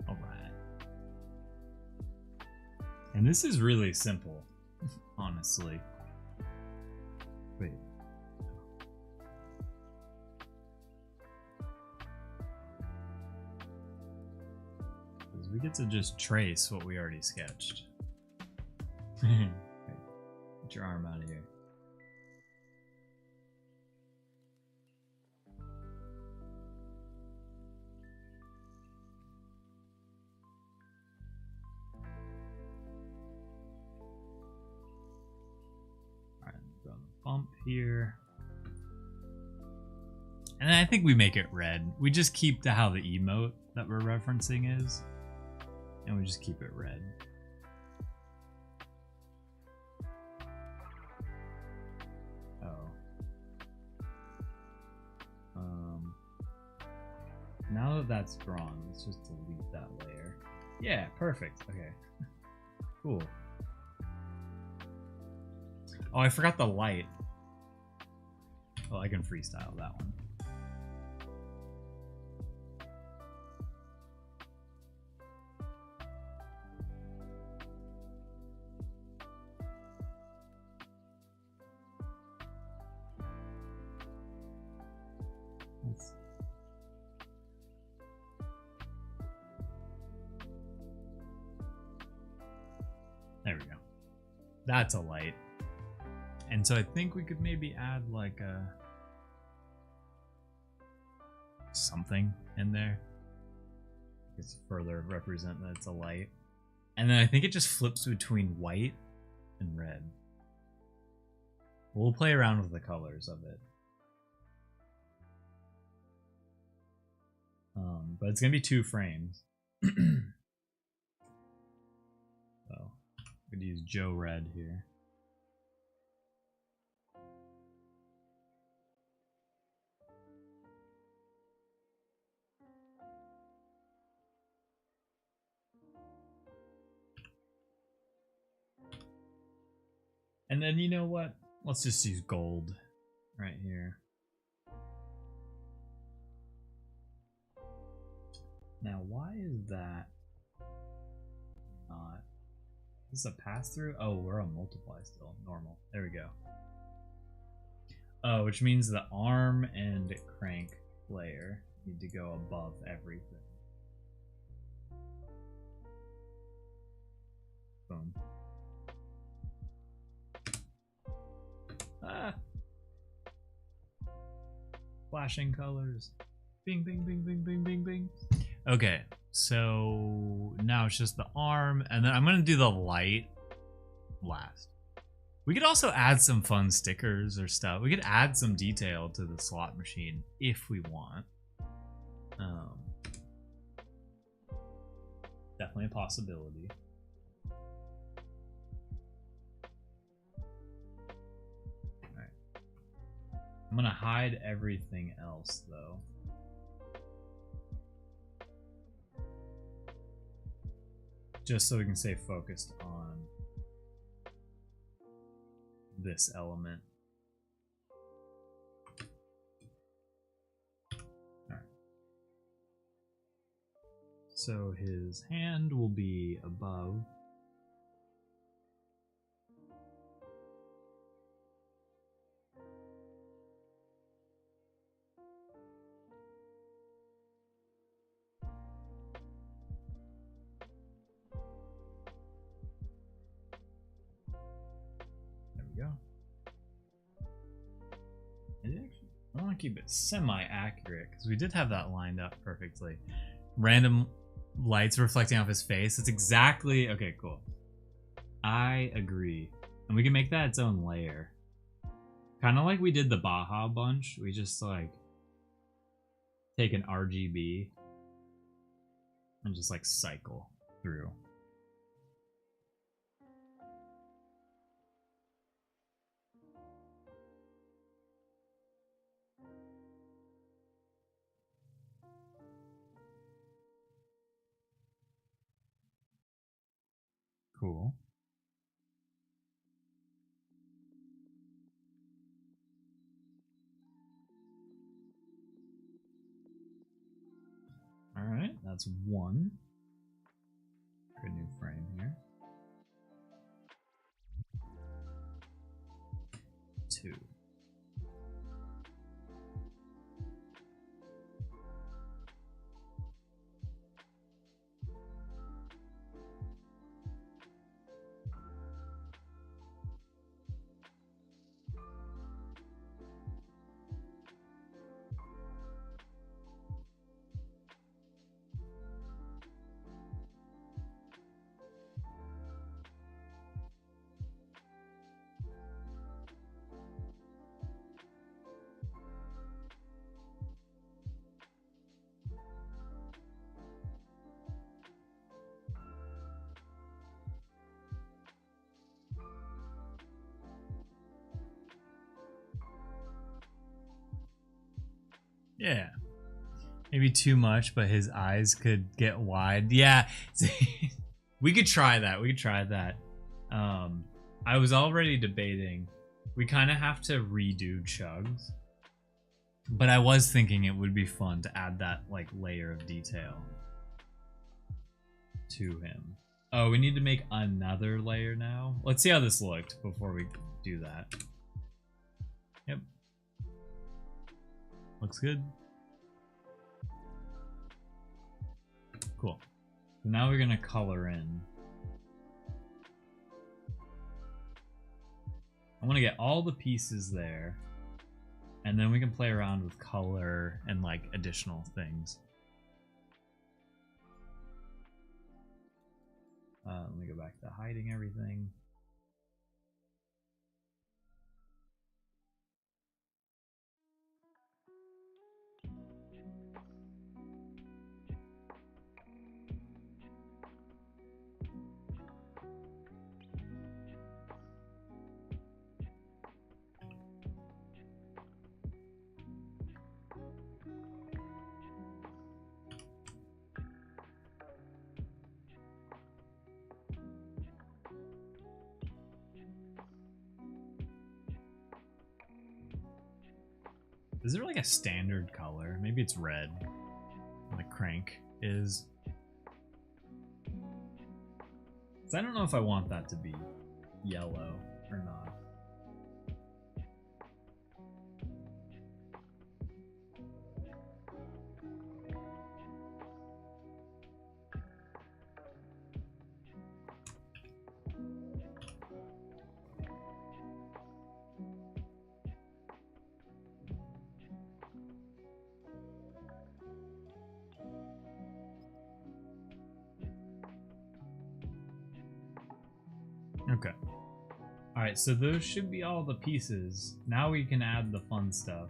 Alright. And this is really simple, honestly. Wait. Because we get to just trace what we already sketched. Get your arm out of here. Bump here, and then I think we make it red. We just keep to how the emote that we're referencing is, and we just keep it red. Oh. Now that that's drawn, let's just delete that layer. Yeah, perfect. Okay. Cool. Oh, I forgot the light. Well, I can freestyle that one. There we go. That's a light. And so I think we could maybe add like a something in there. Just further represent that it's a light. And then I think it just flips between white and red. We'll play around with the colors of it. But it's gonna be 2 frames. So I'm gonna use Joe Red here. And then you know what? Let's just use gold right here. Now, why is that not? Is this a pass through? Oh, we're on multiply still. Normal. There we go. Oh, which means the arm and crank layer need to go above everything. Boom. Ah! Flashing colors. Bing, bing, bing, bing, bing, bing, bing. Okay, so now it's just the arm, and then I'm gonna do the light last. We could also add some fun stickers or stuff. We could add some detail to the slot machine if we want. Definitely a possibility. Alright. I'm gonna hide everything else though. Just so we can stay focused on this element. Alright. So his hand will be above. Go. I want to keep it semi-accurate because we did have that lined up perfectly. Random lights reflecting off his face. It's exactly... Okay, cool. I agree. And we can make that its own layer. Kind of like we did the Baja bunch. We just like take an RGB and just like cycle through. Cool. All right, that's one. Good new frame here. Two. Yeah. Maybe too much, but his eyes could get wide. Yeah. We could try that. We could try that. I was already debating. We kind of have to redo Chugs. But I was thinking it would be fun to add that like layer of detail to him. Oh, we need to make another layer now. Let's see how this looked before we do that. Yep. Looks good. Cool. So now we're gonna color in. I want to get all the pieces there, and then we can play around with color and like additional things. Let me go back to hiding everything. Is there like a standard color? Maybe it's red. The crank is. So I don't know if I want that to be yellow or not. Okay. Alright, so those should be all the pieces. Now we can add the fun stuff.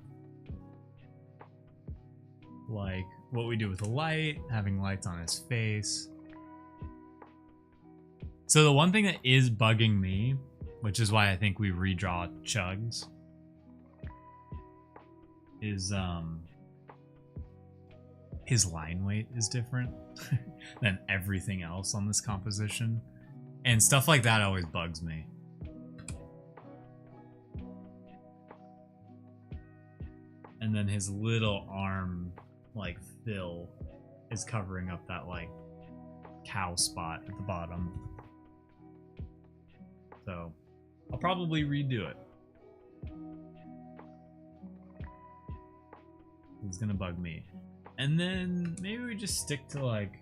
Like what we do with the light, having lights on his face. So the one thing that is bugging me, which is why I think we redraw Chugs, is his line weight is different than everything else on this composition. And stuff like that always bugs me. And then his little arm, like, fill is covering up that, like, cow spot at the bottom. So, I'll probably redo it. It's gonna bug me. And then maybe we just stick to, like,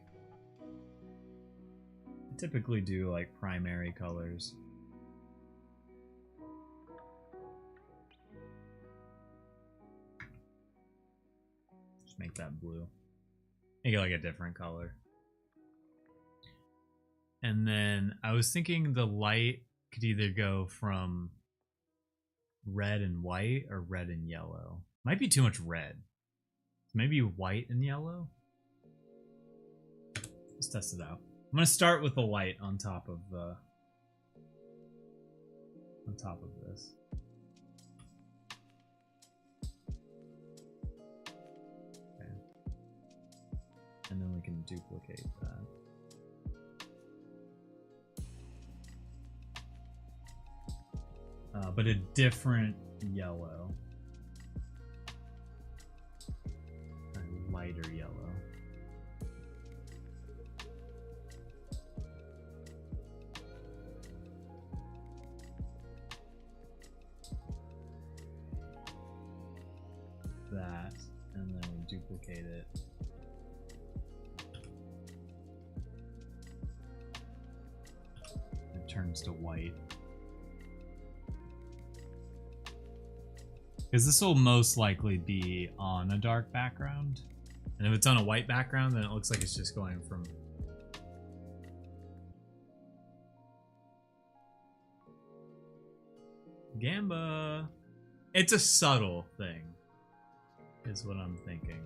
typically do like primary colors. Just make that blue. Make it like a different color. And then I was thinking the light could either go from red and white or red and yellow. Might be too much red. Maybe white and yellow? Let's test it out. I'm gonna start with the light on top of this. Okay. And then we can duplicate that. But a different yellow. A lighter yellow. That, and then we duplicate it. It turns to white. Because this will most likely be on a dark background. And if it's on a white background, then it looks like it's just going from... Gamba! It's a subtle thing, is what I'm thinking.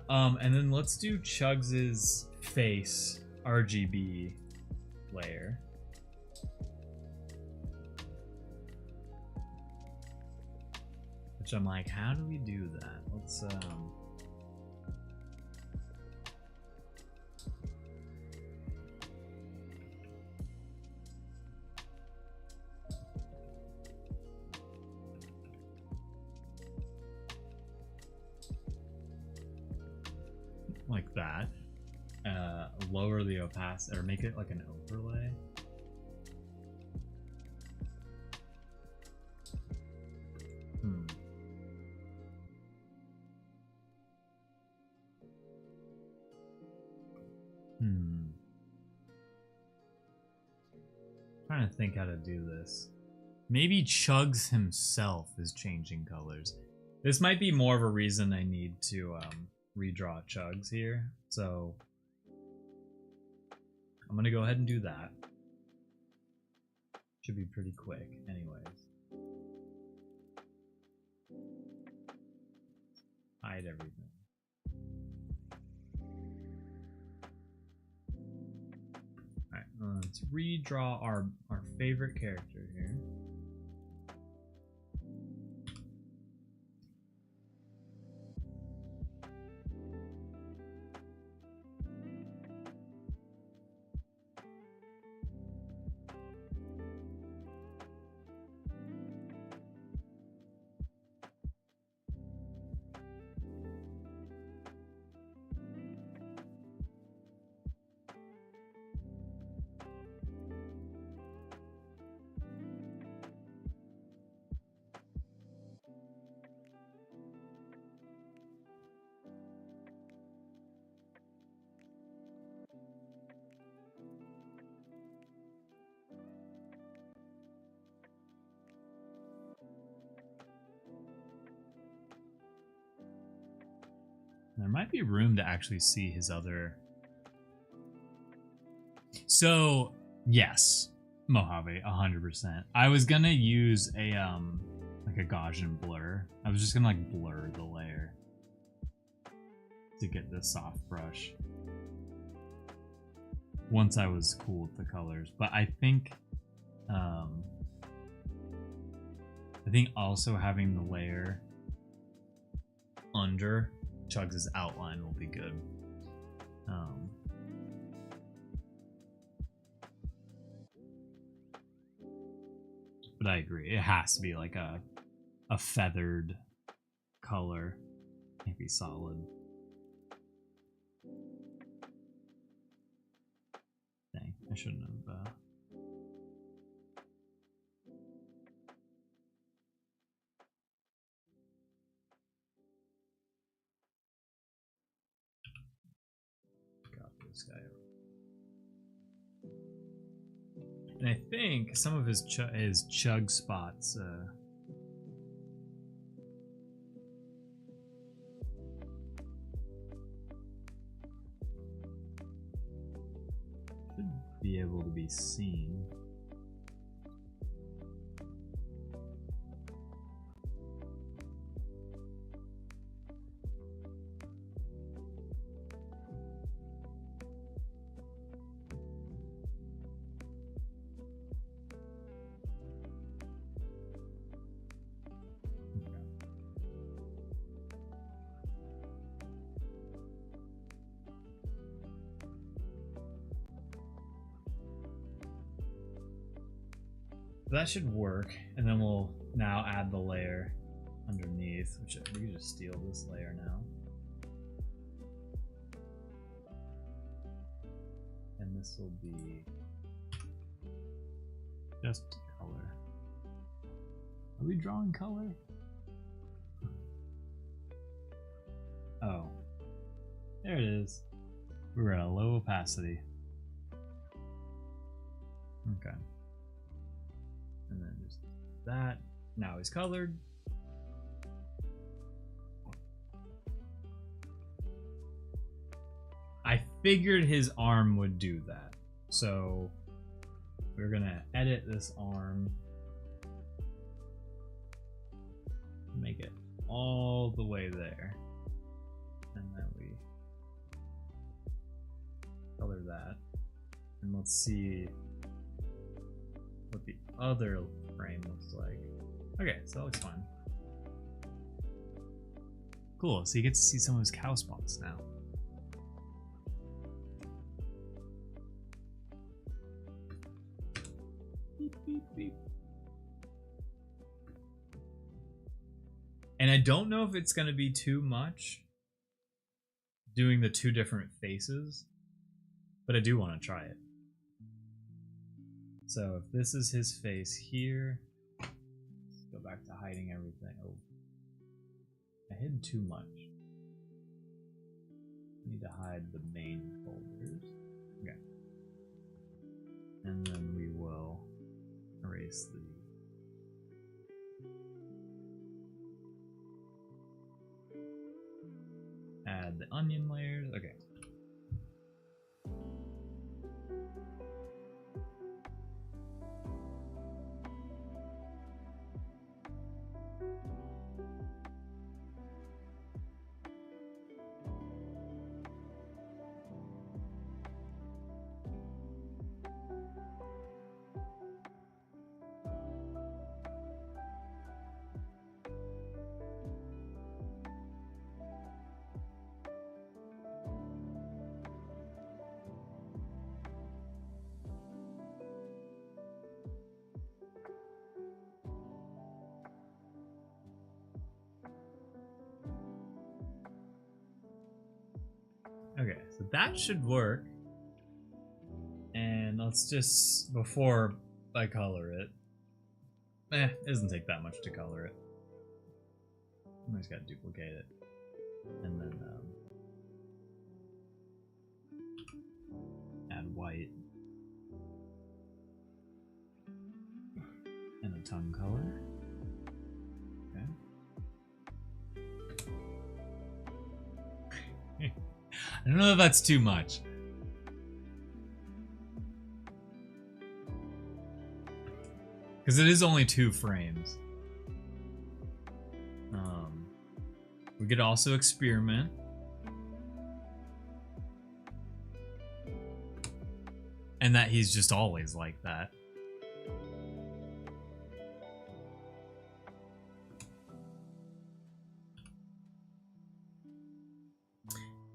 And then let's do Chugs' face RGB layer. Which I'm like, how do we do that? Let's like that. Lower the opacity or make it like an overlay. Trying to think how to do this. Maybe Chugs himself is changing colors. This might be more of a reason I need to redraw Chugs here. So I'm gonna go ahead and do that. Should be pretty quick anyways. Hide everything. Alright, let's redraw our favorite character here. There might be room to actually see his other... So, yes, Mojave, 100%. I was gonna use a, like a Gaussian blur. I was just gonna, like, blur the layer to get this soft brush. Once I was cool with the colors. But I think also having the layer under Chugs' outline will be good. But I agree, it has to be like a feathered color. Can't be solid. Dang, I shouldn't have this guy. And I think some of his chug spots Should be able to be seen. That should work, and then we'll now add the layer underneath, which we can just steal this layer now. And this will be just color. Are we drawing color? Oh, there it is. We were at a low opacity. Okay. And then just that. Now he's colored. I figured his arm would do that. So we're gonna edit this arm. Make it all the way there. And then we color that. And let's see what the other frame looks like. Okay, so that looks fine. Cool, so you get to see some of his cow spots now. Beep, beep, beep. And I don't know if it's gonna be too much doing the two different faces, but I do want to try it. So if this is his face here, let's go back to hiding everything. Oh, I hid too much. Need to hide the main folders. Okay. And then we will erase the add the onion layers. Okay. Okay, so that should work. And let's just, before I color it, it doesn't take that much to color it. I just gotta duplicate it. And then add white. And a tongue color. Okay. I don't know if that's too much. Because it is only 2 frames. We could also experiment. And that he's just always like that.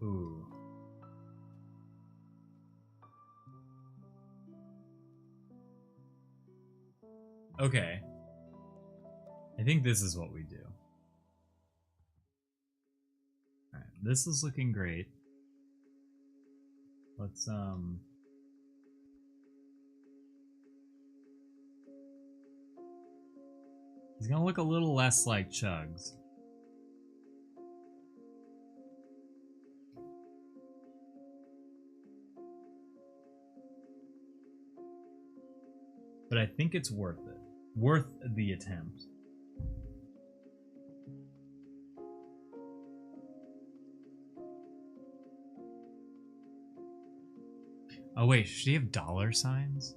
Ooh. Okay. I think this is what we do. Alright, this is looking great. Let's he's gonna look a little less like Chugs. But I think it's worth it. Worth the attempt. Oh wait, should he have dollar signs?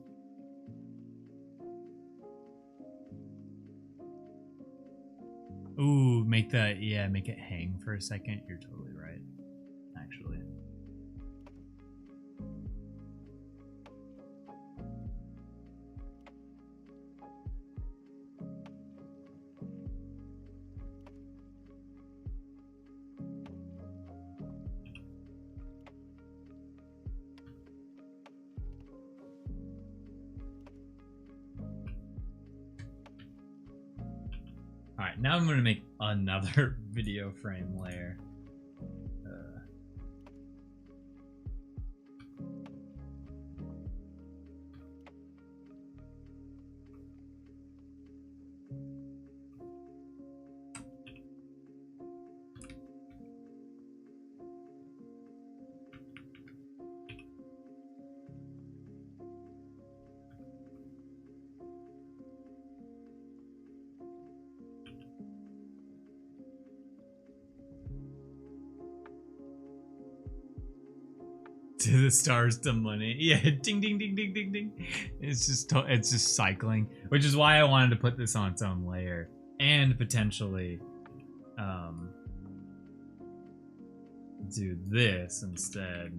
Ooh, make that, yeah, make it hang for a second. You're totally right, actually. Alright, now I'm going to make another video frame layer. To the stars to money. Yeah, ding ding ding ding ding ding. It's just cycling, which is why I wanted to put this on its own layer and potentially do this instead.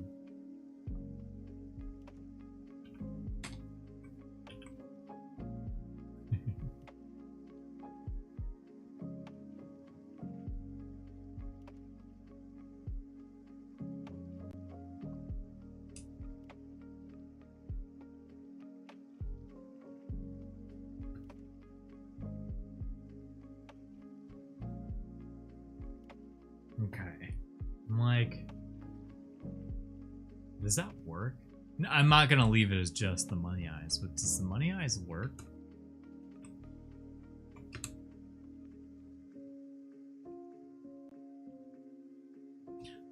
Okay. I'm like, does that work? No, I'm not gonna leave it as just the money eyes, but does the money eyes work?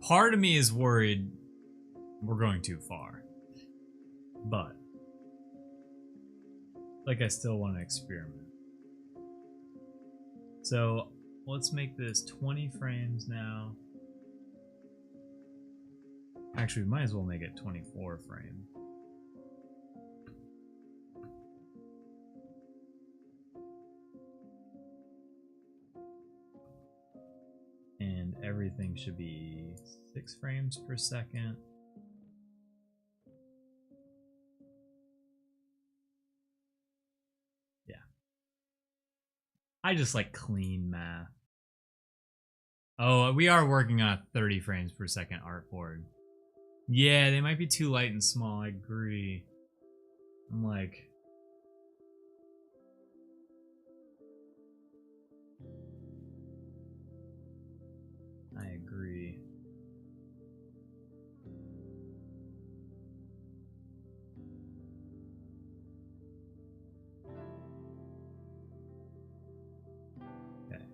Part of me is worried we're going too far, but like I still want to experiment. So let's make this 20 frames now. Actually, we might as well make it 24 frame. And everything should be 6 frames per second. Yeah. I just like clean math. Oh, we are working on a 30 frames per second artboard. Yeah, they might be too light and small, I agree. I'm like... I agree. Okay.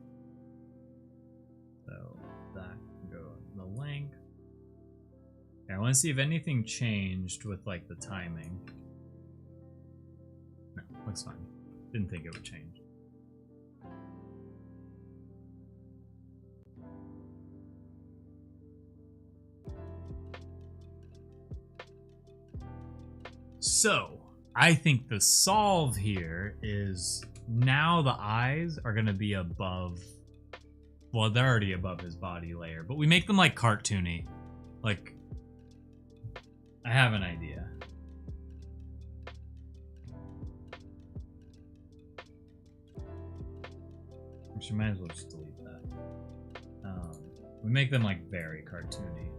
So that can go the length. Okay, I want to see if anything changed with like the timing. No, looks fine. Didn't think it would change. So, I think the solve here is now the eyes are going to be above, well, they're already above his body layer, but we make them like cartoony. Like, I have an idea. Actually, might as well just delete that. We make them like very cartoony.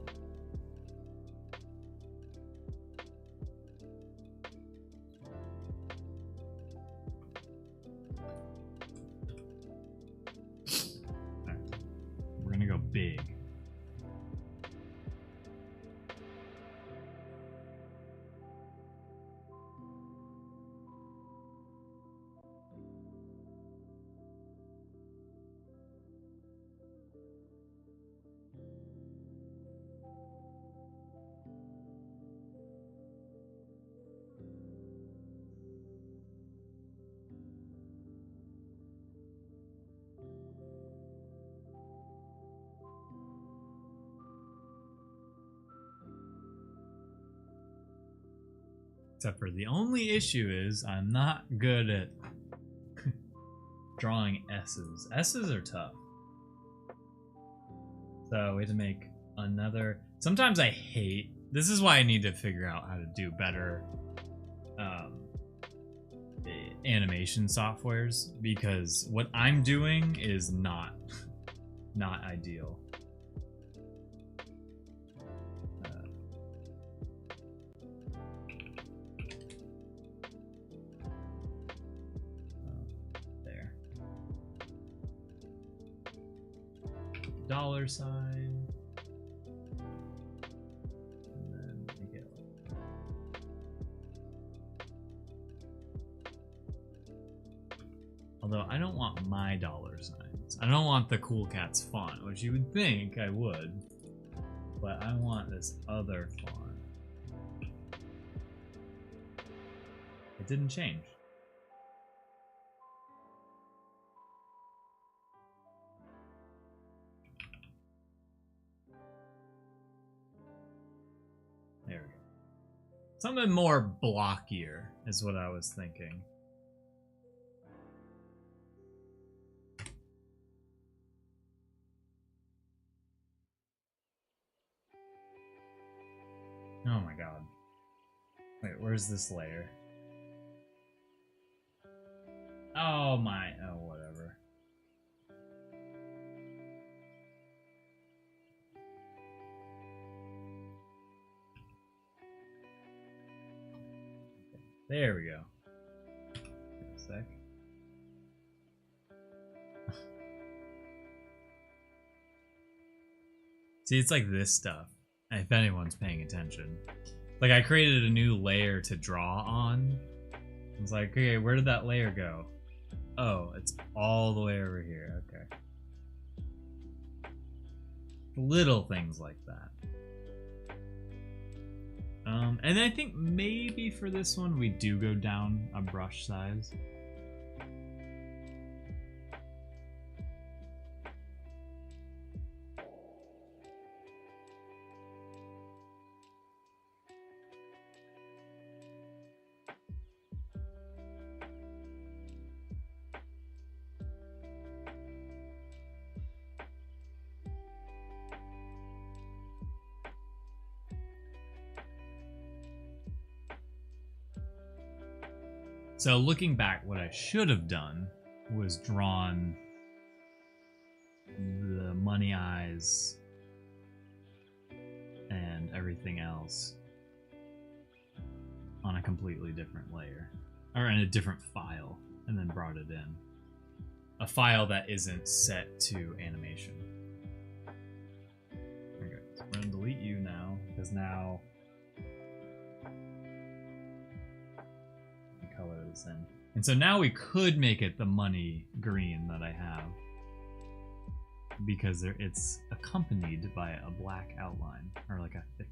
We're gonna go big. Except for the only issue is I'm not good at drawing S's. S's are tough. So we have to make another. Sometimes I hate. This is why I need to figure out how to do better animation softwares, because what I'm doing is not ideal. There. Dollar sign. And then make it like. Although I don't want my dollar signs. I don't want the Cool Cats font, which you would think I would. But I want this other font. It didn't change. There we go. Something more blockier is what I was thinking. Oh my god. Wait, where's this layer? Oh my, oh whatever. There we go. Give it a sec. See, it's like this stuff, if anyone's paying attention. Like, I created a new layer to draw on. I was like, okay, where did that layer go? Oh, it's all the way over here. Okay. Little things like that. And I think maybe for this one we do go down a brush size. So looking back, what I should have done was drawn the money eyes and everything else on a completely different layer, or in a different file, and then brought it in. A file that isn't set to animation. Okay, so I'm gonna delete you now, because now color this in. And so now we could make it the money green that I have, because it's accompanied by a black outline, or like a thick,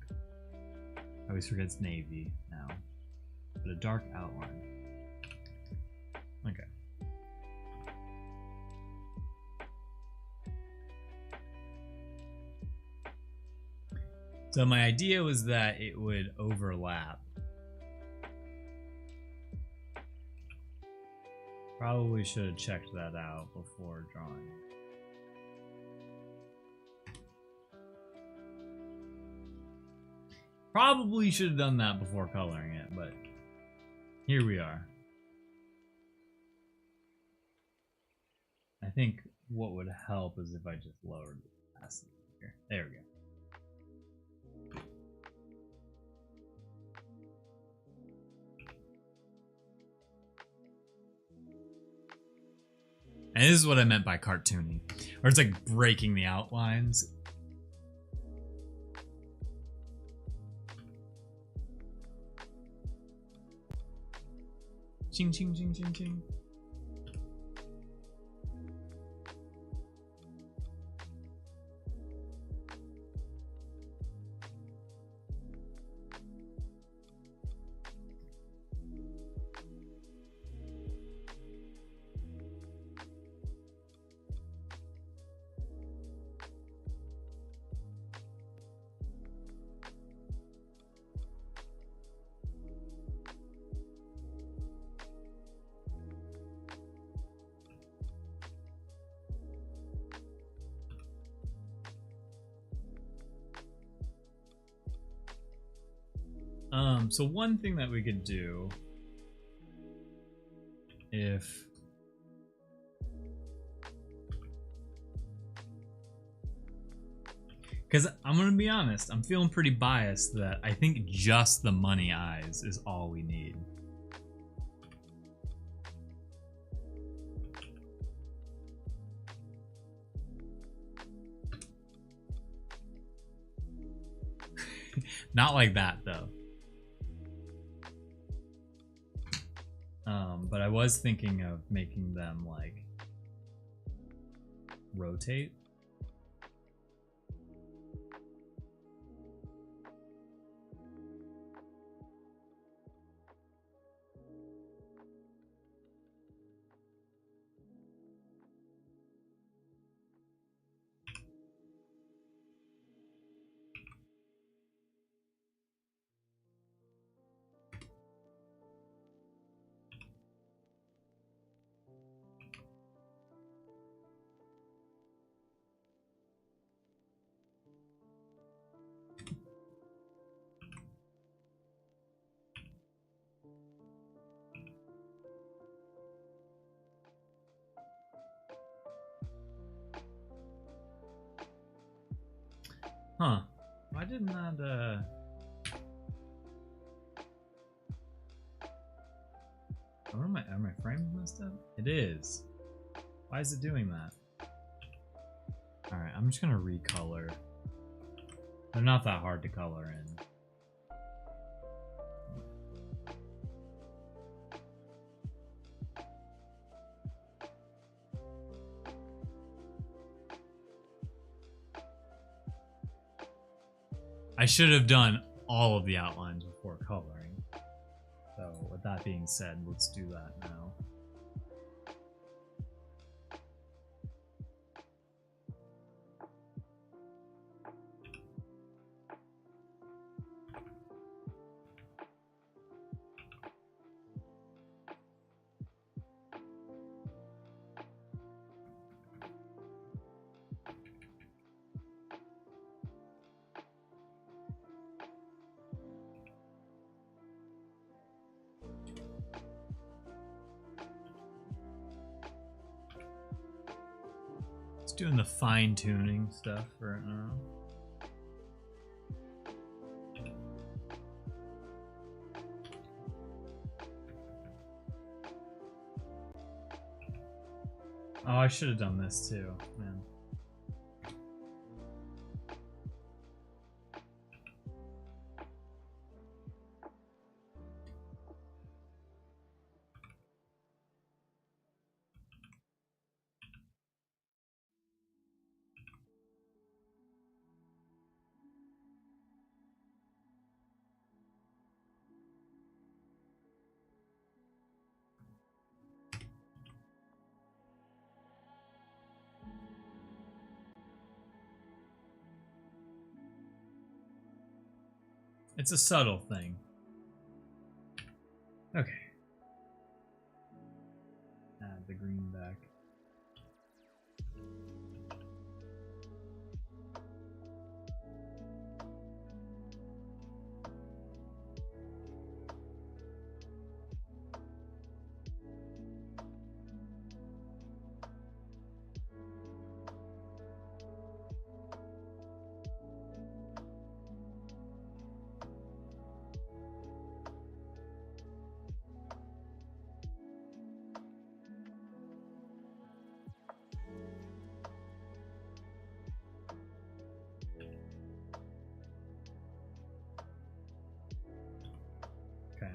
I always forget it's navy now, but a dark outline. Okay. So my idea was that it would overlap. Probably should have checked that out before drawing. Probably should have done that before coloring it, but here we are. I think what would help is if I just lowered the opacity here. There we go. And this is what I meant by cartoony, where it's like breaking the outlines. Ching, ching, ching, ching, ching. So one thing that we could do, if because I'm gonna be honest, I'm feeling pretty biased that I think just the money eyes is all we need. Not like that though. But I was thinking of making them like rotate. Huh. Why didn't that, are my frames messed up? It is. Why is it doing that? Alright, I'm just gonna recolor. They're not that hard to color in. I should have done all of the outlines before coloring. So with that being said, let's do that now. Doing the fine-tuning stuff right now. Oh, I should have done this too, man. It's a subtle thing. Okay. Add the green back. Okay.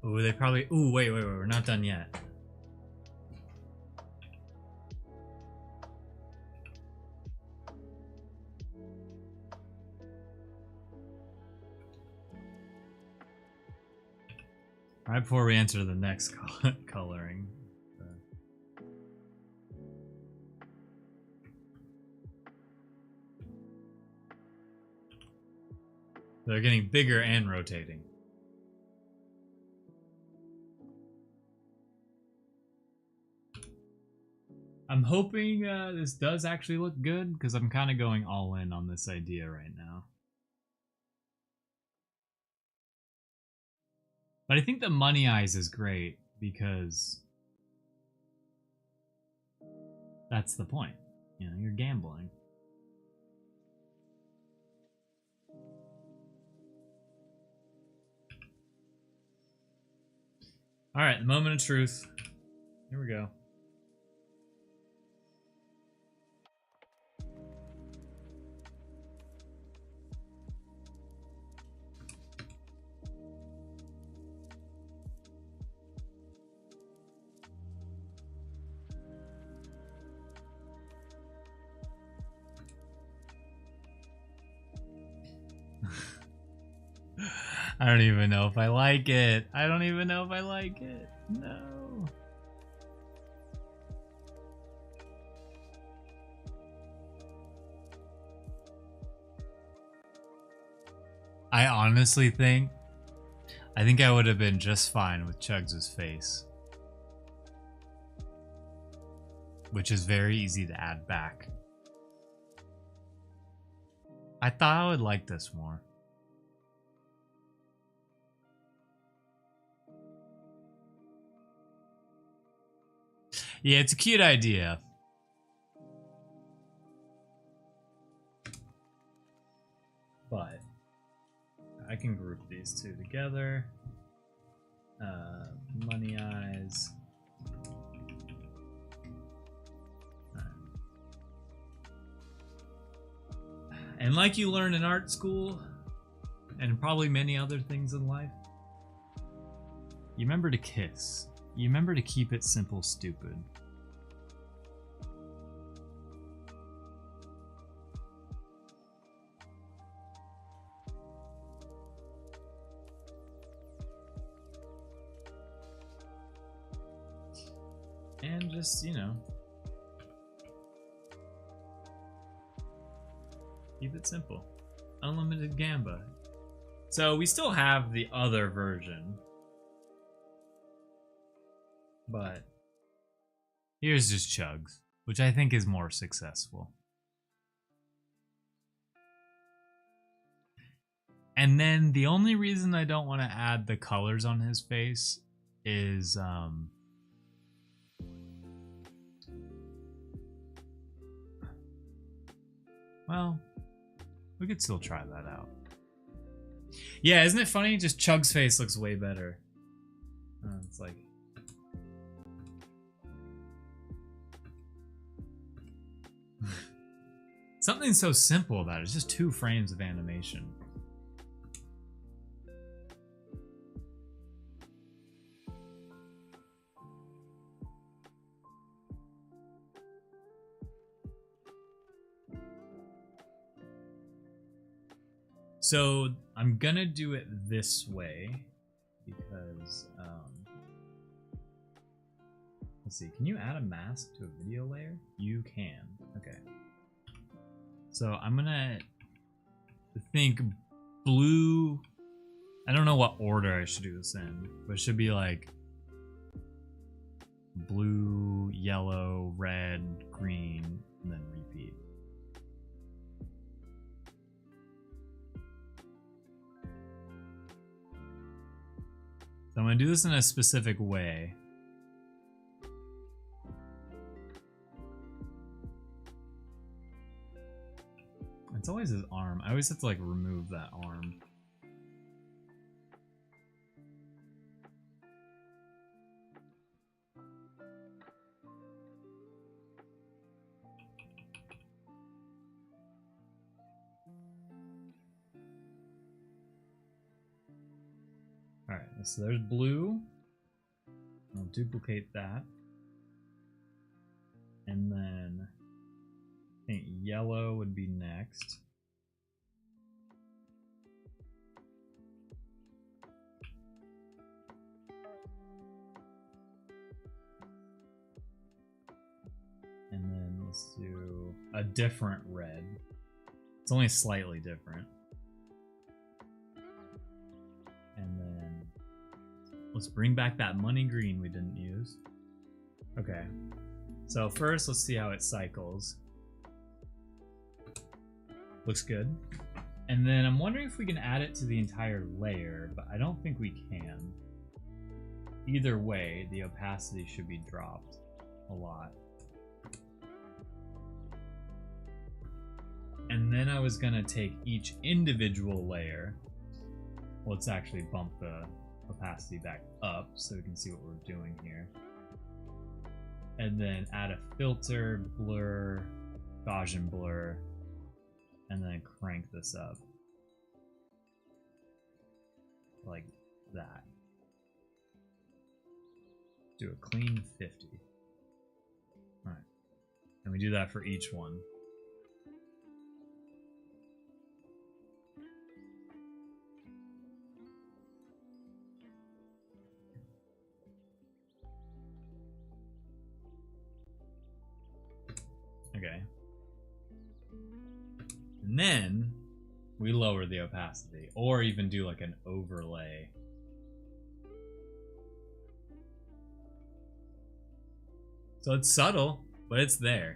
Ooh, they probably. Ooh, wait, we're not done yet. Right before we enter the next coloring. They're getting bigger and rotating. I'm hoping this does actually look good because I'm kind of going all in on this idea right now. But I think the money eyes is great because that's the point. You know, you're gambling. All right, the moment of truth. Here we go. I don't even know if I like it. I don't even know if I like it. No. I honestly think I would have been just fine with Chugs' face. Which is very easy to add back. I thought I would like this more. Yeah, it's a cute idea. But I can group these two together. Money eyes. And like you learn in art school, and probably many other things in life, you remember to kiss. You remember to keep it simple, stupid. And just, you know, keep it simple. Unlimited Gamba. So we still have the other version. But here's just Chugs, which I think is more successful. And then the only reason I don't want to add the colors on his face is well, we could still try that out. Yeah, isn't it funny? Just Chug's face looks way better. It's like something so simple about it. It's just 2 frames of animation. So I'm gonna do it this way because let's see, can you add a mask to a video layer? You can. Okay. So I'm gonna think blue. I don't know what order I should do this in, but it should be like blue, yellow, red, green, and then repeat. So I'm gonna do this in a specific way. It's always his arm. I always have to like remove that arm. Alright, so there's blue. I'll duplicate that. And then I think yellow would be next. And then let's do a different red. It's only slightly different. And then let's bring back that money green we didn't use. Okay. So first, let's see how it cycles. Looks good. And then I'm wondering if we can add it to the entire layer, but I don't think we can. Either way, the opacity should be dropped a lot. And then I was gonna take each individual layer. Let's actually bump the opacity back up so we can see what we're doing here. And then add a filter, blur, Gaussian blur, and then crank this up. Like that. Do a clean 50. Alright. And we do that for each one. Okay. And then we lower the opacity, or even do like an overlay. So it's subtle, but it's there.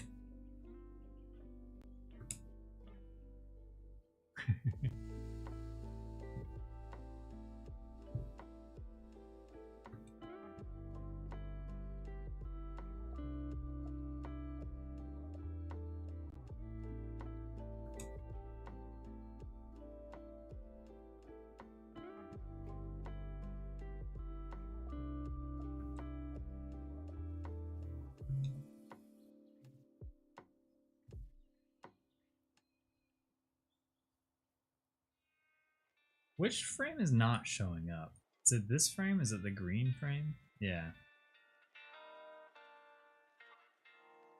Which frame is not showing up? Is it this frame? Is it the green frame? Yeah.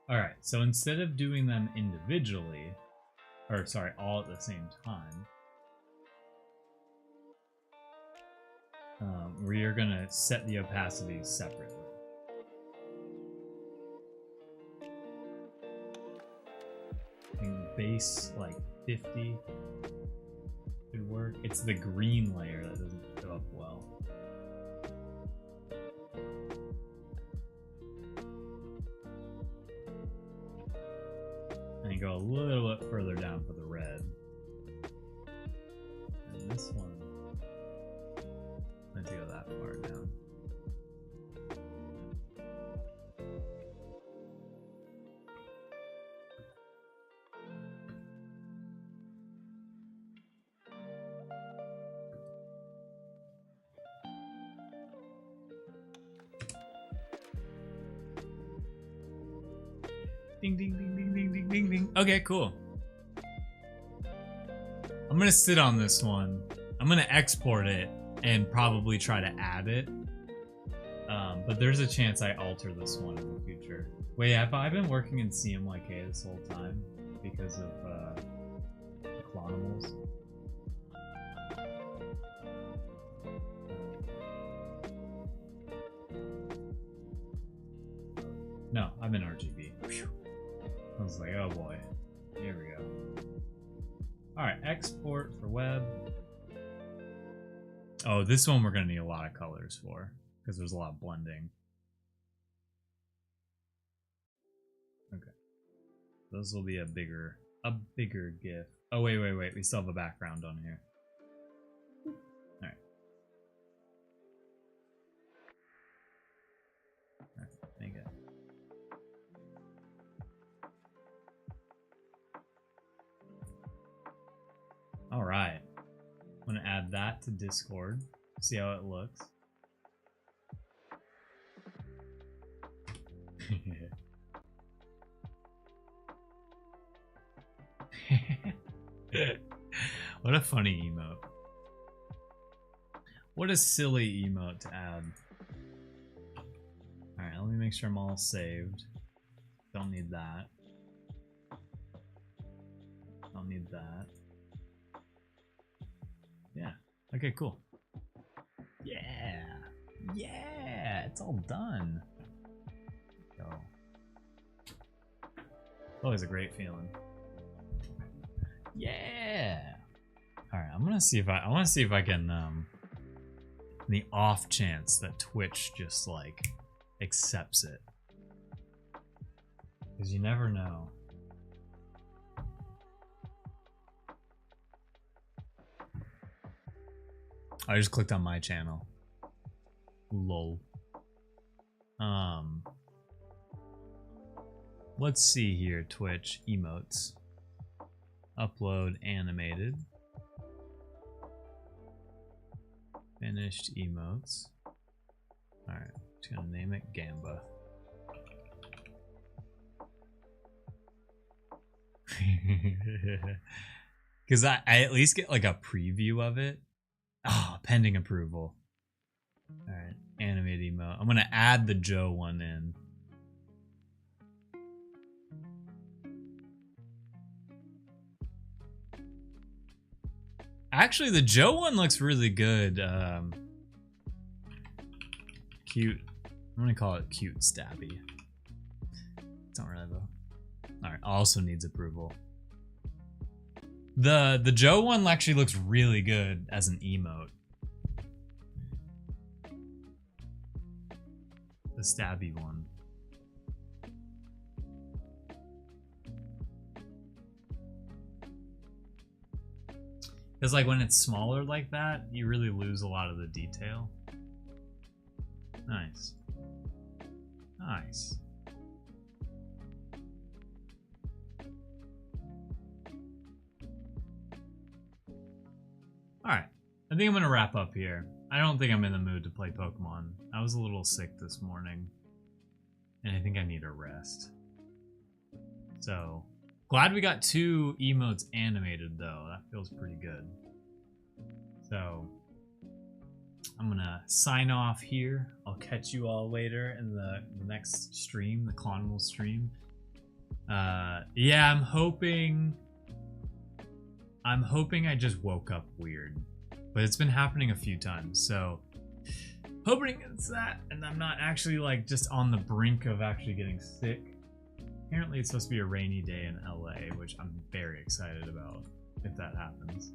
Alright, so instead of doing them individually, or sorry, all at the same time, we are going to set the opacities separately. I think base like 50 could work. It's the green layer that doesn't show up well. And you go a little bit further down for the red. And this one, let's go that far down. Ding, ding, ding, ding, ding, ding, ding, ding. Okay, cool. I'm gonna sit on this one. I'm gonna export it and probably try to add it. But there's a chance I alter this one in the future. Wait, have I been working in CMYK this whole time because of clonimals? No, I'm in RGB. Whew. I was like, oh boy. Here we go. Alright, export for web. Oh, this one we're going to need a lot of colors for, because there's a lot of blending. Okay. Those will be a bigger GIF. Oh, wait. We still have a background on here. Alright. Alright, make it. Alright. I'm going to add that to Discord. See how it looks. What a funny emote. What a silly emote to add. Alright, let me make sure I'm all saved. Don't need that. Don't need that. Yeah. Okay, cool. Yeah. Yeah. It's all done. Go. Always a great feeling. Yeah. All right. I'm gonna see if I want to see if I can the off chance that Twitch just like accepts it. Because you never know. I just clicked on my channel. Lol. Let's see here. Twitch emotes. Upload animated. Finished emotes. Alright, just gonna name it Gamba. Because I at least get like a preview of it. Ah, pending approval. Alright, animated emote. I'm gonna add the Joe one in. Actually, the Joe one looks really good. Cute. I'm gonna call it cute stabby. It's not really though. Alright, also needs approval. The Joe one actually looks really good as an emote. The stabby one. Because like when it's smaller like that, you really lose a lot of the detail. Nice. Nice. Alright. I think I'm going to wrap up here. I don't think I'm in the mood to play Pokemon. I was a little sick this morning. And I think I need a rest. So, glad we got 2 emotes animated though. That feels pretty good. So, I'm gonna sign off here. I'll catch you all later in the next stream, the Clonmel stream. Yeah, I'm hoping I just woke up weird. But it's been happening a few times, so hoping it's that and I'm not actually like just on the brink of actually getting sick. Apparently it's supposed to be a rainy day in LA, which I'm very excited about if that happens.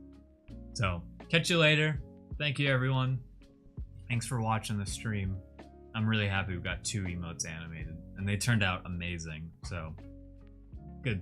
So, catch you later. Thank you everyone. Thanks for watching the stream. I'm really happy we got 2 emotes animated and they turned out amazing. So, good